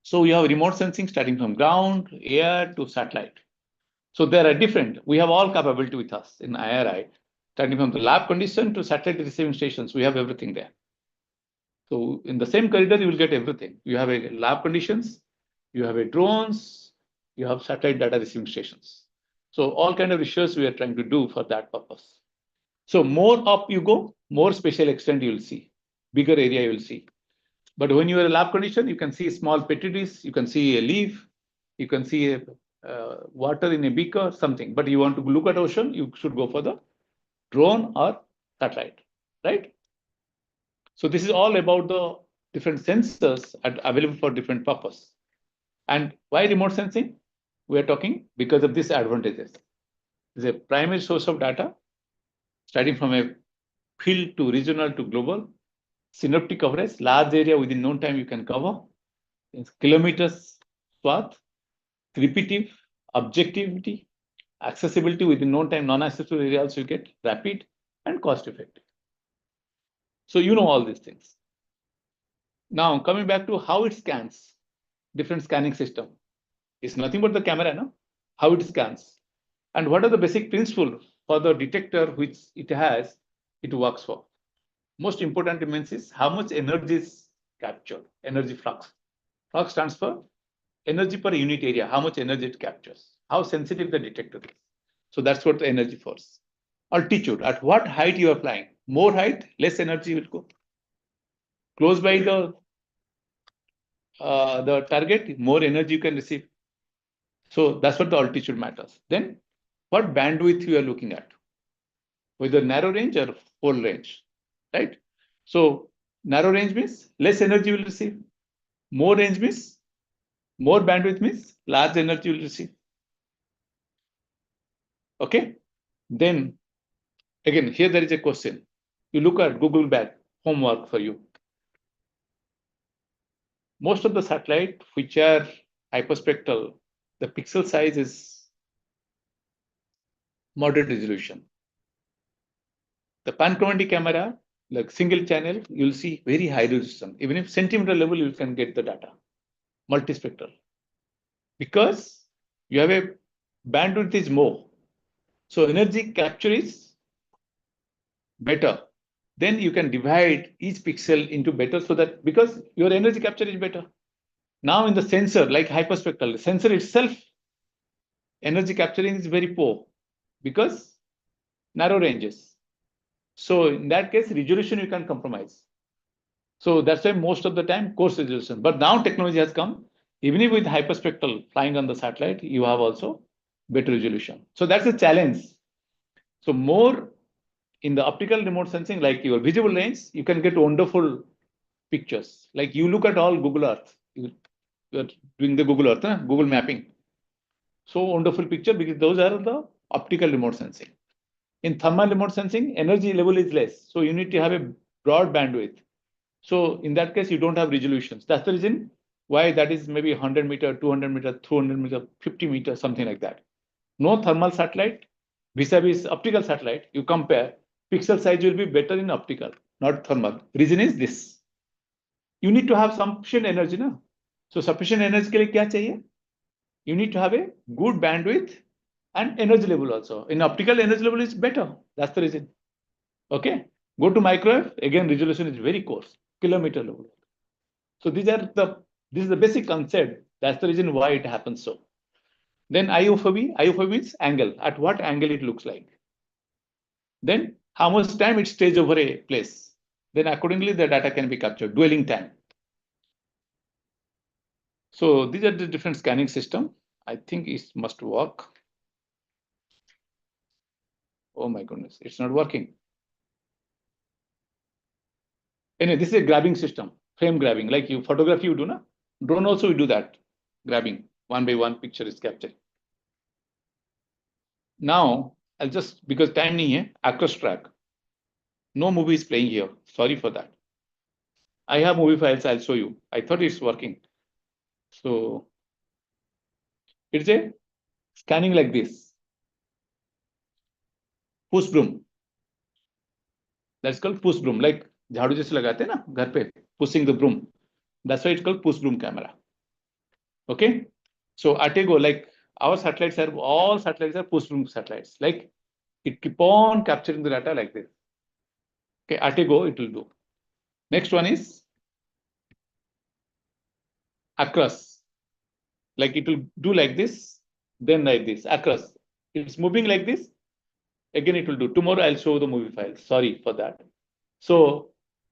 So we have remote sensing starting from ground, air to satellite. So there are different. We have all capability with us in IRI, starting from the lab condition to satellite receiving stations. We have everything there. So in the same corridor, you will get everything. You have a lab conditions, you have a drones, you have satellite data receiving stations. So all kind of research we are trying to do for that purpose. So more up you go, more spatial extent you will see, bigger area you will see. But when you are in lab condition, you can see small petri dish, you can see a leaf, you can see a water in a beaker, something. But you want to look at ocean, you should go for the drone or satellite, right? So this is all about the different sensors available for different purpose. And why remote sensing? We are talking because of these advantages. It's a primary source of data, starting from a field to regional to global. Synoptic coverage, large area within known time you can cover. In kilometers swath, repetitive, objectivity, accessibility within known time, non-accessible area also you get, rapid and cost effective. So you know all these things. Now coming back to how it scans, different scanning system. It's nothing but the camera, no? How it scans. And what are the basic principles for the detector which it has, it works for. Most important remains is how much energy is captured, energy flux. Flux stands for energy per unit area, how much energy it captures, how sensitive the detector is. So that's what the energy force. Altitude, at what height you are flying. More height, less energy will go. Close by the target, more energy you can receive. So that's what the altitude matters. Then what bandwidth you are looking at, whether narrow range or full range, right? So narrow range means less energy you will receive. More range means more bandwidth means large energy you will receive. Okay. Then again, here there is a question. You look at Google back, homework for you. Most of the satellite which are hyperspectral, the pixel size is moderate resolution. The panchromatic camera, like single channel, you'll see very high resolution. Even if centimeter level, you can get the data, multispectral. Because you have a bandwidth is more. So energy capture is better. Then you can divide each pixel into better so that because your energy capture is better. Now in the sensor, like hyperspectral, the sensor itself, energy capturing is very poor because narrow ranges. So in that case, resolution you can compromise. So that's why most of the time coarse resolution. But now technology has come, even if with hyperspectral flying on the satellite, you have also better resolution. So that's a challenge. So more in the optical remote sensing, like your visible range, you can get wonderful pictures. Like you look at all Google Earth, you're doing the Google Earth, Google mapping. So wonderful picture because those are the optical remote sensing. In thermal remote sensing, energy level is less. So you need to have a broad bandwidth. So in that case, you don't have resolutions. That's the reason why that is maybe 100 meter, 200 meter, 200 meter, 50 meters, something like that. No thermal satellite vis-a-vis optical satellite, you compare, pixel size will be better in optical, not thermal. Reason is this. You need to have sufficient energy. Na? So sufficient energy ke liye kya chahiye? You need to have a good bandwidth and energy level also. In optical, energy level is better. That's the reason. Okay. Go to microwave, again, resolution is very coarse, kilometer level. So this is the basic concept. That's the reason why it happens so. Then IOFOV means angle, at what angle it looks like. Then how much time it stays over a place. Then accordingly, the data can be captured, dwelling time. So these are the different scanning system. I think it must work. Oh my goodness, it's not working. Anyway, this is a grabbing system, frame grabbing, like you photography you do, na? Drone also we do that, grabbing, one by one picture is captured. Now, I'll just, because time nahi hai, across track. No movie is playing here, sorry for that. I have movie files, I'll show you. I thought it's working. So, it's a scanning like this. Push broom. That's called push broom, like झाड़ू जैसे लगाते हैं ना घर पे, pushing the broom. That's why it's called push broom camera. Okay, so at a go, like our satellites are, all satellites are push broom satellites. Like it keep on capturing the data like this. Okay, at a go it will do. Next one is across. Like it will do like this, then like this, across. It's moving like this. Again, it will do. Tomorrow I'll show the movie file. Sorry for that. So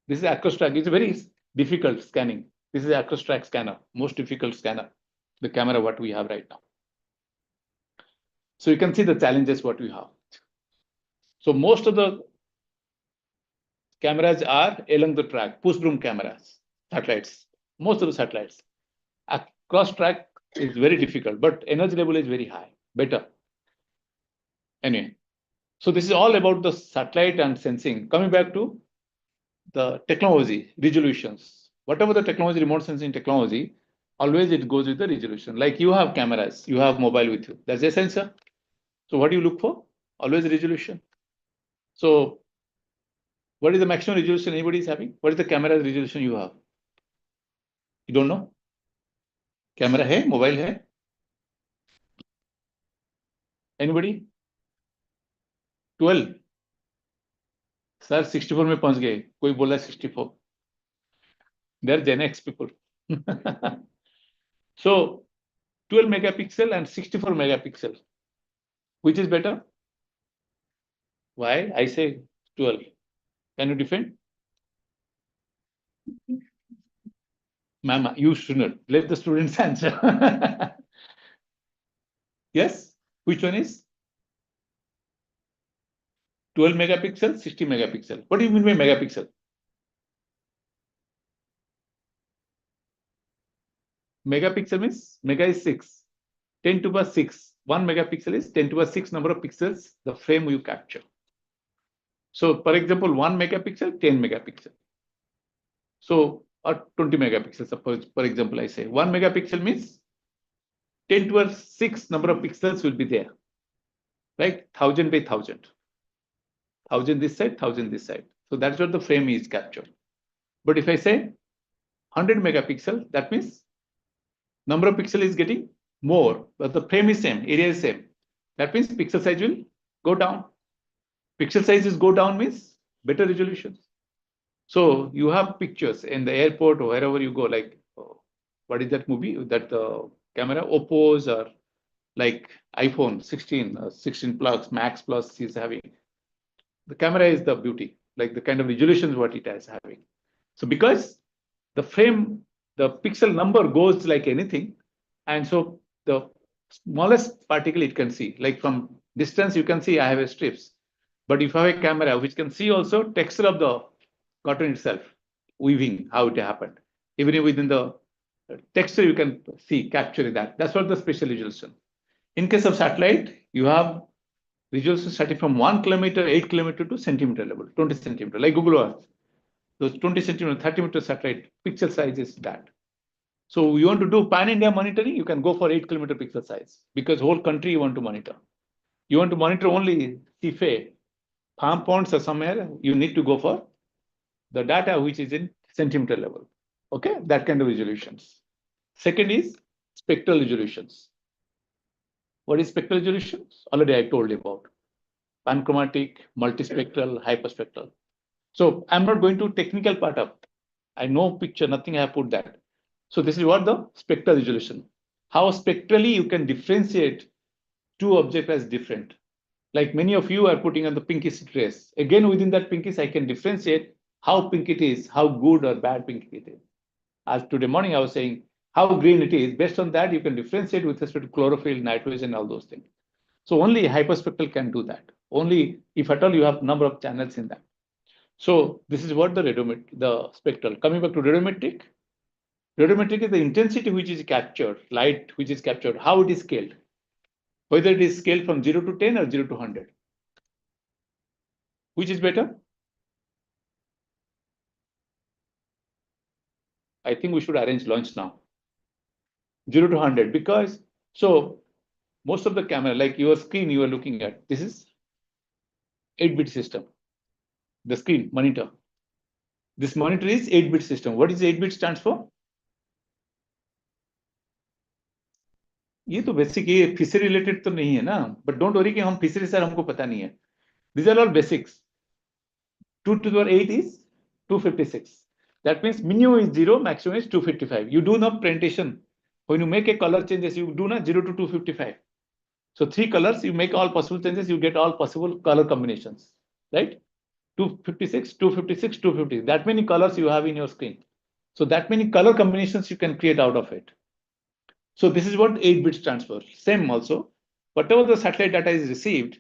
this is across track. It's a very difficult scanning. This is across track scanner, most difficult scanner, the camera what we have right now. So you can see the challenges what we have. So most of the cameras are along the track, push broom cameras, satellites, most of the satellites. Across track is very difficult, but energy level is very high, better. Anyway, so this is all about the satellite and sensing. Coming back to the technology, resolutions. Whatever the technology, remote sensing technology, always it goes with the resolution. Like you have cameras, you have mobile with you. That's a sensor. So what do you look for? Always resolution. So what is the maximum resolution anybody is having? What is the camera resolution you have? You don't know? Camera hai, mobile hai? Anybody? 12. Sir, 64 में पहुंच गए. कोई बोला 64. They're Gen X people. So 12 megapixel and 64 megapixel. Which is better? Why? I say 12. Can you defend? Mama, you shouldn't. Let the students answer. Yes? Which one is? 12 megapixel, 60 megapixel. What do you mean by megapixel? Megapixel means mega is 6. 10 to the power 6. 1 megapixel is 10 to the power 6 number of pixels, the frame you capture. So, for example, 1 megapixel, 10 megapixel. So, or 20 megapixels, suppose, for example, I say 1 megapixel means 10 to the power 6 number of pixels will be there. Right? 1000 by 1000. 1000 this side, 1000 this side. So that's what the frame is captured. But if I say 100 megapixel, that means number of pixel is getting more, but the frame is same, area is same. That means pixel size will go down. Pixel sizes go down means better resolution. So you have pictures in the airport or wherever you go, like what is that movie? That camera, Oppo's or like iPhone 16, 16 Plus, Max Plus is having. The camera is the beauty, like the kind of resolution what it is having. So because the frame, the pixel number goes like anything, and so the smallest particle it can see. Like from distance, you can see I have a strips. But if I have a camera which can see also texture of the cotton itself, weaving, how it happened. Even within the texture, you can see, capturing that. That's what the spatial resolution. In case of satellite, you have resolution starting from 1 kilometer, 8 kilometer to centimeter level, 20 centimeter, like Google Earth. Those 20 centimeter, 30 meter satellite, pixel size is that. So you want to do pan-India monitoring, you can go for 8 kilometer pixel size because whole country you want to monitor. You want to monitor only CIFE, farm ponds or somewhere, you need to go for the data which is in centimeter level. Okay, that kind of resolutions. Second is spectral resolutions. What is spectral resolutions? Already I told you about. Panchromatic, multispectral, hyperspectral. So I'm not going to technical part of. I know picture, nothing I have put that. So this is what the spectral resolution. How spectrally you can differentiate two objects as different. Like many of you are putting on the pinkish trace. Again, within that pinkish, I can differentiate how pink it is, how good or bad pink it is. As today morning, I was saying how green it is. Based on that, you can differentiate with respect to chlorophyll, nitrogen, all those things. So only hyperspectral can do that. Only if at all you have number of channels in that. So this is what the spectral. Coming back to radiometric. Radiometric is the intensity which is captured, light which is captured, how it is scaled. Whether it is scaled from 0 to 10 or 0 to 100. Which is better? I think we should arrange lunch now. 0 to 100 because, so most of the camera, like your screen you are looking at, this is 8-bit system. The screen, monitor. This monitor is 8-bit system. What is 8-bit stands for? ये तो basic ये fishery related तो नहीं है ना, but don't worry कि हम fishery sir हमको पता नहीं है. These are all basics. 2 to the power 8 is 256. That means minimum is 0, maximum is 255. You do not presentation. When you make a color changes, you do not 0 to 255. So 3 colors, you make all possible changes, you get all possible color combinations, right? 256, 256, 250. That many colors you have in your screen. So that many color combinations you can create out of it. So this is what 8-bit stands for. Same also, whatever the satellite data is received,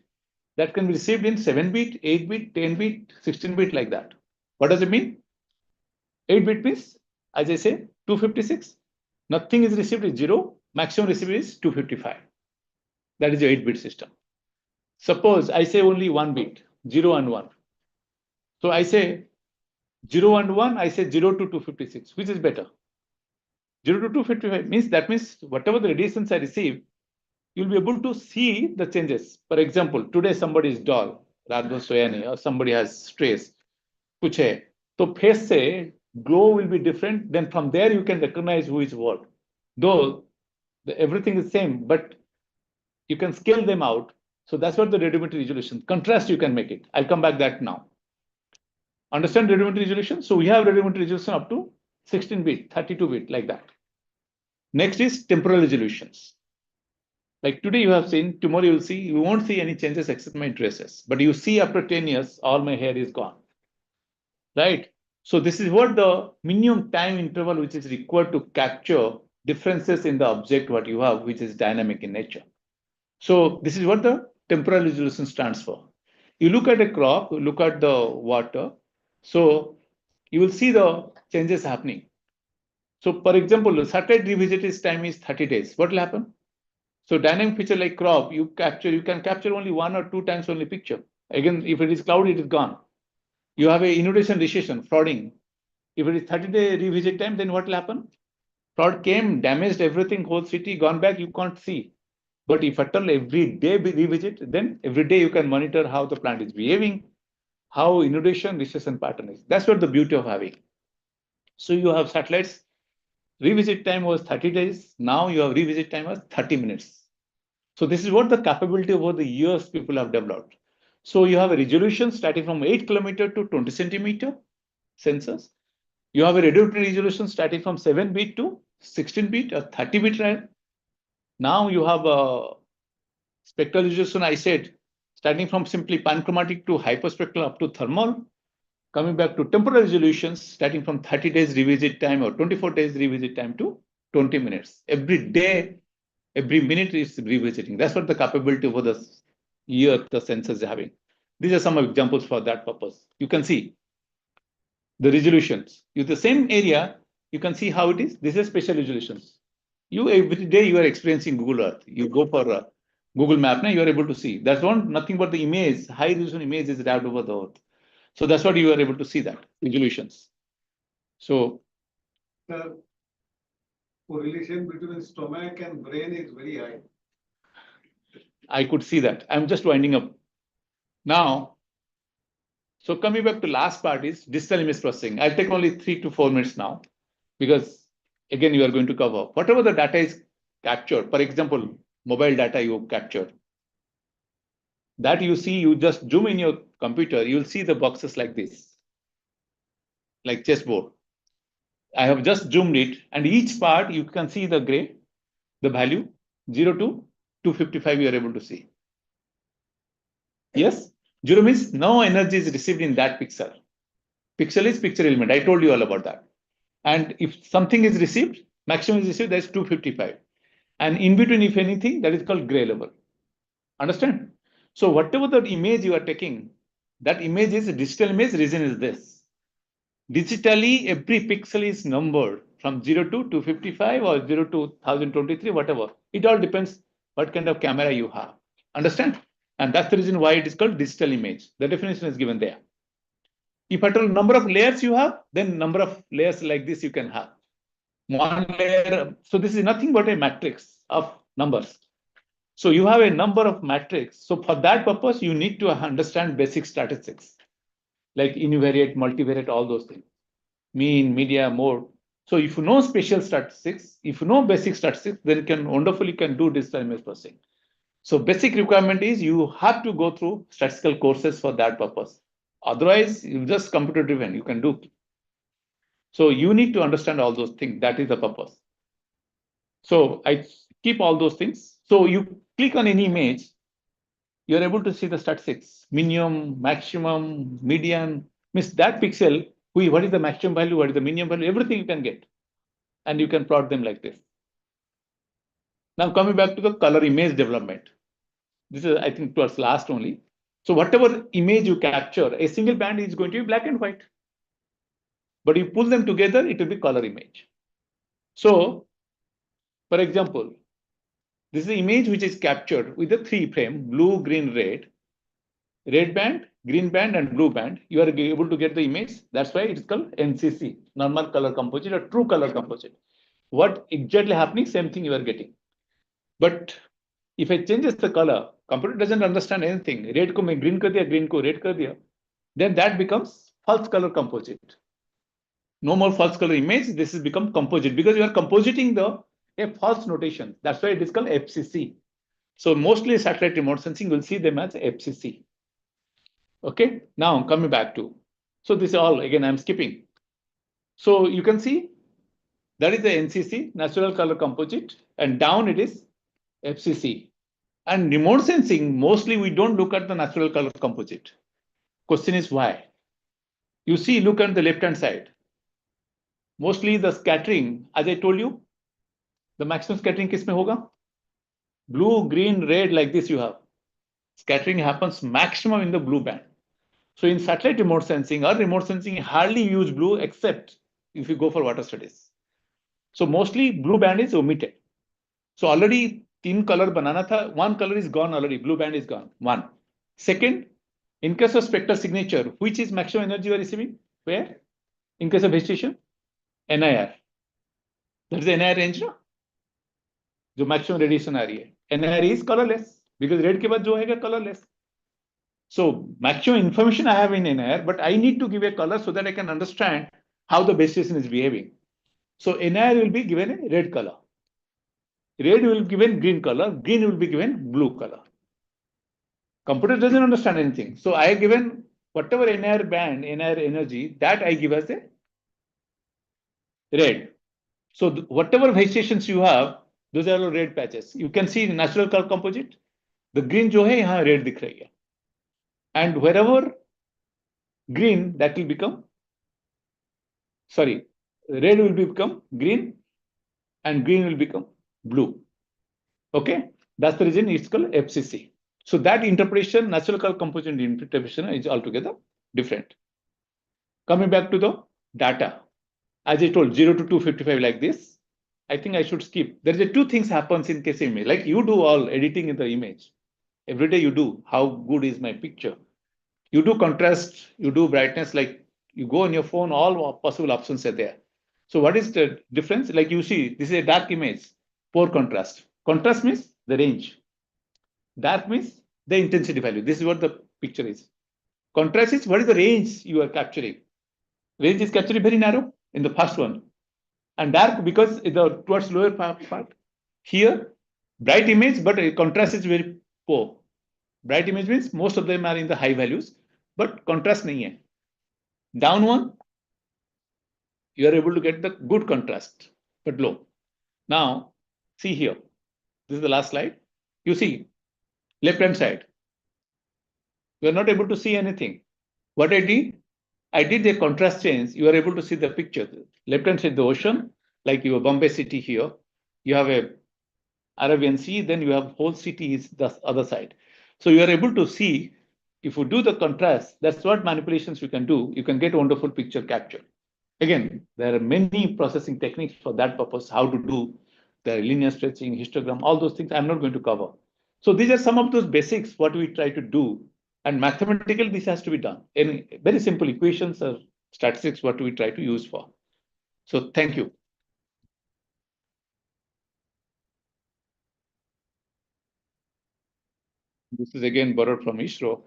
that can be received in 7-bit, 8-bit, 10-bit, 16-bit like that. What does it mean? 8-bit means, as I say, 256. Nothing is received is 0. Maximum received is 255. That is the 8-bit system. Suppose I say only 1 bit, 0 and 1. So I say 0 and 1, I say 0 to 256. Which is better? 0 to 255 means that means whatever the radiations I receive, you'll be able to see the changes. For example, today somebody is dull, or somebody has stress. कुछ है, तो face से glow will be different. Then from there you can recognize who is what. Though everything is same, but you can scale them out. So that's what the radiometry resolution. Contrast you can make it. I'll come back that now. Understand radiometry resolution? So we have radiometry resolution up to 16-bit, 32-bit like that. Next is temporal resolutions. Like today you have seen, tomorrow you'll see, you won't see any changes except my traces. But you see after 10 years, all my hair is gone. Right? So this is what the minimum time interval which is required to capture differences in the object what you have, which is dynamic in nature. So this is what the temporal resolution stands for. You look at a crop, look at the water. So you will see the changes happening. So for example, the satellite revisit time is 30 days. What will happen? So dynamic feature like crop, you can capture only 1 or 2 times only picture. Again, if it is cloudy, it is gone. You have a inundation, recession, flooding. If it is 30-day revisit time, then what will happen? Flood came, damaged everything, whole city, gone back, you can't see. But if at all every day revisit, then every day you can monitor how the plant is behaving, how inundation, recession pattern is. That's what the beauty of having. So you have satellites, revisit time was 30 days. Now you have revisit time was 30 minutes. So this is what the capability over the years people have developed. So you have a resolution starting from 8 kilometer to 20 centimeter sensors. You have a radiometry resolution starting from 7-bit to 16-bit or 30-bit. Now you have a spectral resolution, I said, starting from simply panchromatic to hyperspectral up to thermal. Coming back to temporal resolutions, starting from 30 days revisit time or 24 days revisit time to 20 minutes. Every day Every minute it's revisiting. That's what the capability over the year the sensors is having. These are some examples for that purpose. You can see the resolutions. You the same area, you can see how it is. This is special resolutions. You every day you are experiencing Google Earth. You go for a Google Map now, you are able to see. That's nothing but the image, high resolution image is wrapped over the Earth. So that's what you are able to see that resolutions. So The correlation between stomach and brain is very high. I could see that. I'm just winding up. Now, so coming back to last part is digital image processing. I'll take only 3 to 4 minutes now, because again, you are going to cover whatever the data is captured. For example, mobile data you captured. That you see, you just zoom in your computer, you'll see the boxes like this, like chessboard. I have just zoomed it, and each part you can see the gray, the value 0 to 255 you are able to see. Yes, 0 means no energy is received in that pixel. Pixel is picture element. I told you all about that. And if something is received, maximum is received, that's 255. And in between, if anything, that is called gray level. Understand? So whatever the image you are taking, that image is a digital image, reason is this. Digitally, every pixel is numbered from 0 to 255 or 0 to 1023, whatever. It all depends what kind of camera you have. Understand? And that's the reason why it is called digital image. The definition is given there. If at all number of layers you have, then number of layers like this you can have. One layer. So this is nothing but a matrix of numbers. So you have a number of matrix. So for that purpose, you need to understand basic statistics, like univariate, multivariate, all those things. Mean, media, mode. So if you know spatial statistics, if you know basic statistics, then you can wonderfully do digital image processing. So basic requirement is you have to go through statistical courses for that purpose. Otherwise, you just computer driven, you can do. So you need to understand all those things. That is the purpose. So I keep all those things. So you click on any image, you're able to see the statistics, minimum, maximum, median, means that pixel, what is the maximum value, what is the minimum value, everything you can get. And you can plot them like this. Now coming back to the color image development. This is, I think, towards last only. So whatever image you capture, a single band is going to be black and white. But you pull them together, it will be color image. So, for example, this is the image which is captured with the 3 frame, blue, green, red band, green band, and blue band. You are able to get the image. That's why it's called NCC, normal color composite or true color composite. What exactly happening, same thing you are getting. But if I changes the color, computer doesn't understand anything. Red ko main green kar diya, green ko red kar diya. Then that becomes false color composite. No more false color image. This has become composite because you are compositing a false notation. That's why it is called FCC. So mostly satellite remote sensing will see them as FCC. Okay. Now coming back to, so this is all again I'm skipping. So you can see that is the NCC, natural color composite, and down it is FCC. And remote sensing, mostly we don't look at the natural color composite. Question is why? You see, look at the left-hand side. Mostly the scattering, as I told you, the maximum scattering किस में होगा? Blue, green, red, like this you have. Scattering happens maximum in the blue band. So in satellite remote sensing or remote sensing, hardly use blue except if you go for water studies. So mostly blue band is omitted. So already 3 color banana tha, 1 color is gone already, blue band is gone, 1. Second, in case of spectral signature, which is maximum energy you are receiving? Where? In case of vegetation? NIR. That is the NIR range, no? जो maximum radiation आ रही है. NIR is colorless because red के बाद जो है colorless. So maximum information I have in NIR, but I need to give a color so that I can understand how the base station is behaving. So NIR will be given a red color. Red will be given green color. Green will be given blue color. Computer doesn't understand anything. So I have given whatever NIR band, NIR energy, that I give as a red. So whatever vegetations you have, those are all red patches. You can see the natural color composite. The green जो है यहाँ red दिख रही है. And wherever green, that will become, red will become green and green will become blue. Okay, that's the reason it's called FCC. So that interpretation, natural color composition interpretation, is altogether different. Coming back to the data, as I told, 0 to 255 like this. I think I should skip. There is two things happens in case image. Like you do all editing in the image. Every day you do. How good is my picture? You do contrast, you do brightness, like you go on your phone, all possible options are there. So what is the difference? Like you see, this is a dark image, poor contrast. Contrast means the range. Dark means the intensity value. This is what the picture is. Contrast is what is the range you are capturing. Range is captured very narrow in the first one. And dark because the towards lower part. Here, bright image, but contrast is very poor. Bright image means most of them are in the high values, but contrast nahi hai. Down one, you are able to get the good contrast, but low. Now, see here. This is the last slide. You see, left-hand side. You are not able to see anything. What I did a contrast change. You are able to see the picture. Left-hand side, the ocean, like your Bombay city here. You have a Arabian Sea, then you have whole city is the other side. So you are able to see, if you do the contrast, that's what manipulations you can do. You can get wonderful picture capture. Again, there are many processing techniques for that purpose, how to do the linear stretching, histogram, all those things I'm not going to cover. So these are some of those basics, what we try to do. And mathematically, this has to be done. In very simple equations or statistics, what we try to use for. So thank you. This is again borrowed from ISRO.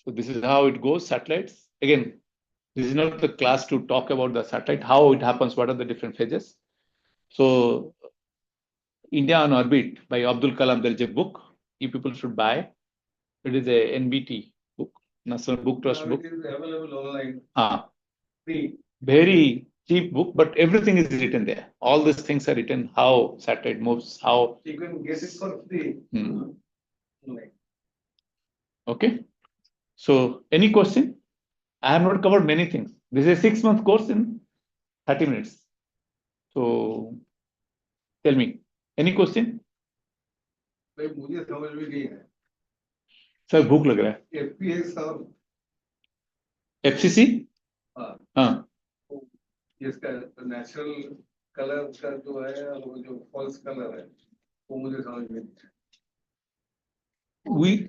So this is how it goes, satellites. Again, this is not the class to talk about the satellite, how it happens, what are the different phases. So India on Orbit by Abdul Kalam, there is a book you people should buy. It is a NBT book, National Book Trust book. It is available online. Free. Very cheap book, but everything is written there. All these things are written, how satellite moves, how. You can get it for free. Okay. So any question? I have not covered many things. This is a 6-month course in 30 minutes. So tell me, any question? भाई मुझे समझ में नहीं है sir भूख लग रहा है FPS और FCC हाँ इसका नेचुरल कलर का जो है और वो जो फॉल्स कलर है वो मुझे समझ में नहीं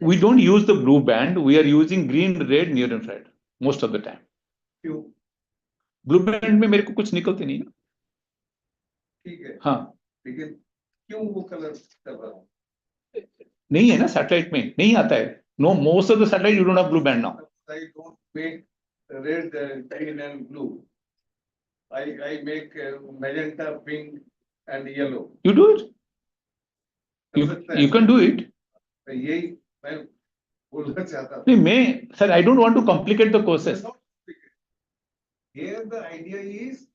we don't use the blue band, we are using green, red, near infrared most of the time. क्यों ब्लू बैंड में मेरे को कुछ निकलते नहीं ना ठीक है हाँ लेकिन क्यों वो कलर कर रहा हूँ नहीं है ना सैटेलाइट में नहीं आता है know most of the satellite you don't have blue band now I don't make red, green and blue. I make magenta, pink and yellow. You do it. You can do it. यही मैं बोलना चाहता हूँ नहीं मैं sir I don't want to complicate the process. Here the idea is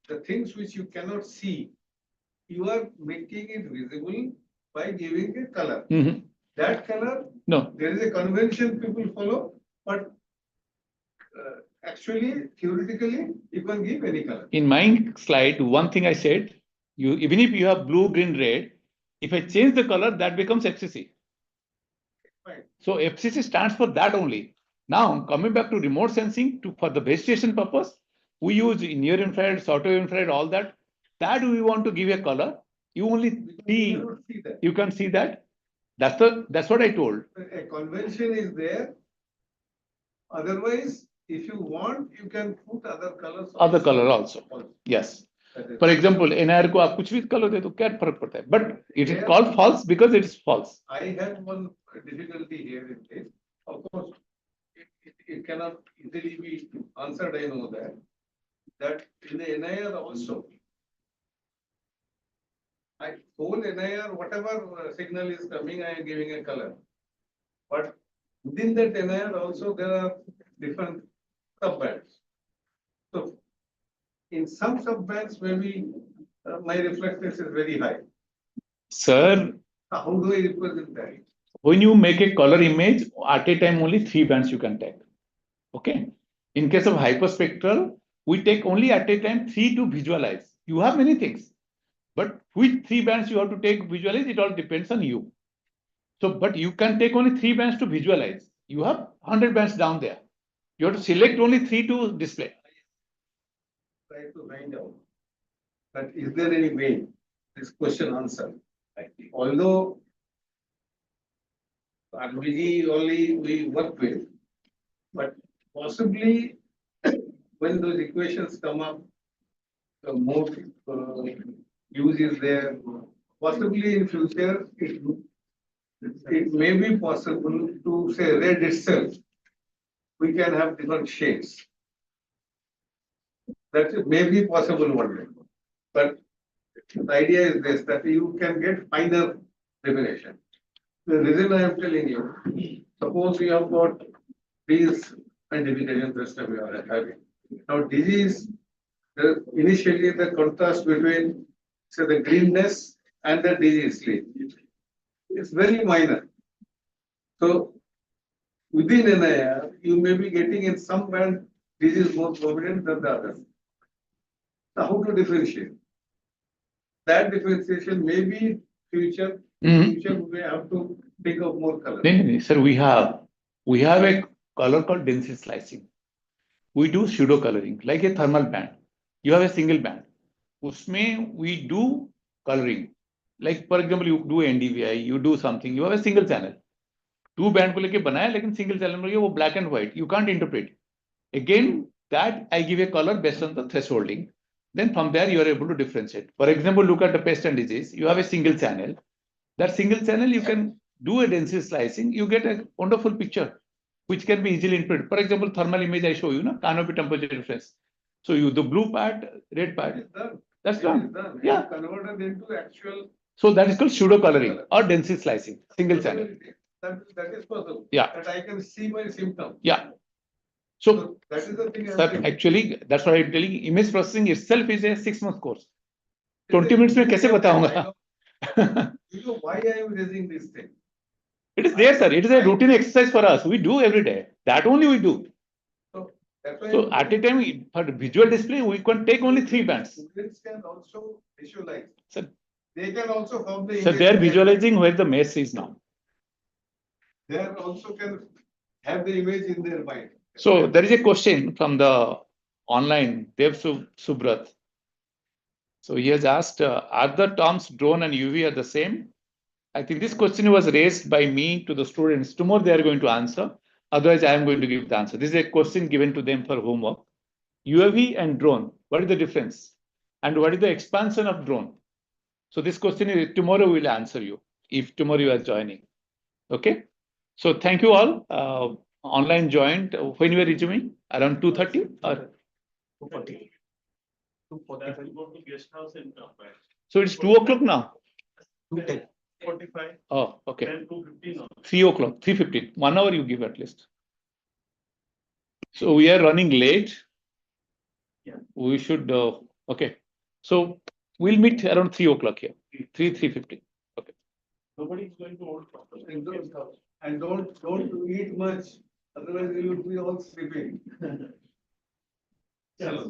the things which you cannot see, you are making it visible by giving a color. That color, no, there is a convention people follow, but actually, theoretically, you can give any color. In my slide, one thing I said, even if you have blue, green, red, if I change the color, that becomes FCC. Right. So FCC stands for that only. Now, coming back to remote sensing, for the base station purpose, we use near infrared, short wave infrared, all that. That we want to give a color. You only see, you can see that. That's what I told. A convention is there. Otherwise, if you want, you can put other colors. Other color also. Yes. For example, NIR को आप कुछ भी color दे तो क्या फर्क पड़ता है? But it is called false because it is false. I have one difficulty here in this. Of course, it cannot easily be answered. I know that. That in the NIR also, whole NIR, whatever signal is coming, I am giving a color. But within that NIR also there are different subbands. So in some subbands, maybe my reflectance is very high. Sir, how do I represent that? When you make a color image, at a time only 3 bands you can take. Okay. In case of hyperspectral, we take only at a time 3 to visualize. You have many things, but which 3 bands you have to take visualize, it all depends on you. So, but you can take only 3 bands to visualize. You have 100 bands down there. You have to select only 3 to display. Try to find out that is there any way this question answered? Although RBG only we work with, but possibly when those equations come up, the more use is there. Possibly in future, it may be possible to say red itself. We can have different shades. That may be possible one day. But the idea is this, that you can get finer definition. The reason I am telling you, suppose you have got these identification system you are having. Now disease, initially the contrast between say the greenness and the disease leaf. It's very minor. So within an area, you may be getting in some band disease more prominent than the others. Now how to differentiate? That differentiation may be future. Future we may have to think of more color. Sir, we have a color called density slicing. We do pseudo coloring like a thermal band. You have a single band. Usme we do coloring. Like for example, you do NDVI, you do something. You have a single channel. 2 band को लेके बनाया लेकिन single channel में वो black and white. You can't interpret. Again, that I give a color based on the thresholding. Then from there you are able to differentiate. For example, look at the pest and disease. You have a single channel. That single channel you can do a density slicing. You get a wonderful picture, which can be easily interpreted. For example, thermal image I show you, na canopy temperature difference. So you the blue part, red part. That's done. Yeah. Converted into actual. So that is called pseudo coloring or density slicing, single channel. That is possible. Yeah. That I can see my symptom. Yeah. So that is the thing. Sir, actually, that's what I'm telling you. Image processing itself is a 6-month course. 20 minutes में कैसे बताऊंगा? You know why I am raising this thing? It is there, sir. It is a routine exercise for us. We do every day. That only we do. So at a time, for visual display, we can take only 3 bands. Students can also visualize. Sir, they can also form the. So they are visualizing where the mess is now. They are also can have the image in their mind. So there is a question from the online Dev Subrat. So he has asked, are the terms drone and UV are the same? I think this question was raised by me to the students. Tomorrow they are going to answer. Otherwise, I am going to give the answer. This is a question given to them for homework. UAV and drone, what is the difference? And what is the expansion of drone? So this question is tomorrow we will answer you, if tomorrow you are joining. Okay. So thank you all. Online joined. When you are resuming? Around 2:30 or 2:40. 2:40. Guest house and come back. So it's 2 o'clock now. 45. Oh, okay. 2:15. 3 o'clock, 3:15. 1 hour you give at least. So we are running late. Yeah. We should, okay. So we'll meet around 3 o'clock here. 3:15. Okay. Nobody is going to hold properly. And don't eat much, otherwise you will be all sleeping. Yes.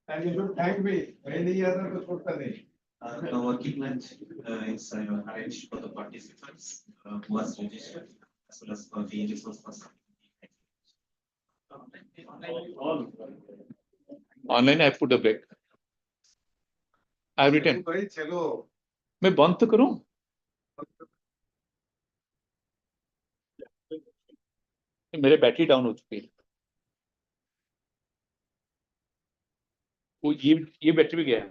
And you should thank me. Any other question? The working lunch is arranged for the participants who was registered, as well as for the resource person. Online I put a break. I have written. भाई चलो. मैं बंद तो करूं? मेरे battery down हो चुकी है. वो ये बैटरी भी गया.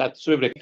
700 ब्रेक.